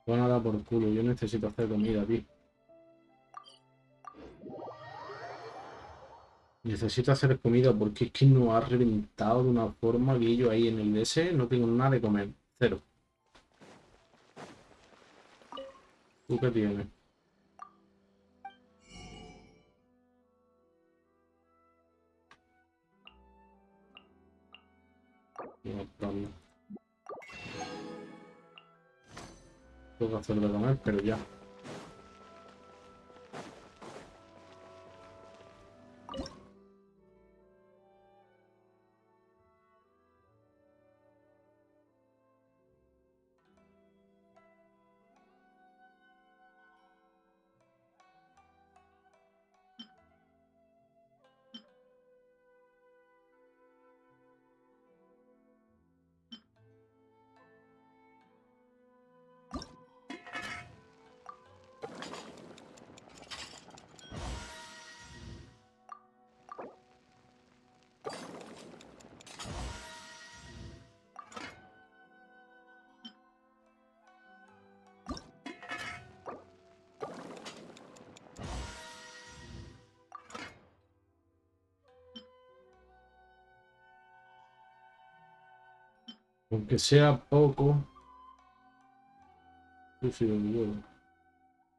Van a dar por culo. Yo necesito hacer comida, tío. Necesito hacer comida porque es que nos ha reventado de una forma que yo ahí en el DS no tengo nada de comer. Cero. ¿Tú qué tienes? No, no. Tengo que hacer de comer, pero ya. Aunque sea poco. Sí, sí, lo digo.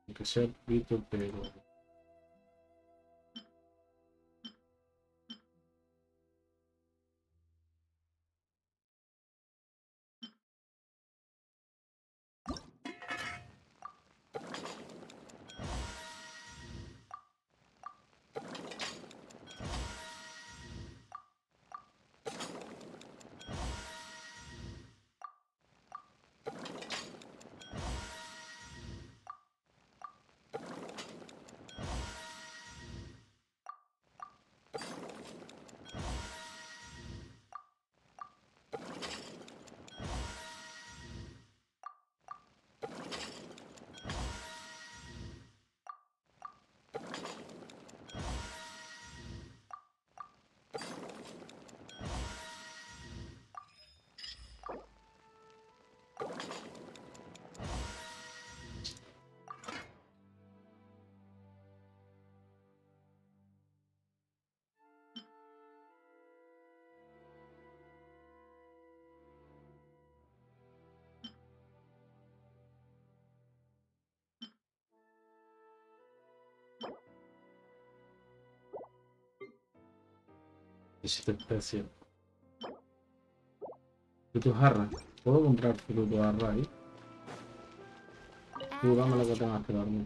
Aunque sea poquito, pero. Necesito especie. Frutos jarra. ¿Puedo comprar frutos jarra ahí? Tú dame lo que tengas que darme.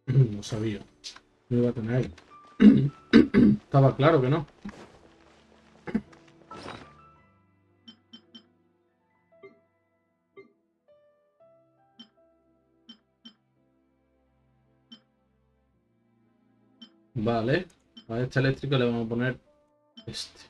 No sabía. No iba a tener. Estaba claro que no. Vale. A este eléctrico le vamos a poner este.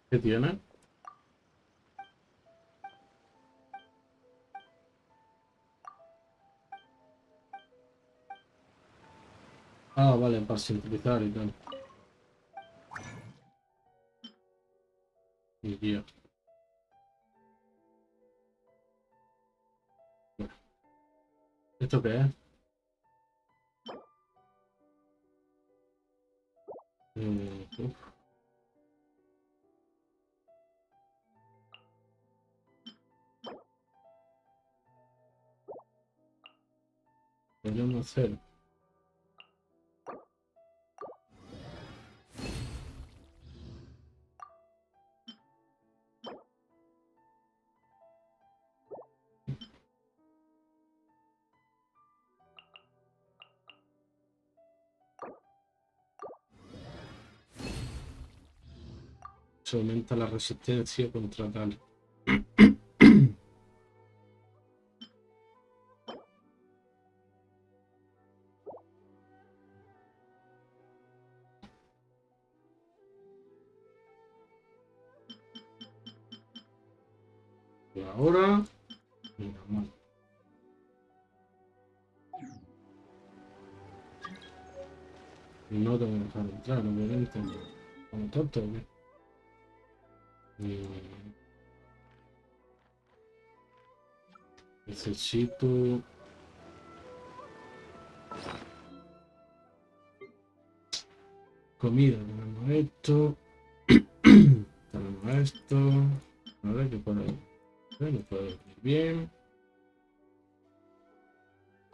¿Qué tiene? Ah, vale, para simplificar y tal. Y guía. ¿Esto qué es? Uf. Podríamos hacer. Se aumenta la resistencia contra tal. Y ahora. Mira, mal. No tengo que dejar entrar, obviamente. Como tonto, ¿o qué? Necesito. Comida, tenemos esto. Tenemos esto. A ver qué puede. Bueno, puede ir bien.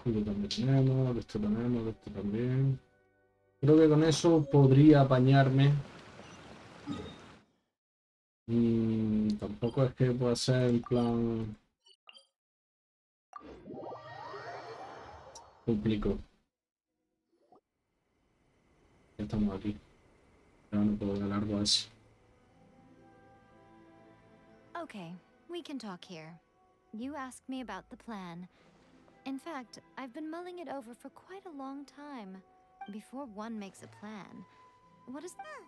Jugo también tenemos, esto tenemos, esto también. Creo que con eso podría apañarme. Tampoco es que pueda ser en plan complicado. Ya estamos aquí. Ya no puedo dar largo a eso. Okay, we can talk here. You asked me about the plan. In fact, I've been mulling it over for quite a long time. Before one makes a plan, what is that?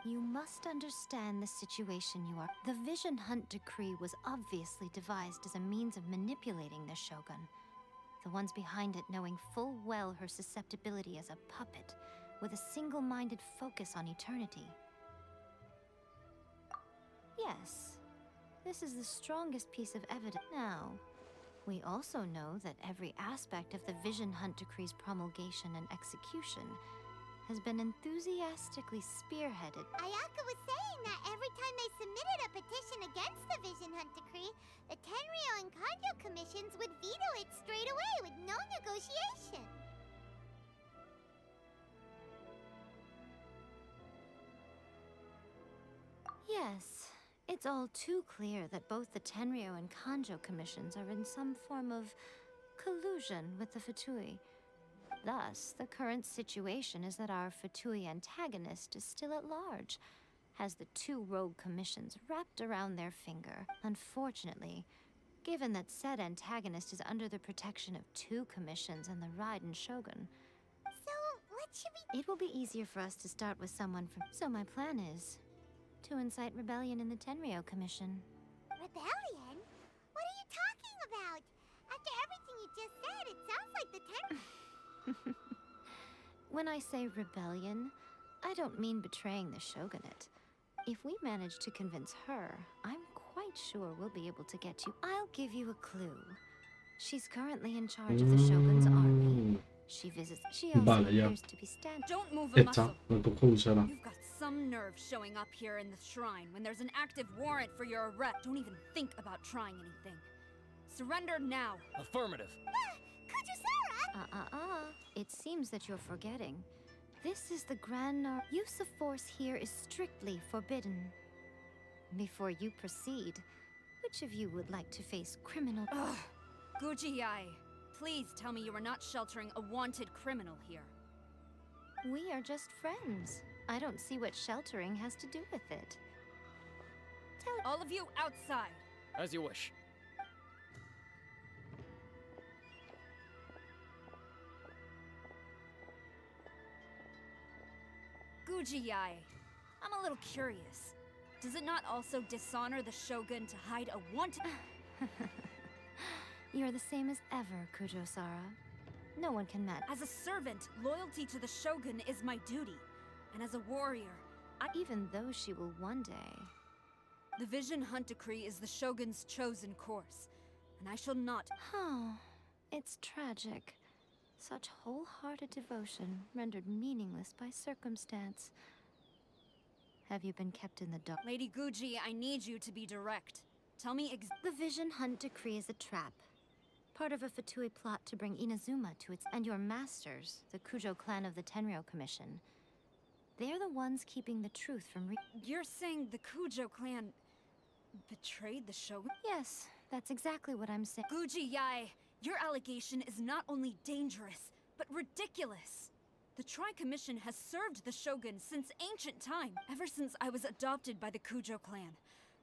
You must understand the situation you are. The Vision Hunt decree was obviously devised as a means of manipulating the Shogun. The ones behind it knowing full well her susceptibility as a puppet, with a single-minded focus on eternity. Yes, this is the strongest piece of evidence. Now, we also know that every aspect of the Vision Hunt Decree's promulgation and execution has been enthusiastically spearheaded. Ayaka was saying that every time they submitted a petition against the Vision Hunt Decree, the Tenryo and Kanjo commissions would veto it straight away with no negotiation. Yes, it's all too clear that both the Tenryo and Kanjo commissions are in some form of collusion with the Fatui. Thus, the current situation is that our Fatui antagonist is still at large, has the two rogue commissions wrapped around their finger. Unfortunately, given that said antagonist is under the protection of two commissions and the Raiden Shogun. So, What should we... It will be easier for us to start with someone from... So my plan is to incite rebellion in the Tenryou Commission. Rebellion? What are you talking about? After everything you just said, it sounds like the When I say rebellion, I don't mean betraying the shogunate. If we manage to convince her, I'm quite sure we'll be able to get you. I'll give you a clue. She's currently in charge of the shogun's army. She visits. She also Vale, ya. appears to be standing. Don't move a Esta, muscle. la cojo usará. You've got some nerve showing up here in the shrine when there's an active warrant for your arrest. Don't even think about trying anything. Surrender now. Affirmative. It seems that you're forgetting. This is the Grand Nar. Use of force here is strictly forbidden. Before you proceed, which of you would like to face criminal? Ugh. Guji-ai, please tell me you are not sheltering a wanted criminal here. We are just friends. I don't see what sheltering has to do with it. All of you outside. As you wish. Guji-ai, I'm a little curious. Does it not also dishonor the shogun to hide a wanted... You're the same as ever, Kujo-sara. No one can match. As a servant, loyalty to the shogun is my duty. And as a warrior, even though she will one day... The Vision Hunt Decree is the shogun's chosen course, and I shall not... Oh, it's tragic. Such wholehearted devotion rendered meaningless by circumstance. Have you been kept in the dark? Lady Guji, I need you to be direct. Tell me The Vision Hunt Decree is a trap. Part of a Fatui plot to bring Inazuma to its... And your masters, the Kujo clan of the Tenryou Commission. They're the ones keeping the truth from You're saying the Kujo clan... betrayed the shogun? Yes, that's exactly what I'm saying. Guji-ai, your allegation is not only dangerous, but ridiculous. The Tri-Commission has served the shogun since ancient time. Ever since I was adopted by the Kujo clan,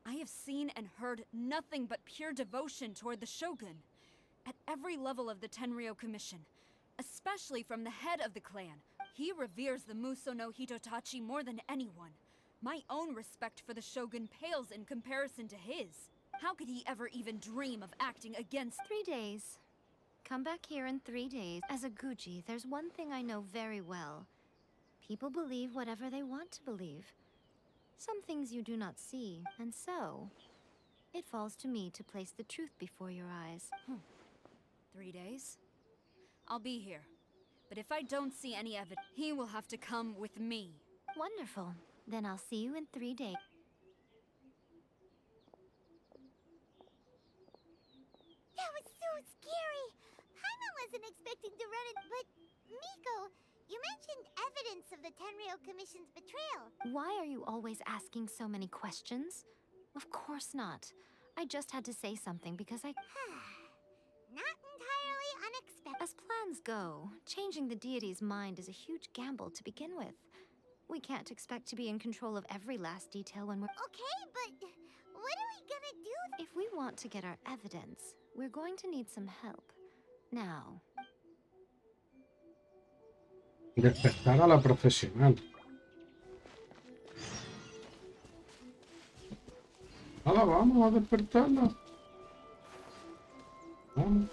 I have seen and heard nothing but pure devotion toward the shogun. At every level of the Tenryou Commission, especially from the head of the clan, he reveres the Muso no Hitotachi more than anyone. My own respect for the shogun pales in comparison to his. How could he ever even dream of acting against... 3 days. Come back here in 3 days. As a Guji, there's one thing I know very well. People believe whatever they want to believe. Some things you do not see, and so... it falls to me to place the truth before your eyes. 3 days? I'll be here. But if I don't see any evidence, he will have to come with me. Wonderful. Then I'll see you in 3 days. That was so scary! Paimon wasn't expecting to run it, but... Miko, you mentioned evidence of the Tenryou Commission's betrayal. Why are you always asking so many questions? Of course not. I just had to say something because I... Not entirely unexpected. As plans go, changing the deity's mind is a huge gamble to begin with. We can't expect to be in control of every last detail when we're... Okay, but what are we gonna do? If we want to get our evidence, we're going to need some help. Now... Despertar a la profesional. Ahora vamos a despertarla. Vamos.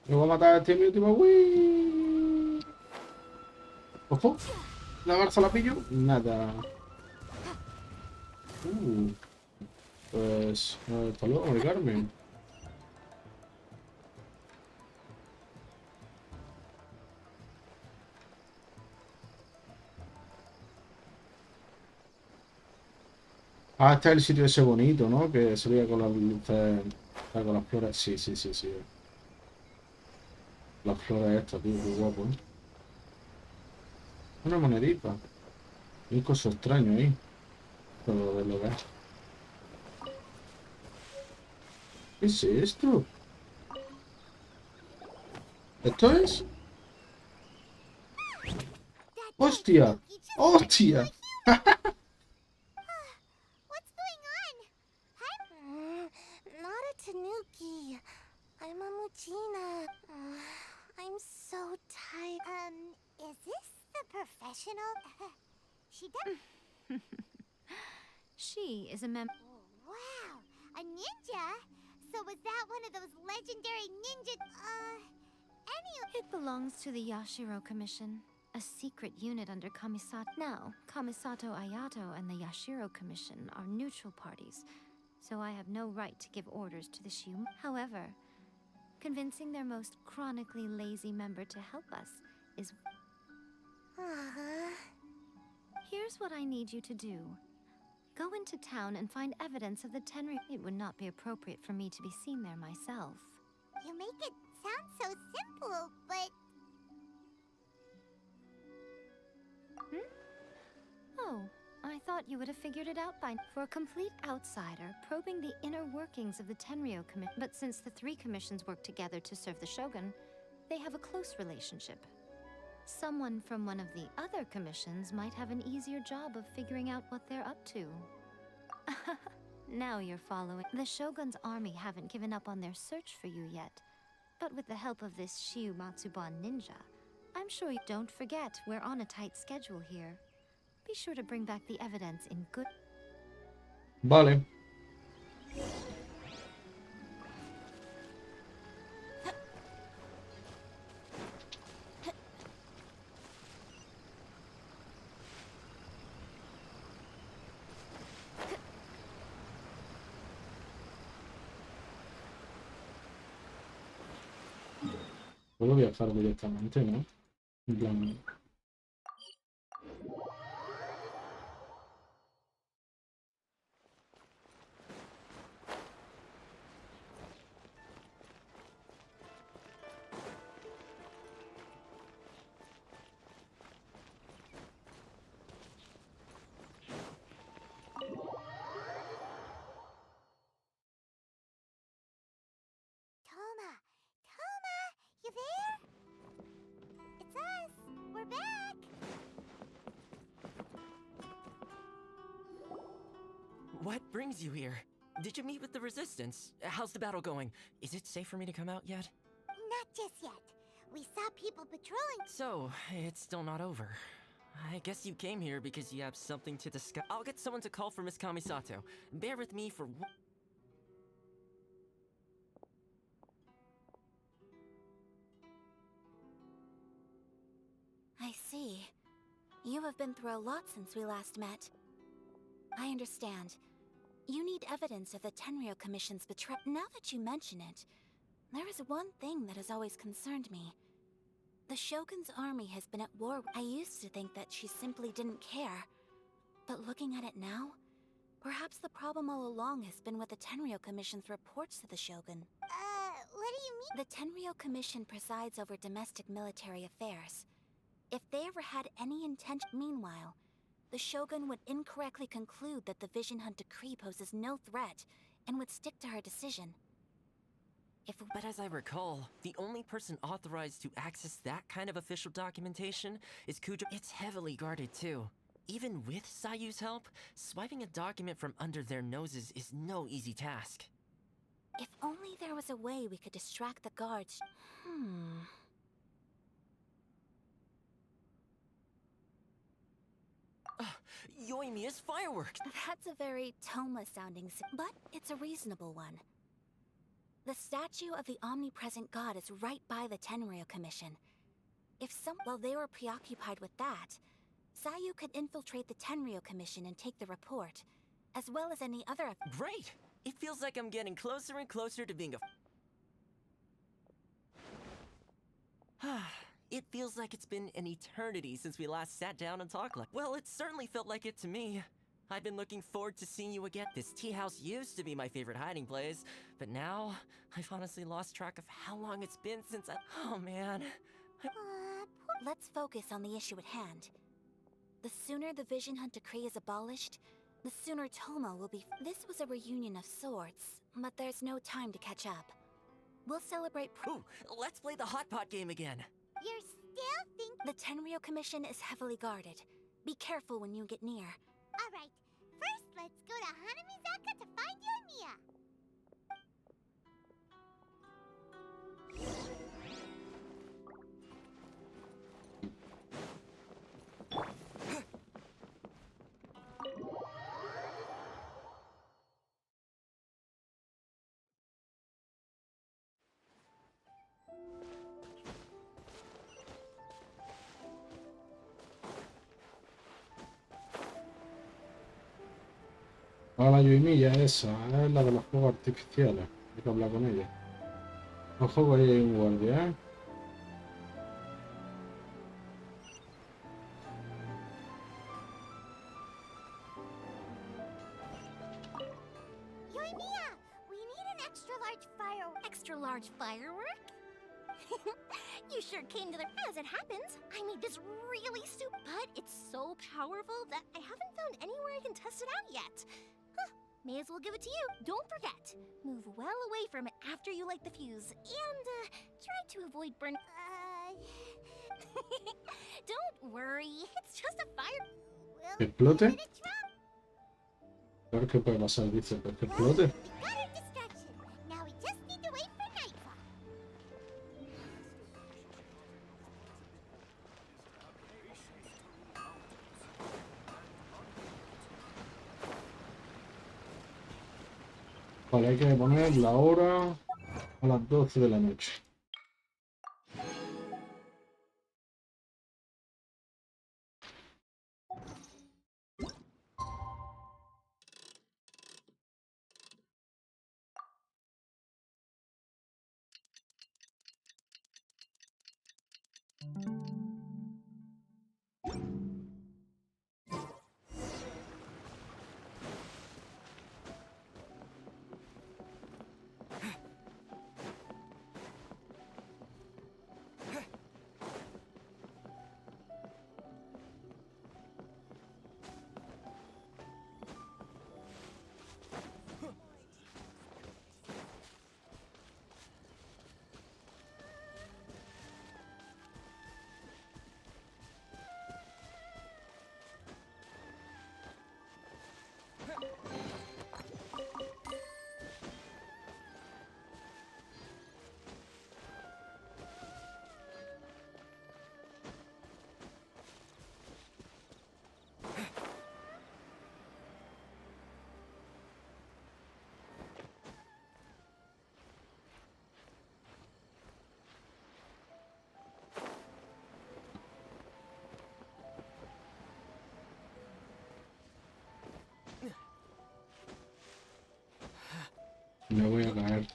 Me voy a matar a este mi último. ¡Uy! Ojo. La garza la pillo. Nada. Pues... hasta luego, Mari Carmen. Ah, este es el sitio ese bonito, ¿no? Que se veía con las luces... con las flores. Sí, sí, sí, sí. Las flores estas, tío, qué guapo, ¿eh? Una monedita. Un coso extraño ahí. Todo del hogar. ¿Qué es esto? ¿Esto es? ¡Hostia! ¡Hostia! What's going on? Hi. Not a tanuki. I'm a muchina. I'm so tired. Is this the professional? She does. She is a member. Oh, wow, a ninja? So was that one of those legendary ninja? It belongs to the Yashiro Commission, a secret unit under Kamisato. Now, Kamisato Ayato and the Yashiro Commission are neutral parties, so I have no right to give orders to the Shiu. However, convincing their most chronically lazy member to help us is... Here's what I need you to do. Go into town and find evidence of the Tenryou. It would not be appropriate for me to be seen there myself. You make it sound so simple, but... Oh, I thought you would have figured it out by now. For a complete outsider, probing the inner workings of the Tenryou Commission. But since the three commissions work together to serve the Shogun, they have a close relationship. Someone from one of the other commissions might have an easier job of figuring out what they're up to. Now you're following. The Shogun's army haven't given up on their search for you yet. But with the help of this Shiu Matsuban ninja, I'm sure you don't forget we're on a tight schedule here. Be sure to bring back the evidence in good... Vale. Puedo viajar directamente, ¿no? En plan... Toma, you there? It's us. We're back. What brings you here? Did you meet with the Resistance? How's the battle going? Is it safe for me to come out yet? Not just yet. We saw people patrolling. So, it's still not over. I guess you came here because you have something to discuss. I'll get someone to call for Miss Kamisato. Bear with me for one... I see. You have been through a lot since we last met. I understand. You need evidence of the Tenryou Commission's betrayal. Now that you mention it, there is one thing that has always concerned me. The Shogun's army has been at war. I used to think that she simply didn't care. But looking at it now, perhaps the problem all along has been with the Tenryou Commission's reports to the Shogun. What do you mean? The Tenryou Commission presides over domestic military affairs. If they ever had any intention... Meanwhile, the Shogun would incorrectly conclude that the Vision Hunt decree poses no threat, and would stick to her decision. But as I recall, the only person authorized to access that kind of official documentation is Kujo. It's heavily guarded too. Even with Sayu's help, swiping a document from under their noses is no easy task. If only there was a way we could distract the guards. Yoimiya's fireworks! That's a very Toma-sounding, but it's a reasonable one. The statue of the omnipresent god is right by the Tenryou Commission. While they were preoccupied with that, Sayu could infiltrate the Tenryou Commission and take the report, as well as any other... Great! It feels like I'm getting closer and closer to being a... It feels like it's been an eternity since we last sat down and talked like... Well, it certainly felt like it to me. I've been looking forward to seeing you again. This tea house used to be my favorite hiding place, but now I've honestly lost track of how long it's been since I... Oh man. Let's focus on the issue at hand. The sooner the Vision Hunt decree is abolished, the sooner Tomo will be. This was a reunion of sorts, but there's no time to catch up. We'll celebrate. Ooh, let's play the hot pot game again. You're still thinking. The Tenryo Commission is heavily guarded. Be careful when you get near. Alright, first let's go to Hanamizaka to find you and Mia. Ahora la Yuimilla, esa, es la de los juegos artificiales. Hay que hablar con ella. Ojo que ahí hay un guardia, ¿eh? Mia, we need an extra large firework. You sure came to the. As it happens, I made this really stupid, but it's so powerful that I haven't found anywhere I can test it out yet. Huh, may as well give it to you. Don't forget, move well away from it after you light the fuse, and try to avoid burn. Don't worry, it's just a fire. ¿Que explote? Claro que puede pasar, dice, pero que explote. Got our distraction. Now we just need to wait for nightfall. Vale, hay que poner la hora a las 12 de la noche. Me voy a caer.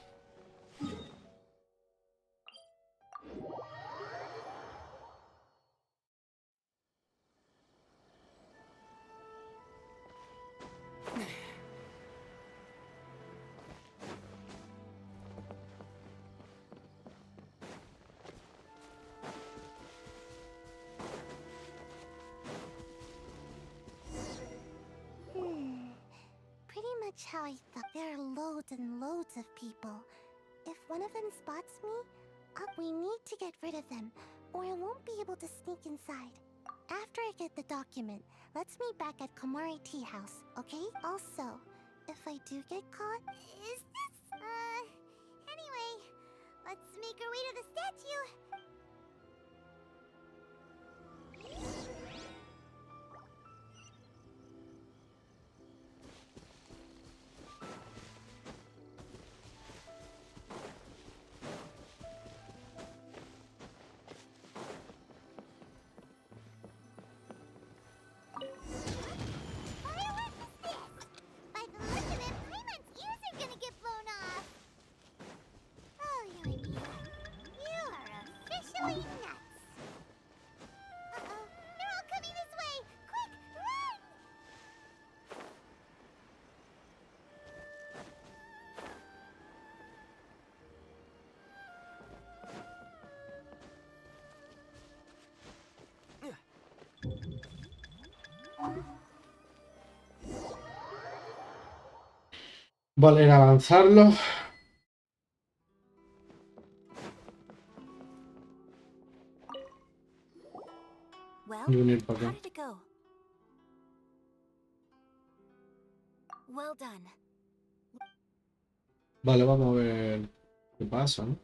Pretty much how I thought. There are loads and loads of people. If one of them spots me, we need to get rid of them, or I won't be able to sneak inside. After I get the document, let's meet back at Komari Tea House, okay? Also, if I do get caught... Is this... Anyway, let's make our way to the statue. Vale, era lanzarlo. Well, Y venir para how acá. did it go? Well done. Vale, vamos a ver qué pasa, ¿no?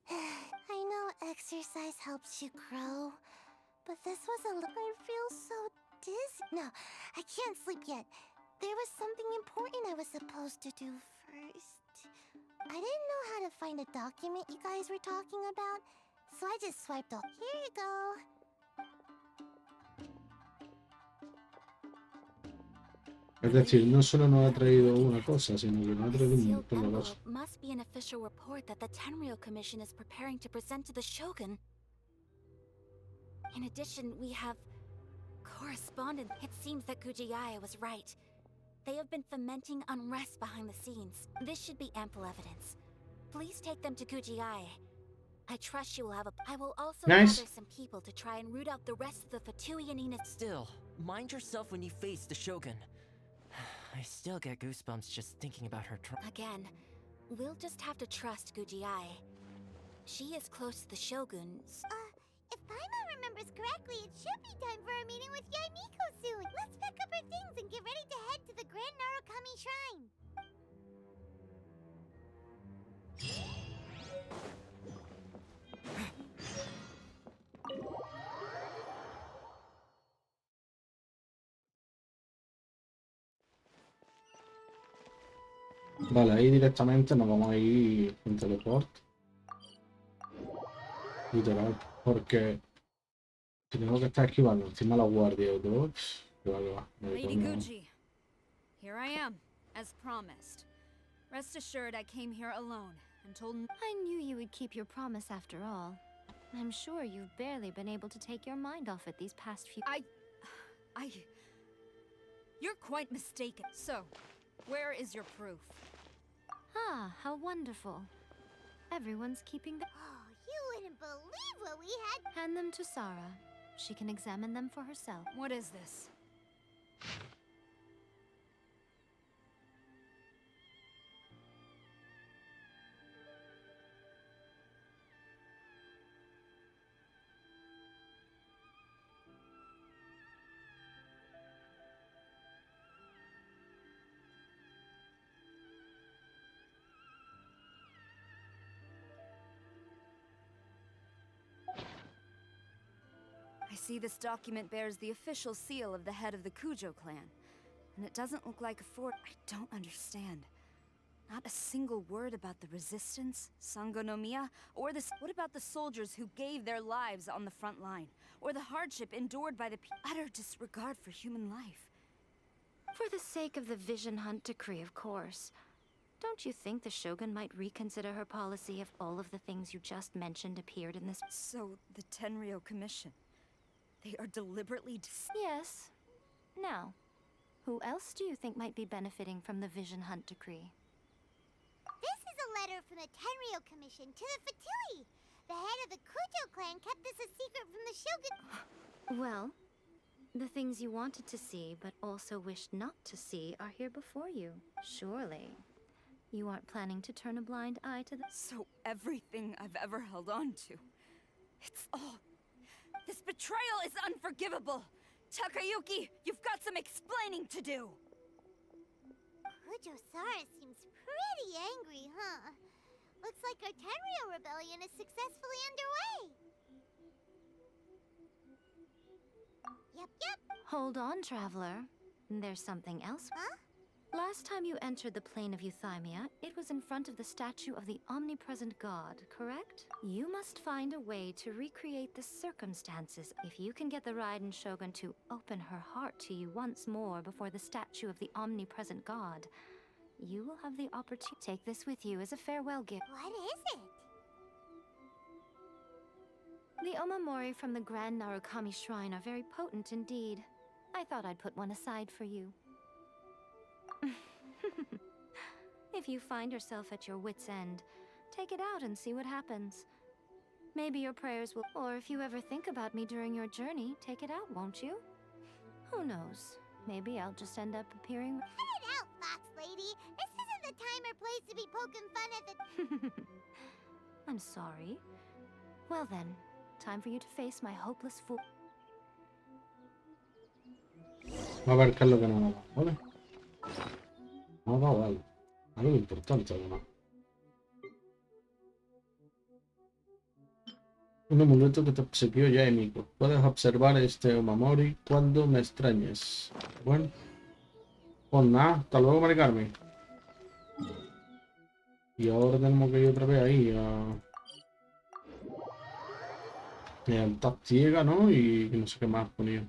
I know exercise helps you grow, but this was a little. I feel so dizzy. No, I can't sleep yet. There was something important I was supposed to do first. I didn't know how to find a document you guys were talking about, so I just swiped off. Here you go. Es decir, no solo nos ha traído una cosa, sino que nos ha traído un Sealed montón de envelope cosas. must be an official report that the Tenryou Commission is preparing to present to the Shogun. In addition, we have correspondence. It seems that Kujiaya was right. They have been fomenting unrest behind the scenes. This should be ample evidence. Please take them to Kujiaya. I trust you will have a. I will also Nice. gather some people to try and root out the rest of the Fatui and Ina. Still, mind yourself when you face the Shogun. I still get goosebumps just thinking about her. Again, we'll just have to trust Kujiai. She is close to the Shogun. If Paimon remembers correctly, it should be time for a meeting with Yaimiko soon. Let's pack up our things and get ready to head to the Grand Narukami Shrine. Vale, ahí directamente nos vamos a ir en teleport. Literal. Porque si tengo que estar esquivando encima de la guardia y todo, que va, que va. Lady Gucci, here I am, as promised. Rest assured I came here alone and told. I knew you would keep your promise after all. I'm sure you've barely been able to take your mind off it these past few. You're quite mistaken. So, where is your proof? Ah, how wonderful. Everyone's keeping the. Oh, you wouldn't believe what we had. Hand them to Sarah. She can examine them for herself. What is this? I see this document bears the official seal of the head of the Kujo clan. And it doesn't look like a fort. I don't understand. Not a single word about the resistance, Sangonomiya, or the... What about the soldiers who gave their lives on the front line? Or the hardship endured by the utter disregard for human life? For the sake of the Vision Hunt decree, of course. Don't you think the Shogun might reconsider her policy if all of the things you just mentioned appeared in this? So, the Tenryou Commission... They are deliberately... Yes. Now, who else do you think might be benefiting from the Vision Hunt decree? This is a letter from the Tenryou Commission to the Fatui. The head of the Kujo clan kept this a secret from the Shogun. Well, the things you wanted to see but also wished not to see are here before you. Surely, you aren't planning to turn a blind eye to the... So everything I've ever held on to, it's all... This betrayal is unforgivable! Takayuki, you've got some explaining to do! Kujo-Sara seems pretty angry, huh? Looks like our Tenryou rebellion is successfully underway. Yep. Hold on, traveler. There's something else. Huh? Last time you entered the plane of Euthymia, it was in front of the statue of the omnipresent god, correct? You must find a way to recreate the circumstances. If you can get the Raiden Shogun to open her heart to you once more before the statue of the omnipresent god, you will have the opportunity. Take this with you as a farewell gift. What is it? The omamori from the Grand Narukami Shrine are very potent indeed. I thought I'd put one aside for you. If you find yourself at your wit's end, take it out and see what happens. Maybe your prayers will... Or if you ever think about me during your journey, take it out, won't you? Who knows? Maybe I'll just end up appearing... Cut it out, Fox lady. This isn't the time or place to be poking fun at the... I'm sorry. Well then, time for you to face my hopeless fool. A ver qué es lo que nos ha dado, ¿vale? Nos ha dado algo. Algo importante, además. Un amuleto que te obsequió Yaemiko. Puedes observar este Omamori cuando me extrañes. Bueno. Pues nada, hasta luego, Mari Carmen. Y ahora tenemos que ir otra vez ahí a... al tap ciega, ¿no? Y no sé qué más ponía.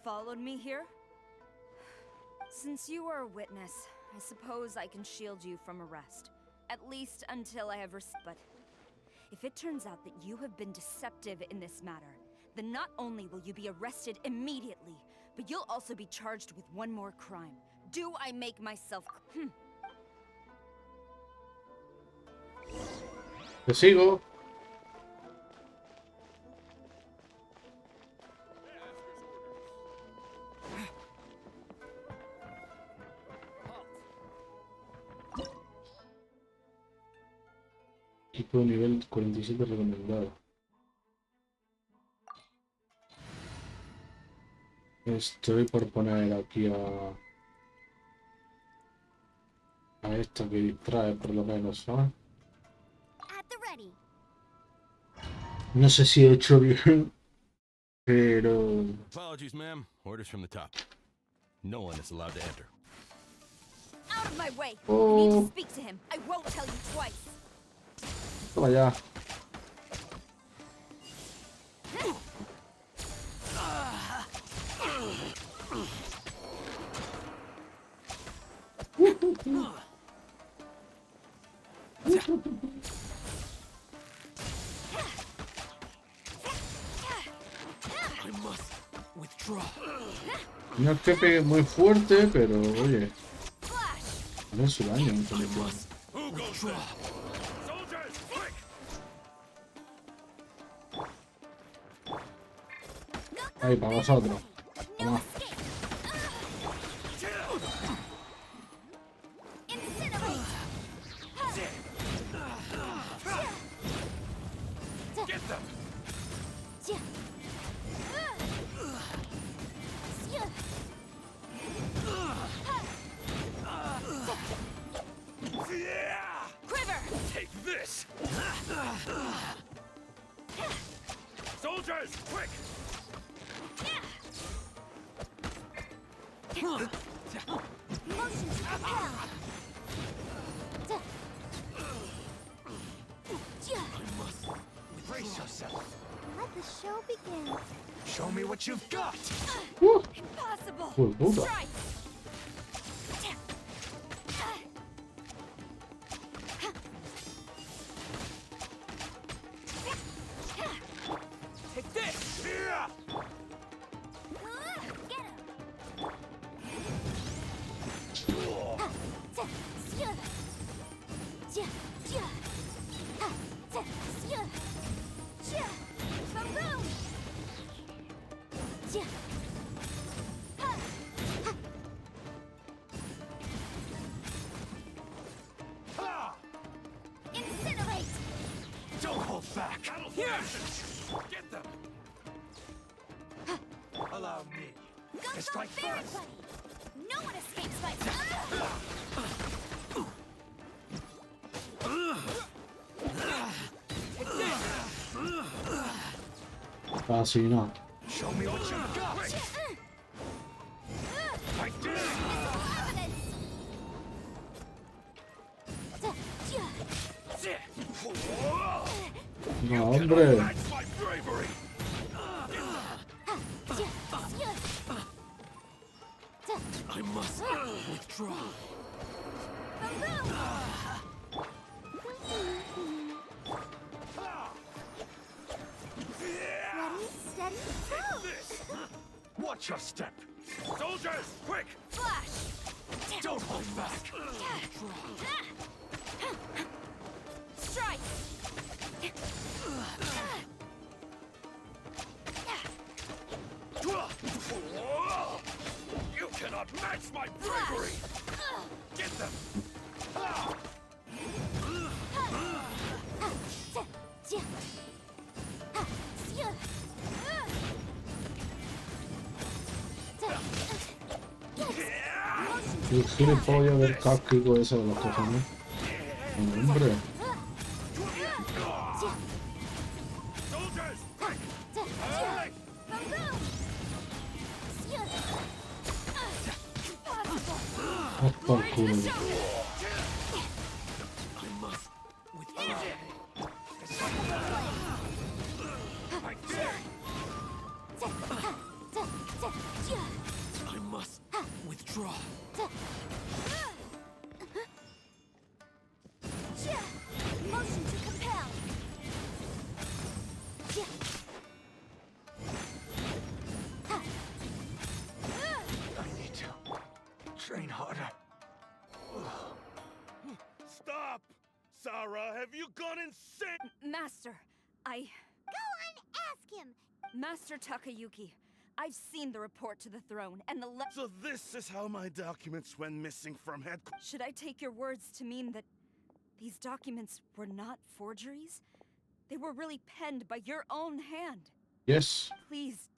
Followed me here? Since you are a witness, I suppose I can shield you from arrest. At least until I have but if it turns out that you have been deceptive in this matter, then not only will you be arrested immediately, but you'll also be charged with one more crime. Do I make myself... Te sigo. Tipo de nivel 47 recomendado. Estoy por poner aquí a esta que distrae por lo menos, ¿sabes? No sé si he hecho bien, pero... Apologies, ma'am. Orders from the top. No one is allowed to enter. Out of my way! I need to speak to him. I won't tell you twice. Toma ya. No es que pegue muy fuerte, pero oye, no es su daño mucho más. Ahí, para vosotros. Toma. Take this! Soldiers, quick! Motion to propel! Brace yourself. Let the show begin. Show me what you've got! Impossible! Strike! Take this! Yeah! Don't hold back! Here! Get them! Allow me to strike first! No one escapes my... Casi no. Show me what you've got! Like this! No, hombre. I must withdraw. Ready, steady, go! Watch your step. Soldiers, quick! Flash! Don't hold back. That's my bravery! Get them! El gilipollas del casquico ese de los cojones. Hombre. Hasta el culo. I must withdraw. Motion to compel. I need to train harder. Stop! Sarah, have you gone insane? Master, I... Go and ask him. Master Takayuki, I've seen the report to the throne, and the So this is how my documents went missing from headquarters. Should I take your words to mean that these documents were not forgeries? They were really penned by your own hand. Yes. Please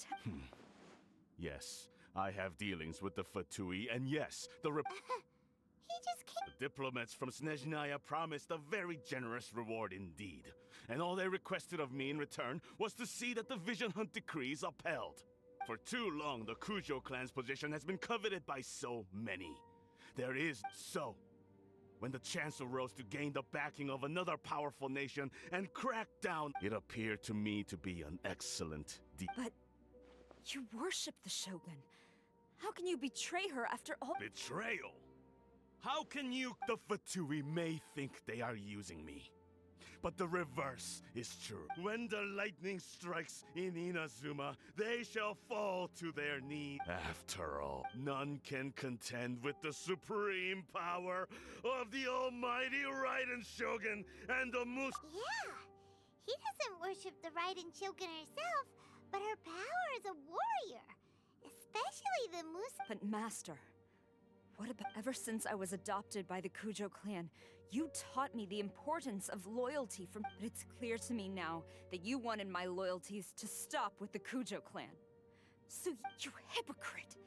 Yes, I have dealings with the Fatui, and yes, He just came. The diplomats from Snezhnaya promised a very generous reward indeed. And all they requested of me in return was to see that the Vision Hunt decree is upheld. For too long, the Kujo clan's position has been coveted by so many. There is so. When the chance arose to gain the backing of another powerful nation and crack down, it appeared to me to be an excellent deed. But you worship the Shogun. How can you betray her after all? Betrayal? How can you? The Fatui may think they are using me. But the reverse is true. When the lightning strikes in Inazuma, they shall fall to their knees. After all, none can contend with the supreme power of the almighty Raiden Shogun and the Yeah, he doesn't worship the Raiden Shogun herself, but her power as a warrior, especially the But Master, what about ever since I was adopted by the Kujo clan, you taught me the importance of loyalty but it's clear to me now that you wanted my loyalties to stop with the Kujo clan. So you hypocrite,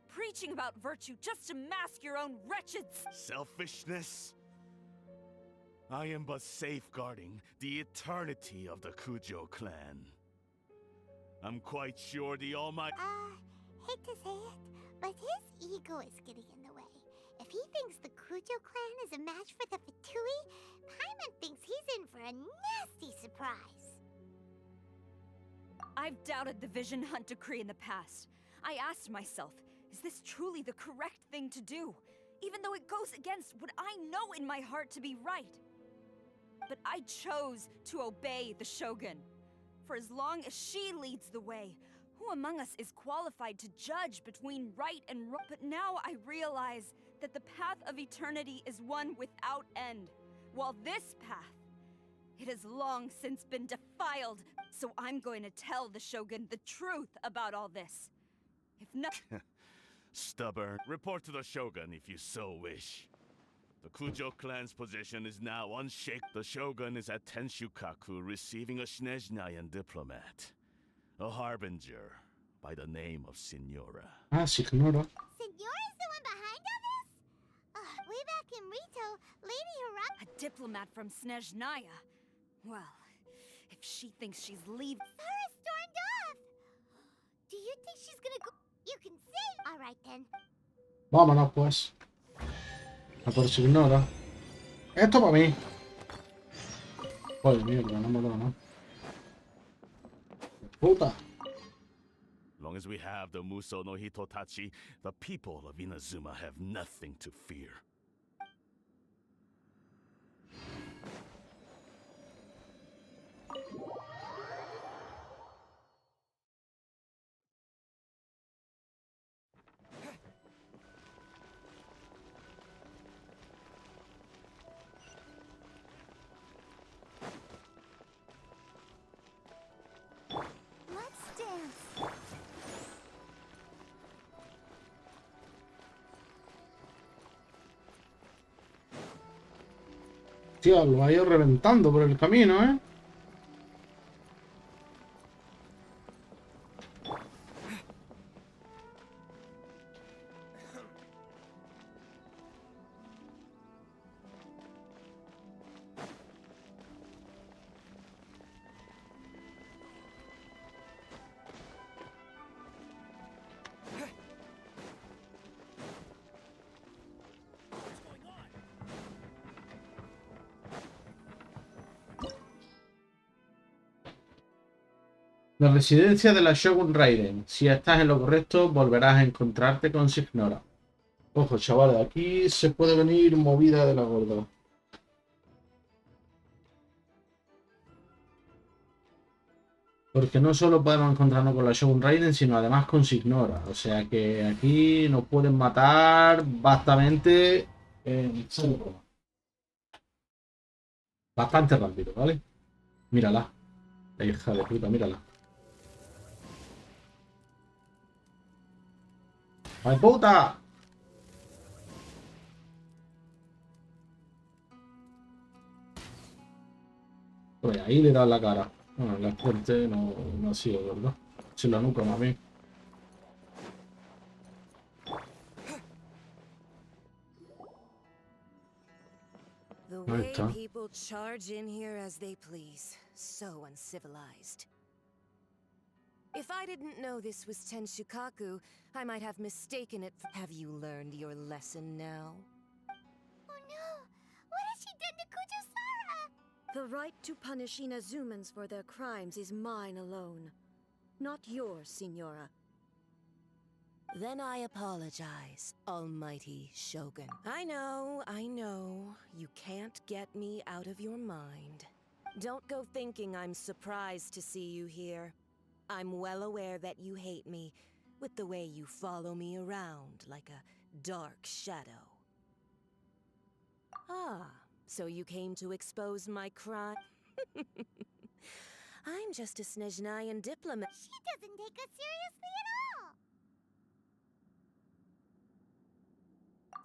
preaching about virtue just to mask your own wretched selfishness? I am but safeguarding the eternity of the Kujo clan. I'm quite sure the almighty... hate to say it, but his ego is getting in the way. If he thinks the Kujo clan is a match for the Fatui, Paimon thinks he's in for a nasty surprise. I've doubted the Vision Hunt decree in the past. I asked myself, is this truly the correct thing to do? Even though it goes against what I know in my heart to be right. But I chose to obey the Shogun. For as long as she leads the way, who among us is qualified to judge between right and wrong? But now I realize that the path of eternity is one without end, while this path, it has long since been defiled. So I'm going to tell the Shogun the truth about all this. If not... Stubborn. Report to the Shogun if you so wish. The Kujo clan's position is now unshaken. The Shogun is at Tenshukaku receiving a Snezhnayan diplomat. A harbinger by the name of Signora. Ah, Signora. Signora's the one behind all this? Way back in Rito, Lady Harap... A diplomat from Snezhnaya? Well, if she thinks she's leaving... Sarah stormed off! Do you think she's gonna go... You can say... Alright then. Vámonos pues. A por Signora. Esto para mí. Joder, mierda, no me lo no. Puta. Long as we have the Muso no Hitotachi, the people of Inazuma have nothing to fear. Tío, lo ha ido reventando por el camino, ¿eh? La residencia de la Shogun Raiden. Si estás en lo correcto, volverás a encontrarte con Signora. Ojo, chavales, aquí se puede venir movida de la gorda. Porque no solo podemos encontrarnos con la Shogun Raiden, sino además con Signora. O sea que aquí nos pueden matar bastante bastante rápido, ¿vale? Mírala. La hija de puta, mírala. ¡Ay, puta! Pues ahí le da la cara. Bueno, la fuerte no ha sido, ¿verdad? Si la nuca más bien. The Ahí way está. people charge in here as they please. So uncivilized. If I didn't know this was Tenshukaku, I might have mistaken it for— Have you learned your lesson now? Oh no! What has she done to Kujo-Sara? The right to punish Inazumans for their crimes is mine alone. Not yours, Signora. Then I apologize, Almighty Shogun. I know. You can't get me out of your mind. Don't go thinking I'm surprised to see you here. I'm well aware that you hate me, with the way you follow me around like a dark shadow. Ah, so you came to expose my crime? I'm just a Snezhnayan diplomat. She doesn't take us seriously at all!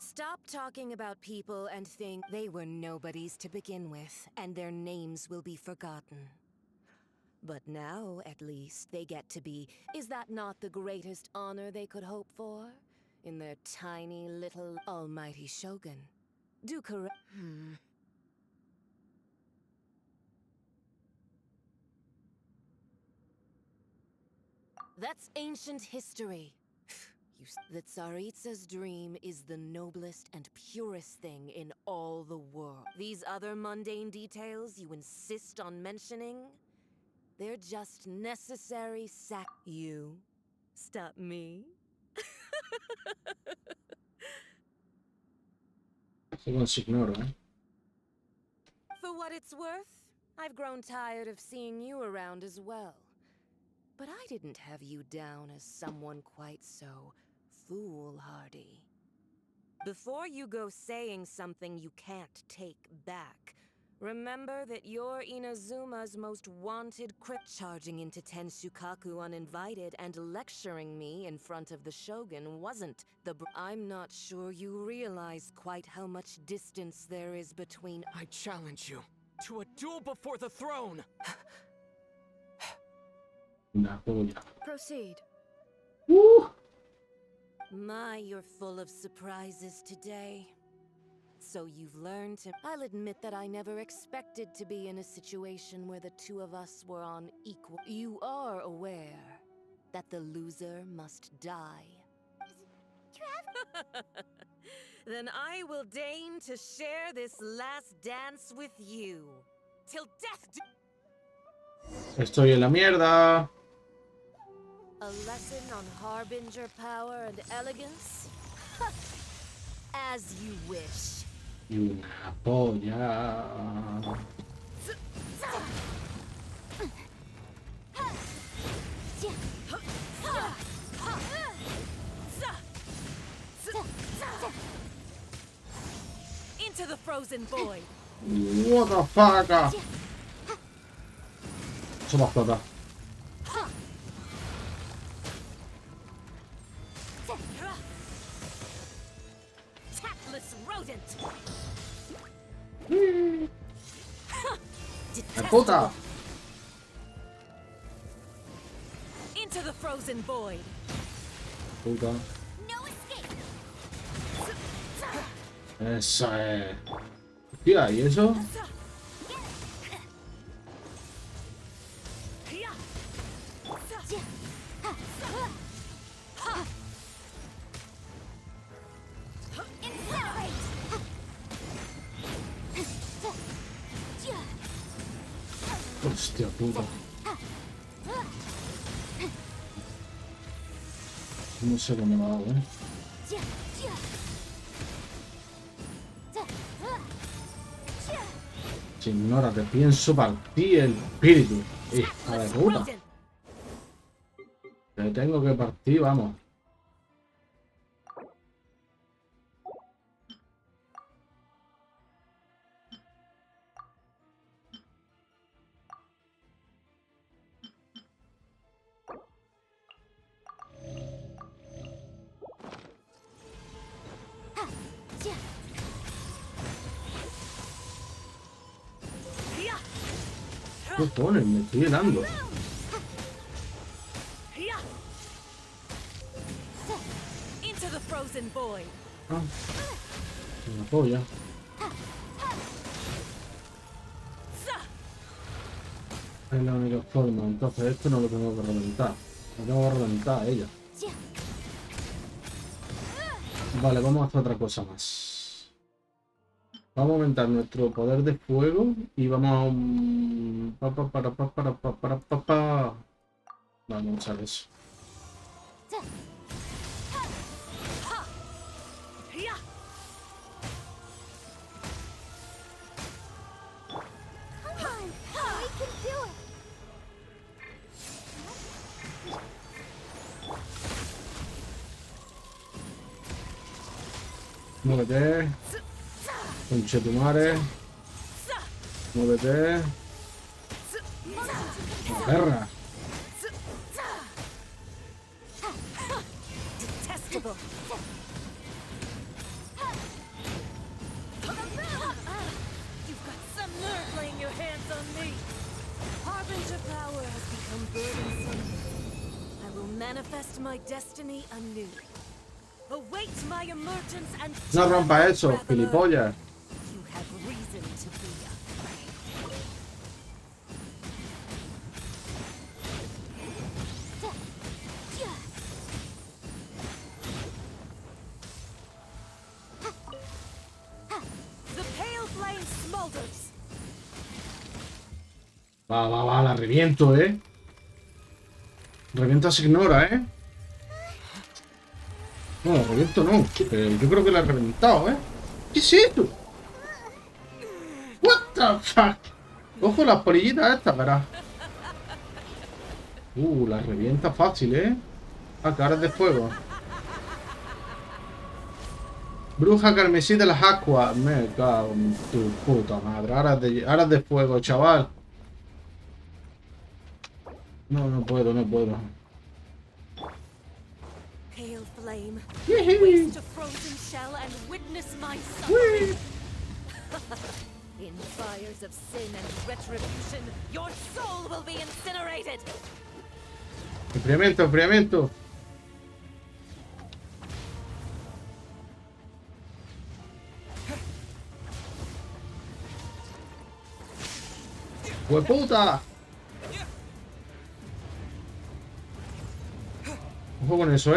Stop talking about people and think they were nobodies to begin with, and their names will be forgotten. But now, at least, they get to be— Is that not the greatest honor they could hope for? In their tiny little Almighty Shogun. Do correct— That's ancient history. The Tsaritsa's dream is the noblest and purest thing in all the world. These other mundane details you insist on mentioning, they're just necessary You stop me? Con Signora, ¿eh? For what it's worth, I've grown tired of seeing you around as well. But I didn't have you down as someone quite so foolhardy. Before you go saying something you can't take back, remember that you're Inazuma's most wanted charging into Tenshukaku uninvited and lecturing me in front of the Shogun wasn't the I'm not sure you realize quite how much distance there is between— I challenge you to a duel before the throne! Nah, polla. Proceed. My, you're full of surprises today. So you've learned to— I'll admit that I never expected to be in a situation where the two of us were on equal— You are aware that the loser must die. Then I will deign to share this last dance with you. Till death do— Estoy en la mierda. A lesson on harbinger power and elegance? As you wish. Y una polla. Into the frozen void. What the fuck? Eso va a explotar. Tactless rodent. ¡La puta! Into the frozen void. Puta. Esa es. Hostia, ¿y eso? Hostia puta. No sé cómo me ha dado, Signora, te pienso partir el espíritu. Hija de puta. Te tengo que partir, vamos. ¿Qué pones? Me estoy helando. Ah, una polla. Es la única forma, entonces esto no lo tengo que reventar. Lo tengo que reventar a ella. Vale, vamos a hacer otra cosa más. Vamos a aumentar nuestro poder de fuego y vamos a un... Vamos a usar eso. Muévete. Conchetumare. Muévete. Perra. Detestable. You've got some nerve laying your hands on me. Harbinger power has become burdensome. I will manifest my destiny anew. Await my emergence and No rompa eso, gilipollas. you have reason to be afraid. The pale flame smolders. Va, la reviento, Reviento a Signora, No, la reviento no. Pero yo creo que la he reventado, ¿Qué es esto? What the fuck? Ojo las polillitas estas, verás. La revienta fácil, Ah, que ahora es de fuego. Bruja Carmesí de las Ascuas. Me cago en tu puta madre. Ahora es de fuego, chaval. No puedo. Pale flame, waste a frozen shell and witness my suffering. In fires of sin and retribution, your soul will be incinerated. Enfriamiento. ¡Hueputa! Ojo con eso,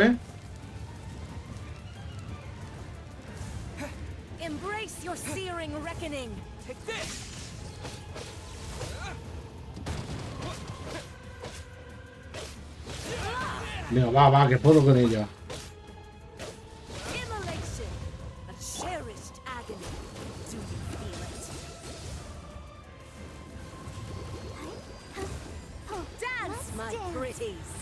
Embrace your searing reckoning. Take this. Venga, va, que puedo con ella. Immolation, a cherished agony. Do you feel it? Dance, my pretties.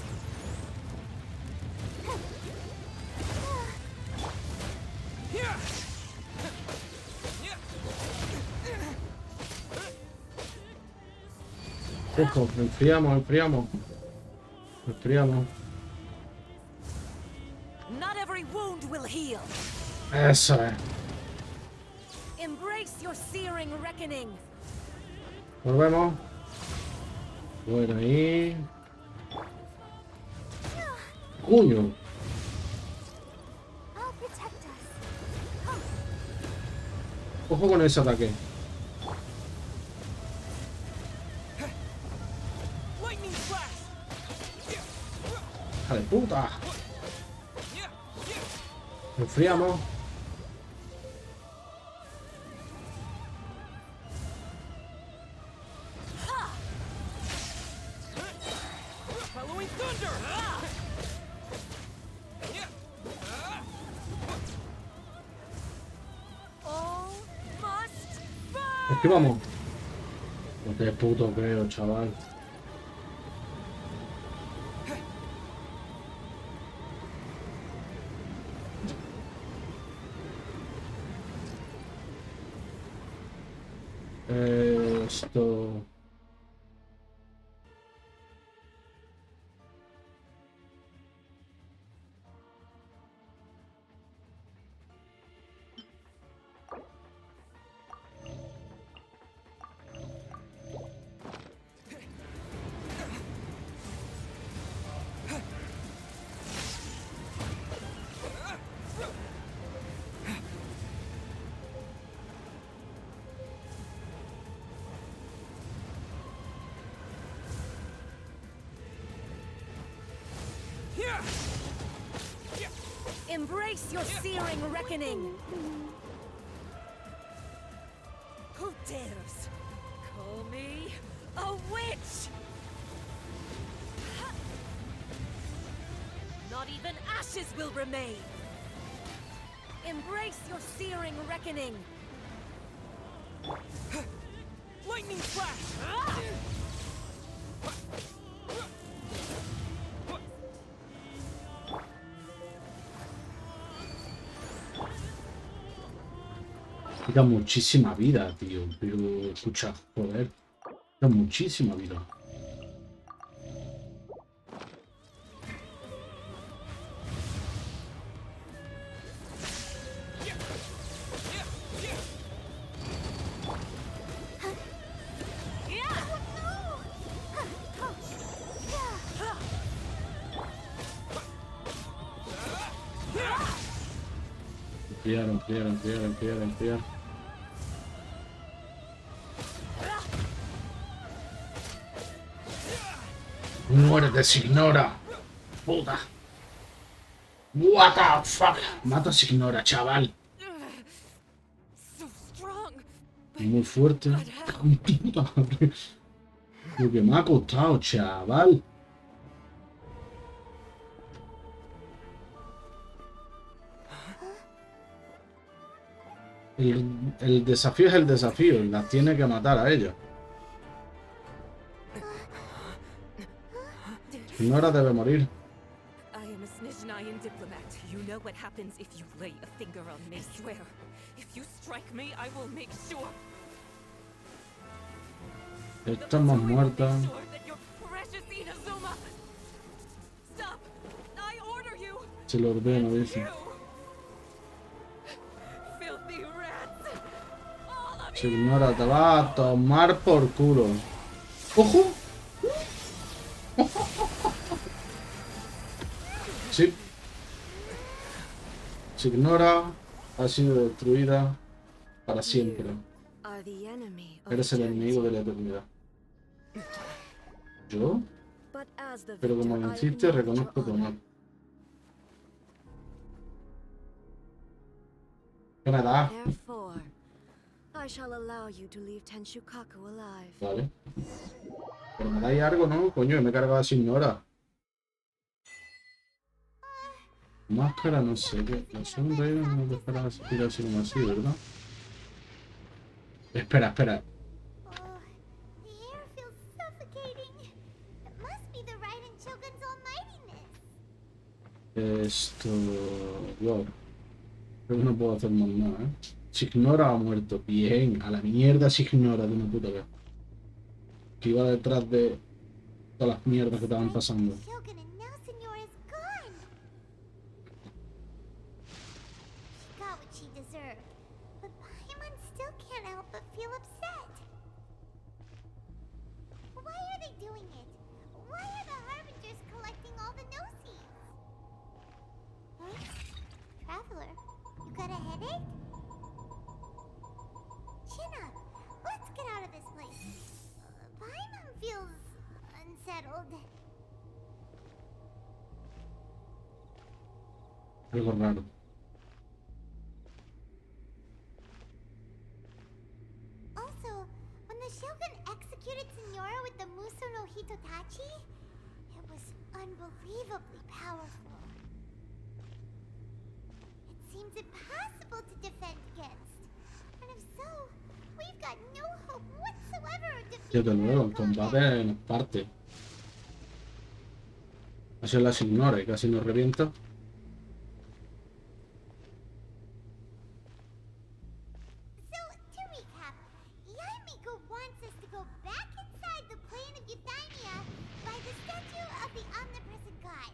Ojo, enfriamos. Not every wound will heal. Eso es. Embrace your searing reckoning. Volvemos. Bueno, ahí. ¡Coño! Ojo con ese ataque. ¡Hija de puta! Enfriamos. Esquivamos. No te puto creo, chaval. Esto... Embrace your searing reckoning! Who dares call me a witch? Not even ashes will remain! Embrace your searing reckoning! Lightning flash! Da muchísima vida, tío. Pero escucha, joder. Da muchísima vida. Enfriar. Muérete, Signora. Puta. What the fuck. Mata a Signora, chaval. Muy fuerte. Puta madre. Lo que me ha costado, chaval. El desafío es el desafío. Las tiene que matar a ella. Signora debe morir. I am a Snezhnayan diplomat. You know what happens if you lay a finger on me. Swear, if you strike me, I will make sure. Está más muerta. Se lo ordeno, dice. Signora, te va a tomar por culo. ¡Ojo! Sí. Signora ha sido destruida para siempre. Eres el enemigo de la eternidad. ¿Yo? Pero como venciste, reconozco tu honor. ¿Qué me da? Vale. Pero me dais algo, ¿no? Coño, me he cargado a Signora. Máscara, no sé qué. La Shogun Raiden no te esperaba asistir así como así, ¿verdad? Espera. Esto... Wow. Creo que no puedo hacer más nada, ¿eh? Signora ha muerto. Bien. A la mierda Signora de una puta vez. Que iba detrás de todas las mierdas que estaban pasando. world. Algo raro. Also, when the Shogun executed Signora with the Muso no Hitotachi, it was unbelievably powerful. It seems impossible to defend against. And if so, we've got no hope whatsoever of Desde defeating luego, el her combate nos parte. Ha sido la Signora y casi nos revienta. So, to recap, Yaimiko wants us to go back inside the plane of Euthymia by the statue of the omnipresent god.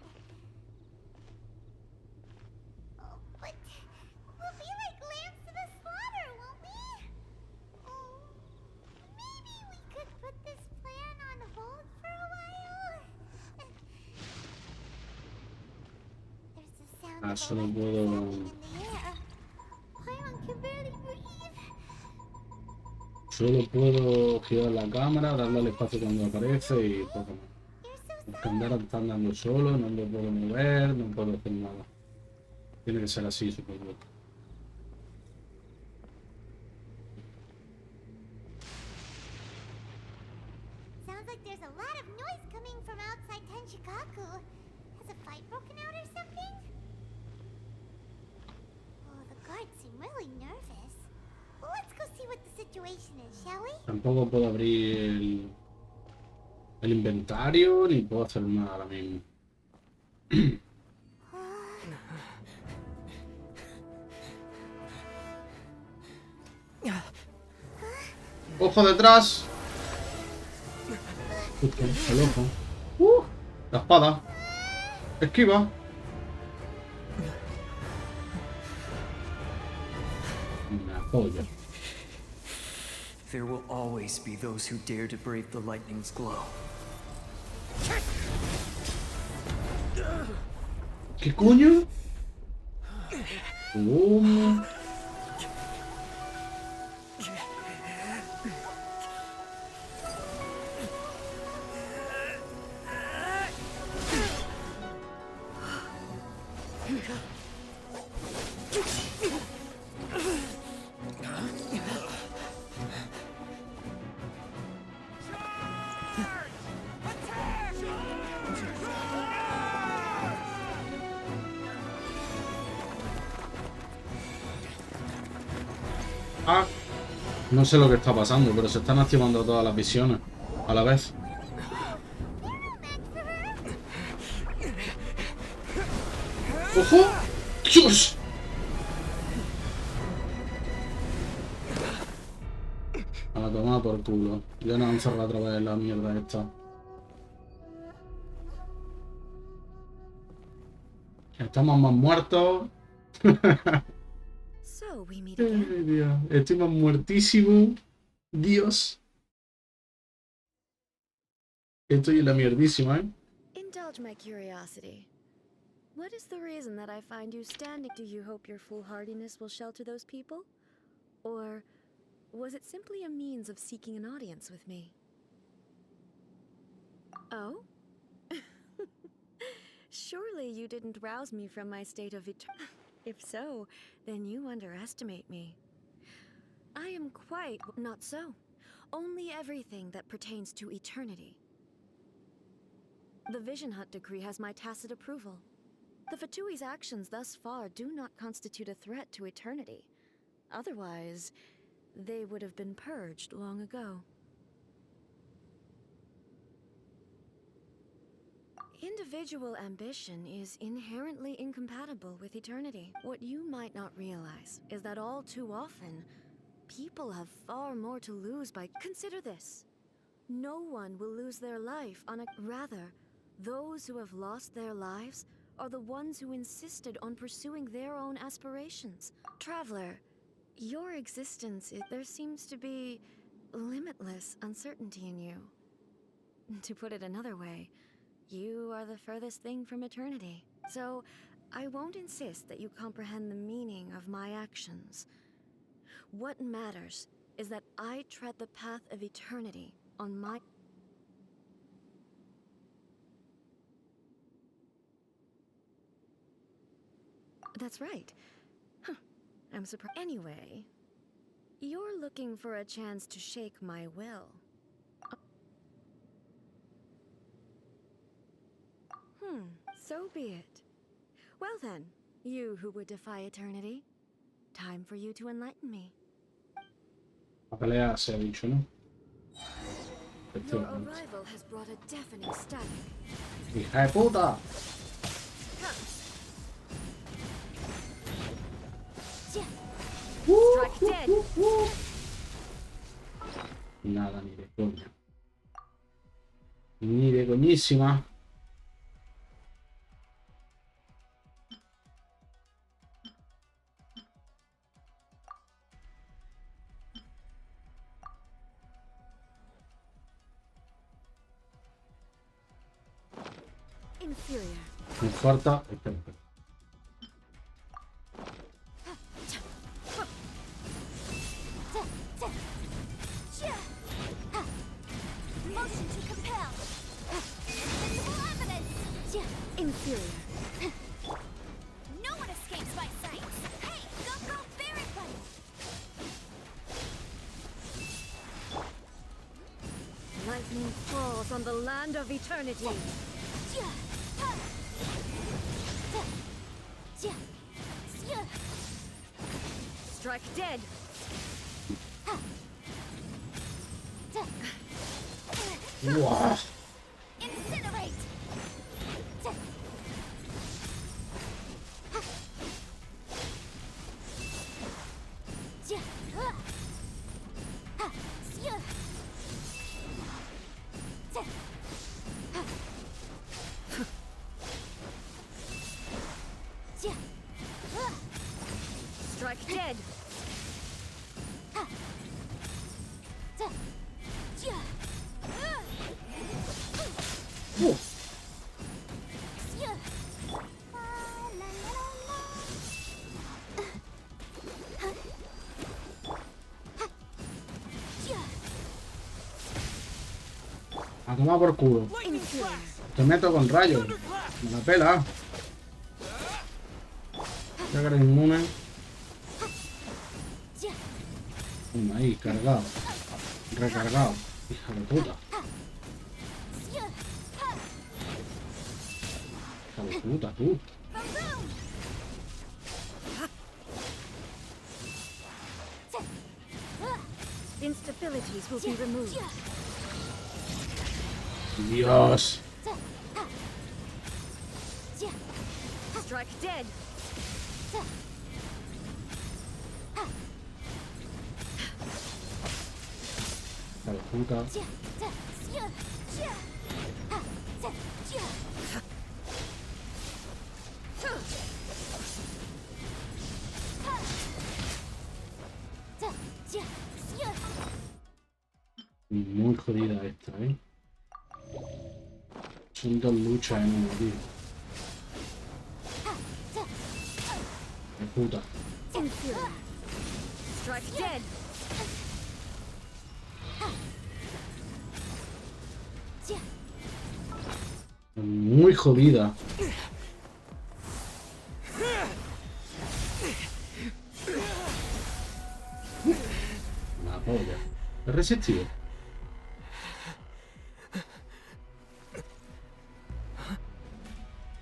Oh, but we'll be like lambs to the slaughter, won't we? Oh, maybe we could put this plan on hold for a while? There's the sound of Solo electric puedo... zapping in the air. Paimon can barely breathe. Solo puedo girar la cámara, darle al espacio cuando aparece y poco más. Porque andar andando solo, no lo puedo mover, no puedo hacer nada. Tiene que ser así, supongo. Sounds like there's a lot of noise coming from outside Tenshikaku. Has a fight broken out or something? Oh, the guards seem really nervous. Well, let's go see what the situation is, shall we? Tampoco puedo abrir el inventario ni puedo hacer nada ahora mismo. ¡Ojo detrás! Justo, el ojo. La espada. Esquiva. Una polla. There will always be those who dare to brave the lightning's glow. ¿Qué coño? ¿Cómo? Ah, no sé lo que está pasando, pero se están activando todas las visiones a la vez. ¡Ojo! ¡Dios! A la tomada por culo. Ya nos han cerrado otra vez la mierda esta. Estamos más muertos. Ay, Dios. Estoy más muertísimo. Dios. Estoy en la mierdísima, ¿eh? Indulge my curiosity. What is the reason that I find you standing? Do you hope your foolhardiness will shelter those people? Or was it simply a means of seeking an audience with me? Oh? Surely you didn't rouse me from my state of If so, then you underestimate me. I am quite not so. Only everything that pertains to eternity. The Vision Hunt decree has my tacit approval. The Fatui's actions thus far do not constitute a threat to eternity. Otherwise, they would have been purged long ago. Individual ambition is inherently incompatible with eternity. What you might not realize is that all too often, people have far more to lose by— Consider this. No one will lose their life on a— Rather, those who have lost their lives are the ones who insisted on pursuing their own aspirations. Traveler, your existence, there seems to be limitless uncertainty in you. To put it another way, you are the furthest thing from eternity. So, I won't insist that you comprehend the meaning of my actions. What matters is that I tread the path of eternity on my— That's right. Huh. I'm surprised. Anyway, you're looking for a chance to shake my will. So be it. Well then, you who would defy eternity, time for you to enlighten me. La pelea se ha dicho, ¿no? Your arrival has brought a deafening static. ¡Hija de puta! Strike dead. Nada, ni de coña. Ni de coñísima. Inferior. Me falta. Espera. Motion to compel. Invisible evidence. Inferior. No one escapes my sight. Hey, go everybody. Lightning falls on the land of eternity. Strike dead. Wow. Incinerate. Strike dead. A tomar por culo. Te meto con rayos. Me la pela. Ya que eres inmune. Ahí, cargado. Recargado. Hija de puta. Hija de puta, tú. Instabilities will be removed. Dios. Strike dead. Hija de puta. Muy jodida esta, ¿eh? Son dos luchas en uno, tío. De puta. Strike dead. Muy jodida. La polla. He resistido.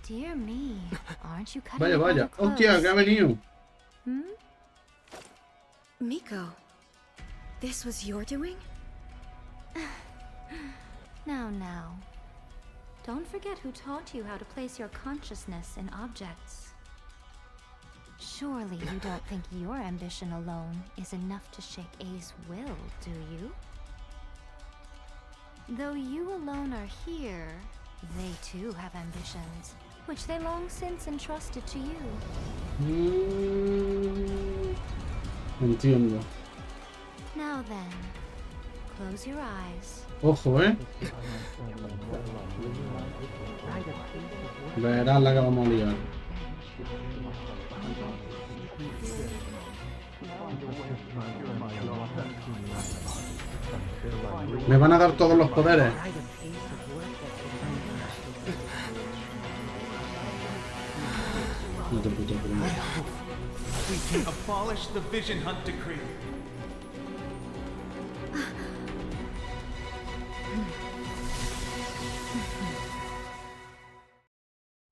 Dear me, aren't you cutting Vaya, it vaya. rather close? Hostia, que ha venido. Miko, this was your doing? Now. Don't forget who taught you how to place your consciousness in objects. Surely you don't think your ambition alone is enough to shake A's will, do you? Though you alone are here, they too have ambitions, which they long since entrusted to you. Entiendo. Now then, close your eyes. Ojo, Verás la que vamos a liar. Me van a dar todos los poderes. No. te puto creo. We can abolish the Vision Hunt decree.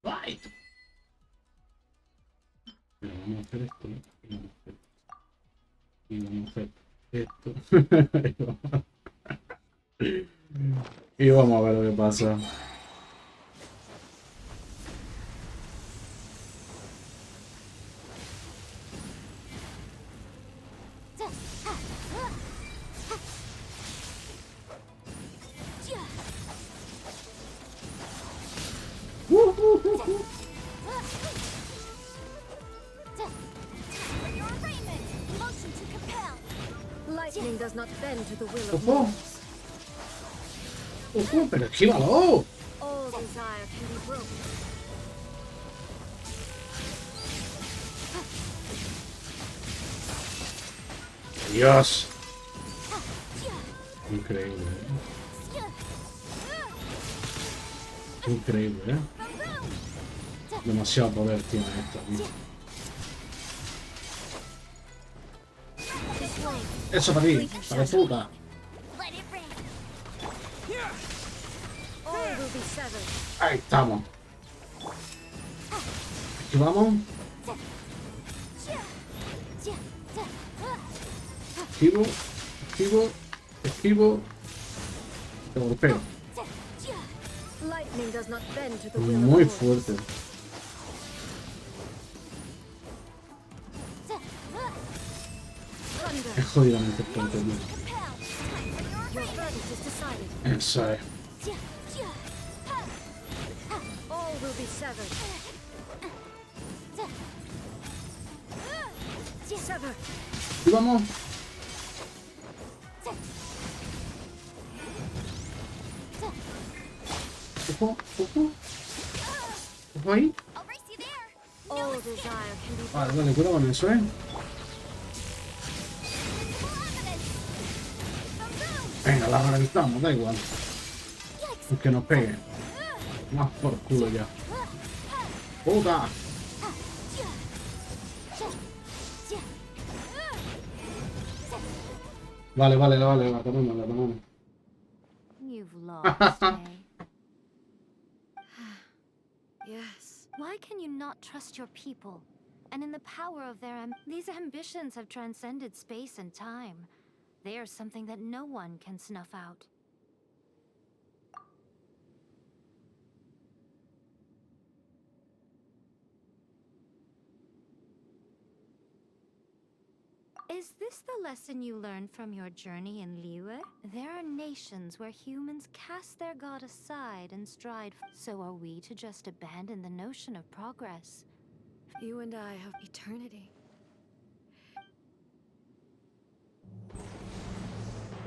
Right. Pero vamos a hacer esto, ¿no? Y vamos a hacer esto. Y vamos a ver lo que pasa. Lightning does not bend to the will of Ojo. mortals. Ojo, pero esquívalo. All desire can be broken. Dios. Increíble, Increíble, Demasiado poder tiene esto, tío. Eso para ti, para puta. Ahí estamos. Aquí vamos. Esquivo, esquivo, esquivo. Te golpeo. Muy fuerte. Es jodidamente fuerte, tío. Eso es. Y vamos. Ojo, ojo. Ojo ahí. Vale, vale, cuidado con eso, Venga, la reventamos, da igual. Aunque nos pegue. Más por culo ya. ¡Puta! Vale, vale, vale, la tomamos, la tomamos. You've lost, eh? Yes. Why can you not trust your people? And in the power of their these ambitions have transcended space and time. They are something that no one can snuff out. Is this the lesson you learned from your journey in Liyue? There are nations where humans cast their god aside and stride. So are we to just abandon the notion of progress? You and I have eternity.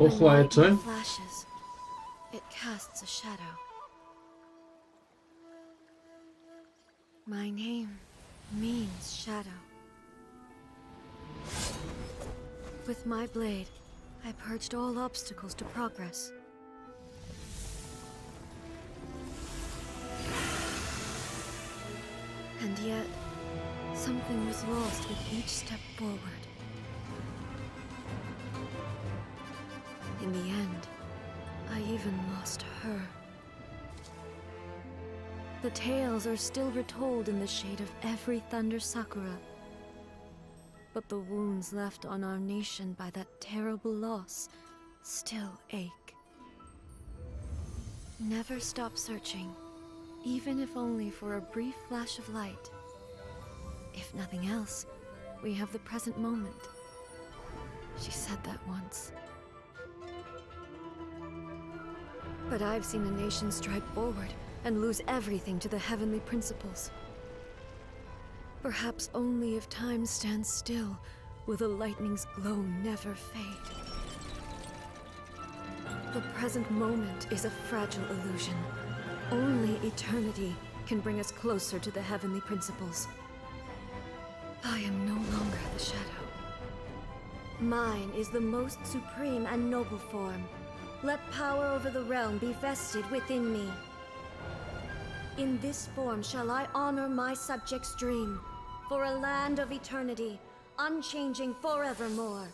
Ojo a esto, When lightning flashes, it casts a shadow. My name means shadow. With my blade, I purged all obstacles to progress. And yet, something was lost with each step forward. In the end, I even lost her. The tales are still retold in the shade of every Thunder Sakura. But the wounds left on our nation by that terrible loss still ache. Never stop searching, even if only for a brief flash of light. If nothing else, we have the present moment. She said that once. But I've seen a nation stride forward and lose everything to the heavenly principles. Perhaps only if time stands still will the lightning's glow never fade. The present moment is a fragile illusion. Only eternity can bring us closer to the heavenly principles. I am no longer the shadow. Mine is the most supreme and noble form. Let power over the realm be vested within me. In this form shall I honor my subjects' dream. for a land of eternity, unchanging forevermore.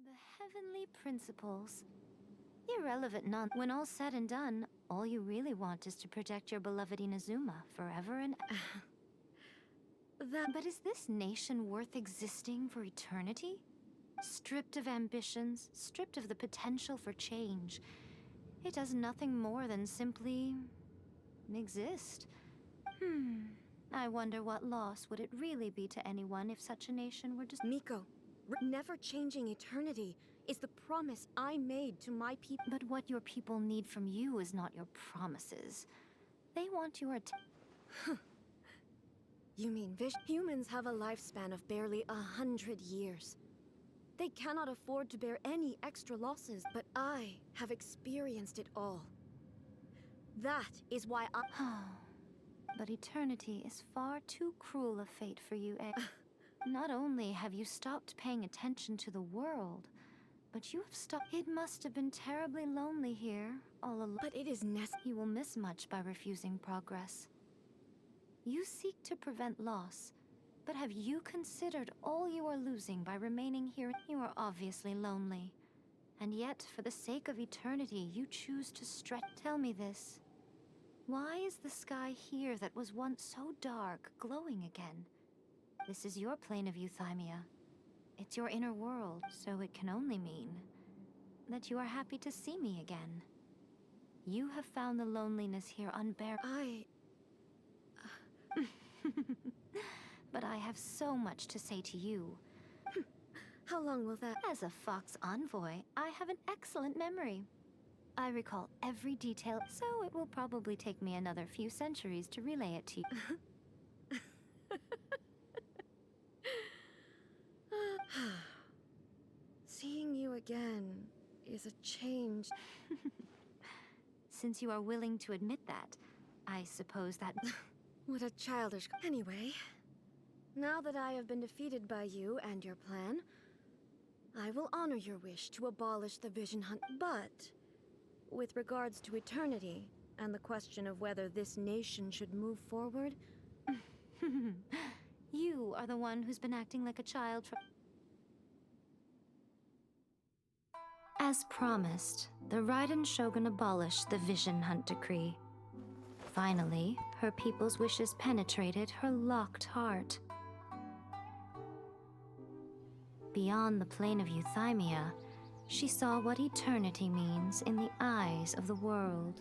The heavenly principles. Irrelevant none. When all's said and done, all you really want is to protect your beloved Inazuma forever and... But is this nation worth existing for eternity? Stripped of ambitions, stripped of the potential for change, it does nothing more than simply... exist. I wonder what loss would it really be to anyone if such a nation were just... Miko, never changing eternity is the promise I made to my people. But what your people need from you is not your promises. They want your... You mean humans have a lifespan of barely 100 years. They cannot afford to bear any extra losses, but I have experienced it all. That is why I... But eternity is far too cruel a fate for you, eh? Not only have you stopped paying attention to the world, but you have stopped... It must have been terribly lonely here, all alone. But it is necessary. You will miss much by refusing progress. You seek to prevent loss, but have you considered all you are losing by remaining here? You are obviously lonely. And yet, for the sake of eternity, you choose to stretch... Tell me this. Why is the sky here that was once so dark glowing again? This is your plane of euthymia. It's your inner world, so it can only mean that you are happy to see me again. You have found the loneliness here unbearable. But I have so much to say to you. How long will that... As a Fox envoy, I have an excellent memory. I recall every detail, so it will probably take me another few centuries to relay it to you. Seeing you again is a change. Since you are willing to admit that, I suppose that... What a childish... Anyway, now that I have been defeated by you and your plan, I will honor your wish to abolish the Vision Hunt. But, with regards to eternity, and the question of whether this nation should move forward... You are the one who's been acting like a child from... As promised, the Raiden Shogun abolished the Vision Hunt decree. Finally, her people's wishes penetrated her locked heart. Beyond the plane of euthymia, she saw what eternity means in the eyes of the world.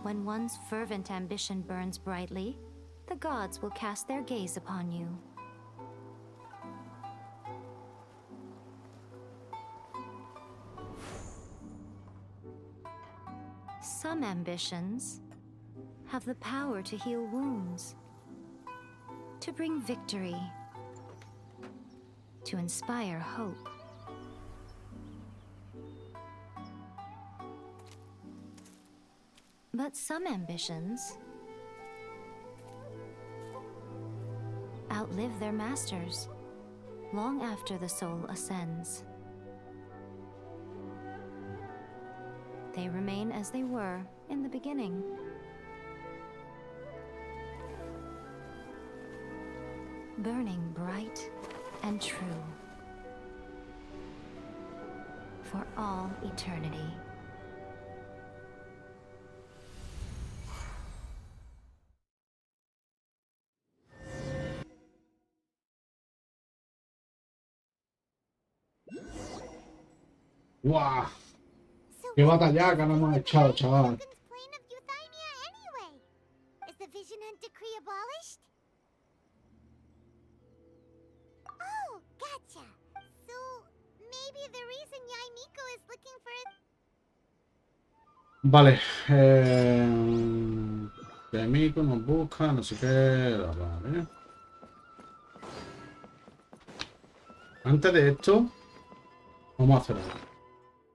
When one's fervent ambition burns brightly, the gods will cast their gaze upon you. Some ambitions have the power to heal wounds, to bring victory, to inspire hope. But some ambitions outlive their masters long after the soul ascends. They remain as they were in the beginning. Burning bright and true for all eternity. ¡Guau! ¡Qué batalla que nos hemos echado, chaval! Plane of euthymia anyway. Is the Vision Hunt decree abolished? Oh, gotcha. So maybe the reason Yaimiko is looking for it. Vale. Yaimiko nos busca, no sé qué. Vale. Antes de esto, vamos a hacer algo.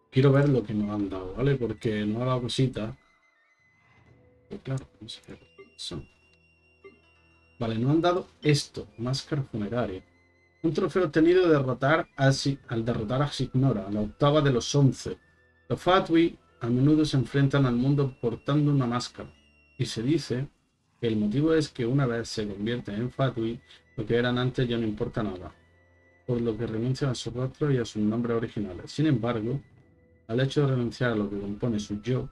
Quiero ver lo que nos han dado, ¿vale? Porque nos ha dado cositas. Pero claro, no sé qué son. Vale, nos han dado esto. Máscara funeraria. Un trofeo obtenido al derrotar a Signora, la octava de los 11. Los Fatui a menudo se enfrentan al mundo portando una máscara, y se dice que el motivo es que una vez se convierten en fatui, lo que eran antes ya no importa nada, por lo que renuncian a su rostro y a sus nombres originales. Sin embargo, al hecho de renunciar a lo que compone su yo,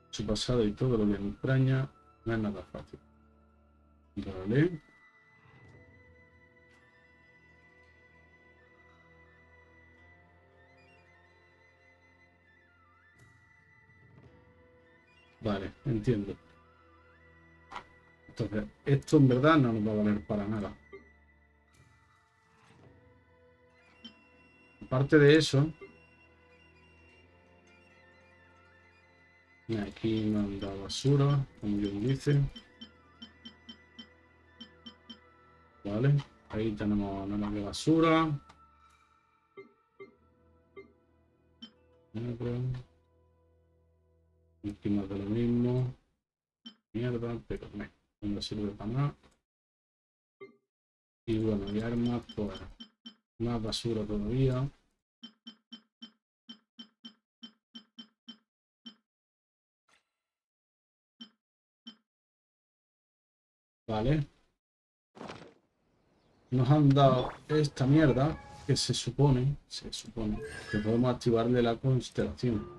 su pasado y todo lo que entraña, no es nada fácil. Vale. Vale, entiendo. Entonces, esto en verdad no nos va a valer para nada. Aparte de eso, aquí manda basura, como bien dice. Vale, ahí tenemos nada de basura. Aquí más de lo mismo. Mierda, pero no me sirve para nada. Y bueno, y armas, pues más basura todavía. Vale. Nos han dado esta mierda que se supone que podemos activarle la constelación.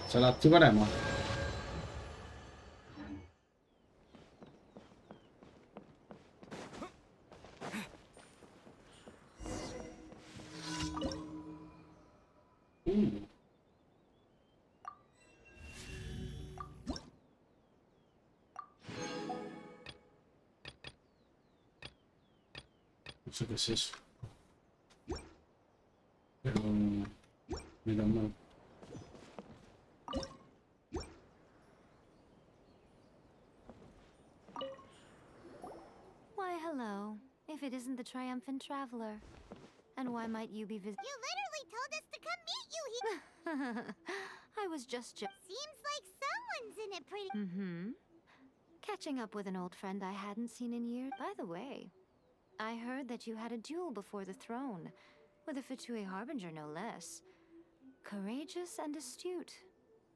Se la activaremos. No sé qué es eso. Pero mira mal. Why, hello. If it isn't the triumphant traveler. And why might you be visiting? You literally told us to come meet you here. I was just Seems like someone's in it pretty. Mm-hmm. Catching up with an old friend I hadn't seen in years. By the way, I heard that you had a duel before the throne, with a Fatui Harbinger no less. Courageous and astute.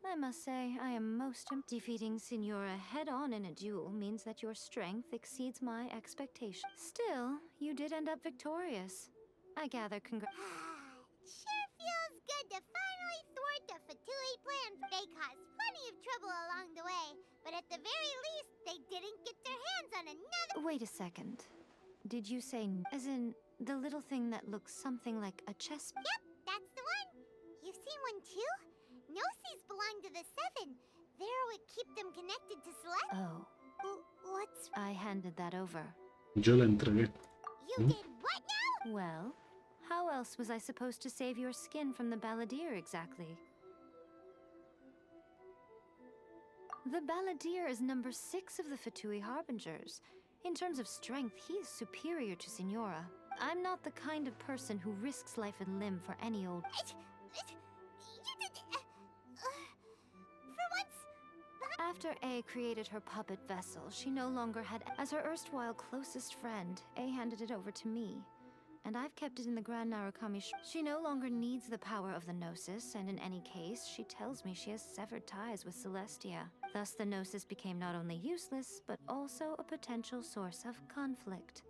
I must say, I am most defeating Signora head-on in a duel means that your strength exceeds my expectations. Still, you did end up victorious. I gather Sure feels good to finally thwart the Fatui plans. They caused plenty of trouble along the way, but at the very least, they didn't get their hands on another. Wait a second. Did you say as in the little thing that looks something like a chess? Yep, that's the one. You've seen one too? Gnosis belong to the Seven. They're what keep them connected to Celeste. Oh. What's... I handed that over. Yo la entregué. You did what now? Well, how else was I supposed to save your skin from the balladeer exactly? The balladeer is number 6 of the Fatui Harbingers. In terms of strength, he is superior to Signora. I'm not the kind of person who risks life and limb for any old... For once... After A created her puppet vessel, she no longer had... As her erstwhile closest friend, A handed it over to me. And I've kept it in the Grand Narukami. She no longer needs the power of the Gnosis, and in any case, she tells me she has severed ties with Celestia. Thus, the Gnosis became not only useless, but also a potential source of conflict.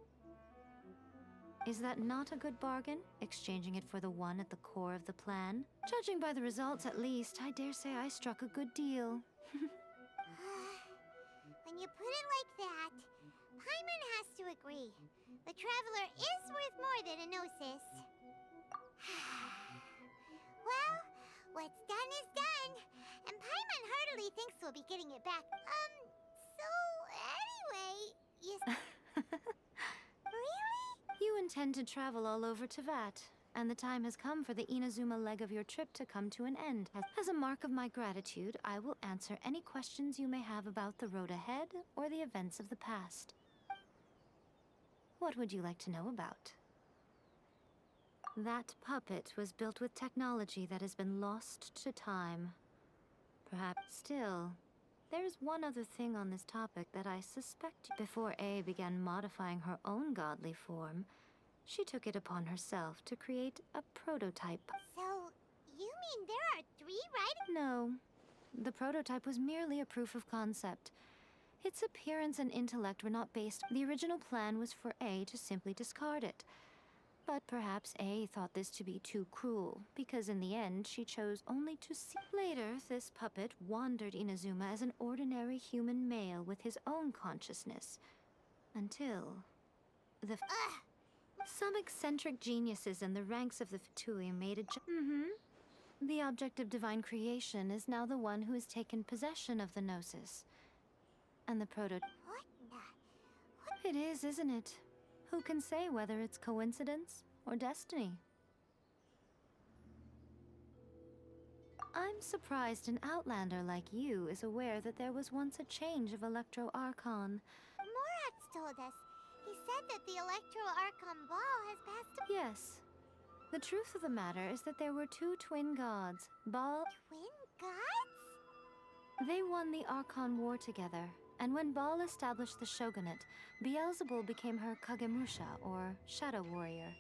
Is that not a good bargain, exchanging it for the one at the core of the plan? Judging by the results, at least, I dare say I struck a good deal. When you put it like that, Paimon has to agree. The Traveler is worth more than a Gnosis. Well, what's done is done. And Paimon heartily thinks we'll be getting it back. So anyway, Really? You intend to travel all over Teyvat, and the time has come for the Inazuma leg of your trip to come to an end. As a mark of my gratitude, I will answer any questions you may have about the road ahead or the events of the past. What would you like to know about? That puppet was built with technology that has been lost to time. Perhaps still, There's one other thing on this topic that I suspect. Before A began modifying her own godly form, she took it upon herself to create a prototype. So, you mean there are 3 right? No. The prototype was merely a proof of concept. Its appearance and intellect were not based. The original plan was for A to simply discard it. But perhaps A thought this to be too cruel, because in the end she chose only to see. Later, this puppet wandered Inazuma as an ordinary human male with his own consciousness. Until... Some eccentric geniuses in the ranks of the Fatui made a... The object of divine creation is now the one who has taken possession of the Gnosis. And the proto... It is, isn't it? Who can say whether it's coincidence or destiny? I'm surprised an outlander like you is aware that there was once a change of Electro Archon. Morat's told us. He said that the Electro Archon Ball has passed. Yes. The truth of the matter is that there were 2 twin gods, Baal... Twin gods? They won the Archon War together. And when Baal established the shogunate, Beelzebul became her Kagemusha, or shadow warrior.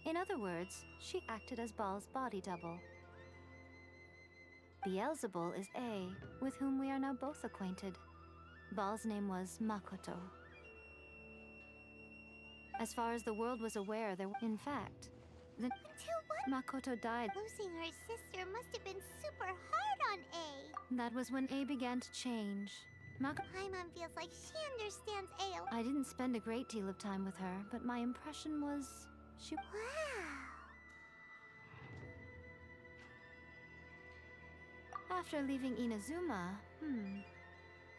In other words, she acted as Baal's body double. Beelzebul is A, with whom we are now both acquainted. Baal's name was Makoto. As far as the world was aware, there were, in fact, Makoto died. Losing her sister must have been super hard on A. That was when A began to change. Paimon feels like she understands A. I didn't spend a great deal of time with her, but my impression was she... Wow. After leaving Inazuma,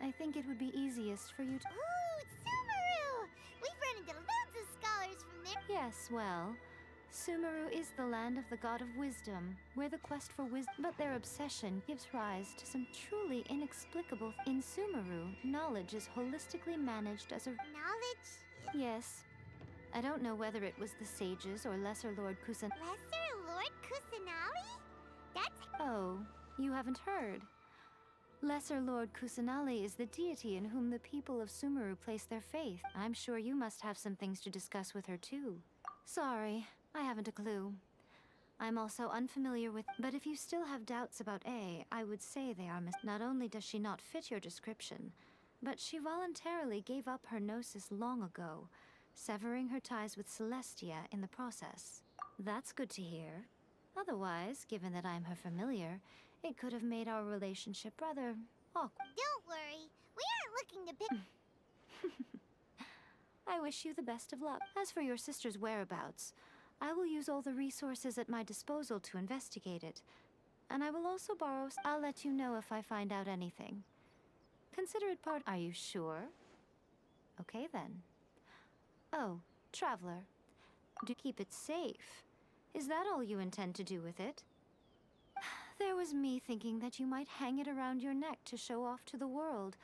I think it would be easiest for you to... Ooh, Sumeru! We've run into loads of scholars from there. Yes, well, Sumeru is the land of the god of wisdom, where the quest for wisdom... But their obsession gives rise to some truly inexplicable... In Sumeru, knowledge is holistically managed as a... Knowledge? Yes. I don't know whether it was the sages or Lesser Lord Kusan... Lesser Lord Kusanali? That's... Oh, you haven't heard. Lesser Lord Kusanali is the deity in whom the people of Sumeru place their faith. I'm sure you must have some things to discuss with her too. Sorry, I haven't a clue. I'm also unfamiliar with... But if you still have doubts about A, I would say they are Not only does she not fit your description, but she voluntarily gave up her gnosis long ago, severing her ties with Celestia in the process. That's good to hear. Otherwise, given that I'm her familiar, it could have made our relationship rather awkward. Don't worry, we aren't looking to pick... I wish you the best of luck. As for your sister's whereabouts, I will use all the resources at my disposal to investigate it. And I will also borrow... I'll let you know if I find out anything. Consider it part... Are you sure? Okay then. Oh, traveler. Do keep it safe. Is that all you intend to do with it? There was me thinking that you might hang it around your neck to show off to the world,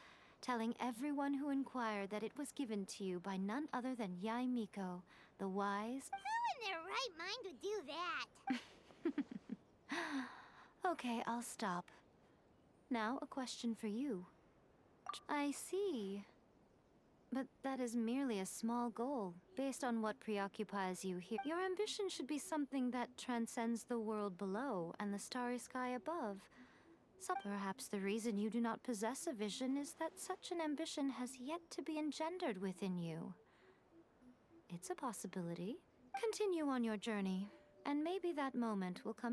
telling everyone who inquired that it was given to you by none other than Yai Miko, the wise... Who in their right mind would do that? Okay, I'll stop. Now, a question for you. I see. But that is merely a small goal, based on what preoccupies you here. Your ambition should be something that transcends the world below and the starry sky above. So perhaps the reason you do not possess a vision is that such an ambition has yet to be engendered within you. It's a possibility. Continue on your journey, and maybe that moment will come.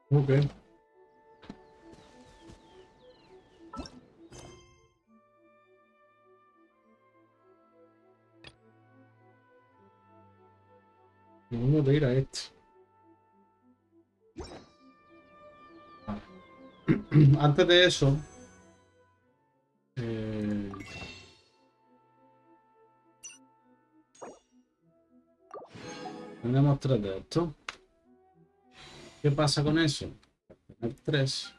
Ok. Vamos a ir a este. Vale. Antes de eso... tenemos 3 de estos. ¿Qué pasa con eso? Al tener 3,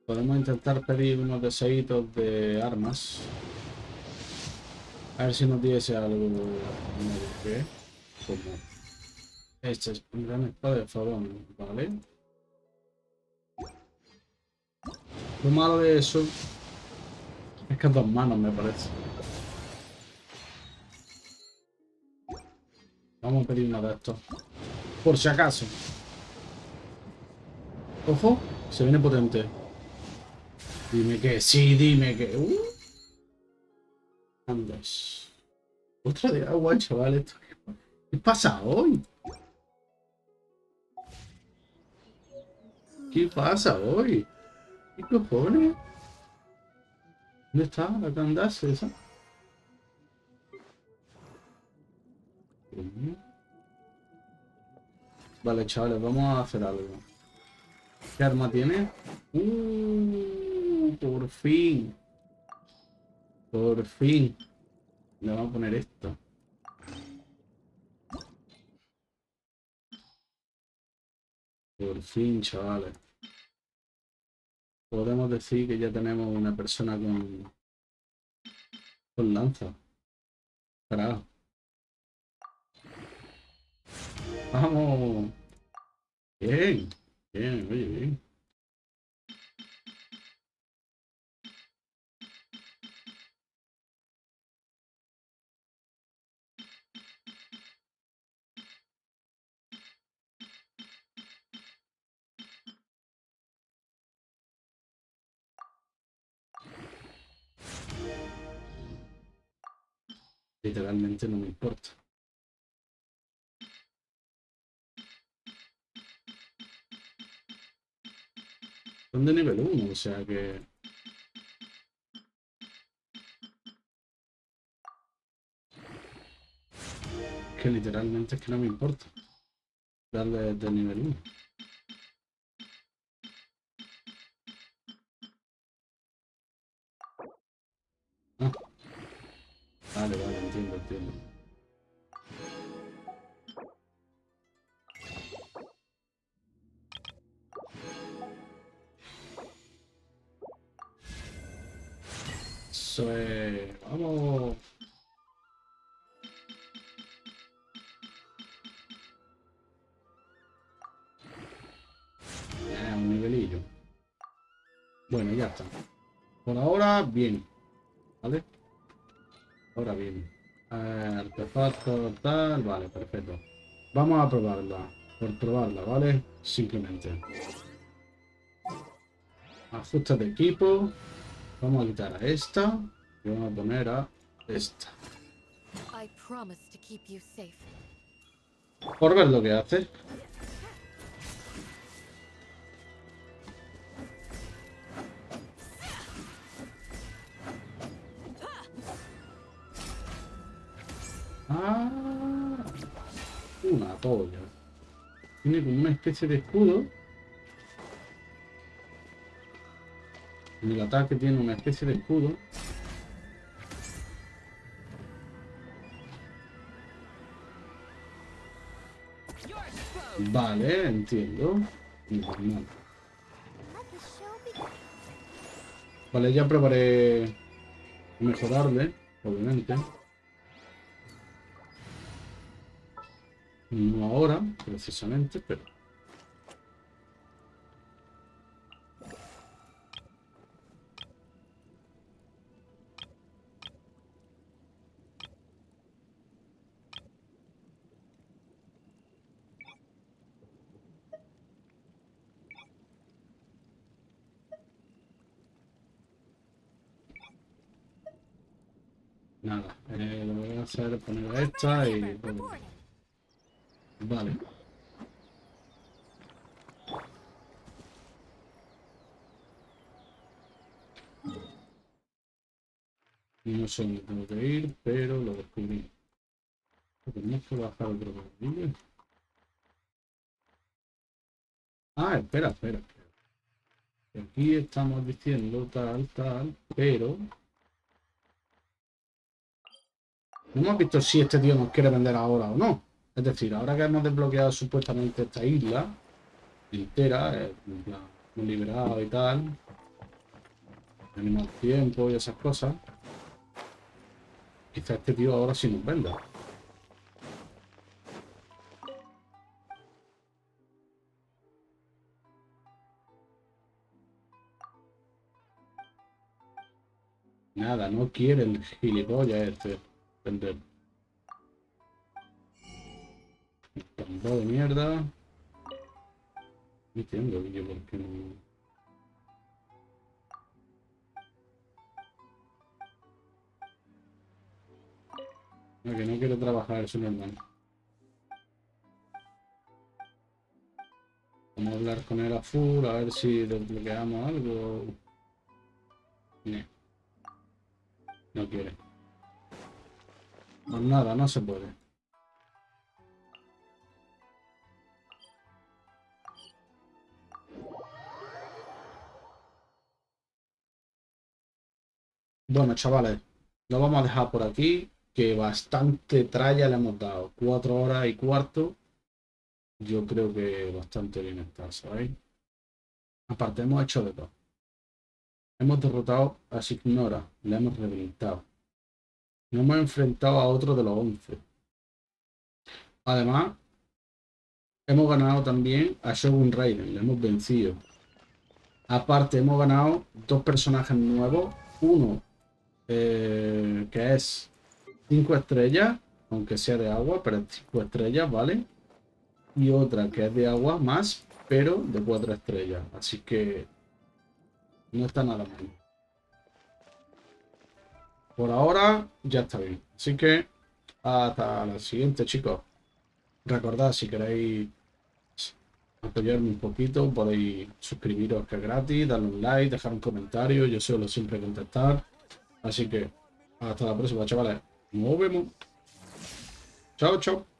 podemos intentar pedir unos deseitos de armas. A ver si nos diese algo. ¿Qué? Como este es un gran espada de fodón, ¿vale? Lo malo de eso es que 2 manos, me parece. Vamos a pedir uno de estos. Por si acaso. Ojo, se viene potente. Dime que sí, dime que... Andas. Otra de agua, chaval. ¿Qué pasa hoy? ¿Qué pasa hoy? ¿Qué cojones? ¿Dónde está la candace esa? Vale, chavales, vamos a hacer algo. ¿Qué arma tiene? Por fin. Por fin. Le vamos a poner esto. Por fin, chavales. Podemos decir que ya tenemos una persona con lanza. Carajo. Vamos. Bien. Bien, oye, bien. Literalmente no me importa. Son de nivel 1, o sea que... Que literalmente es que no me importa. Darle de nivel 1. Ah. Vale, vale, entiendo, entiendo. Eso es... Vamos. Un nivelillo. Bueno, ya está. Por ahora, bien. ¿Vale? Ahora bien. Artefacto, tal. Vale, perfecto. Vamos a probarla. Por probarla, ¿vale? Simplemente. Ajustes de equipo. Vamos a quitar a esta. Y vamos a poner a esta. Por ver lo que hace. Ah, una polla. Tiene como una especie de escudo. En el ataque tiene una especie de escudo. Vale, entiendo. Normal. Vale, ya probaré mejorarle, obviamente. No ahora, precisamente, pero... Nada, lo que voy a hacer es poner a esta y... Vale. No sé dónde tengo que ir, pero lo descubrí. Tenemos que bajar otro vídeo. Ah, espera. Aquí estamos diciendo tal, pero... No hemos visto si este tío nos quiere vender ahora o no. Es decir, ahora que hemos desbloqueado supuestamente esta isla entera, hemos liberado y tal, tenemos tiempo y esas cosas, quizá este tío ahora sí nos venda. Nada, no quiere el gilipollas este vender. Campo de mierda. No entiendo, yo porque no. No, que no quiero trabajar, eso es normal. Vamos a hablar con él a full, a ver si desbloqueamos algo. No quiere. Pues nada, no se puede. Bueno, chavales, lo vamos a dejar por aquí, que bastante tralla le hemos dado. 4 horas y cuarto. Yo creo que bastante bien está, ¿sabéis? Aparte, hemos hecho de todo. Hemos derrotado a Signora, le hemos rehabilitado. Nos hemos enfrentado a otro de los 11. Además, hemos ganado también a Shogun Raiden, le hemos vencido. Aparte, hemos ganado 2 personajes nuevos. Uno que es 5 estrellas, aunque sea de agua, pero es 5 estrellas, ¿vale? Y otra que es de agua más, pero de 4 estrellas. Así que no está nada mal. Por ahora ya está bien. Así que hasta la siguiente, chicos. Recordad, si queréis apoyarme un poquito, podéis suscribiros, que es gratis, darle un like, dejar un comentario. Yo suelo siempre contestar. Así que hasta la próxima, chavales. Nos vemos. Chao, chao.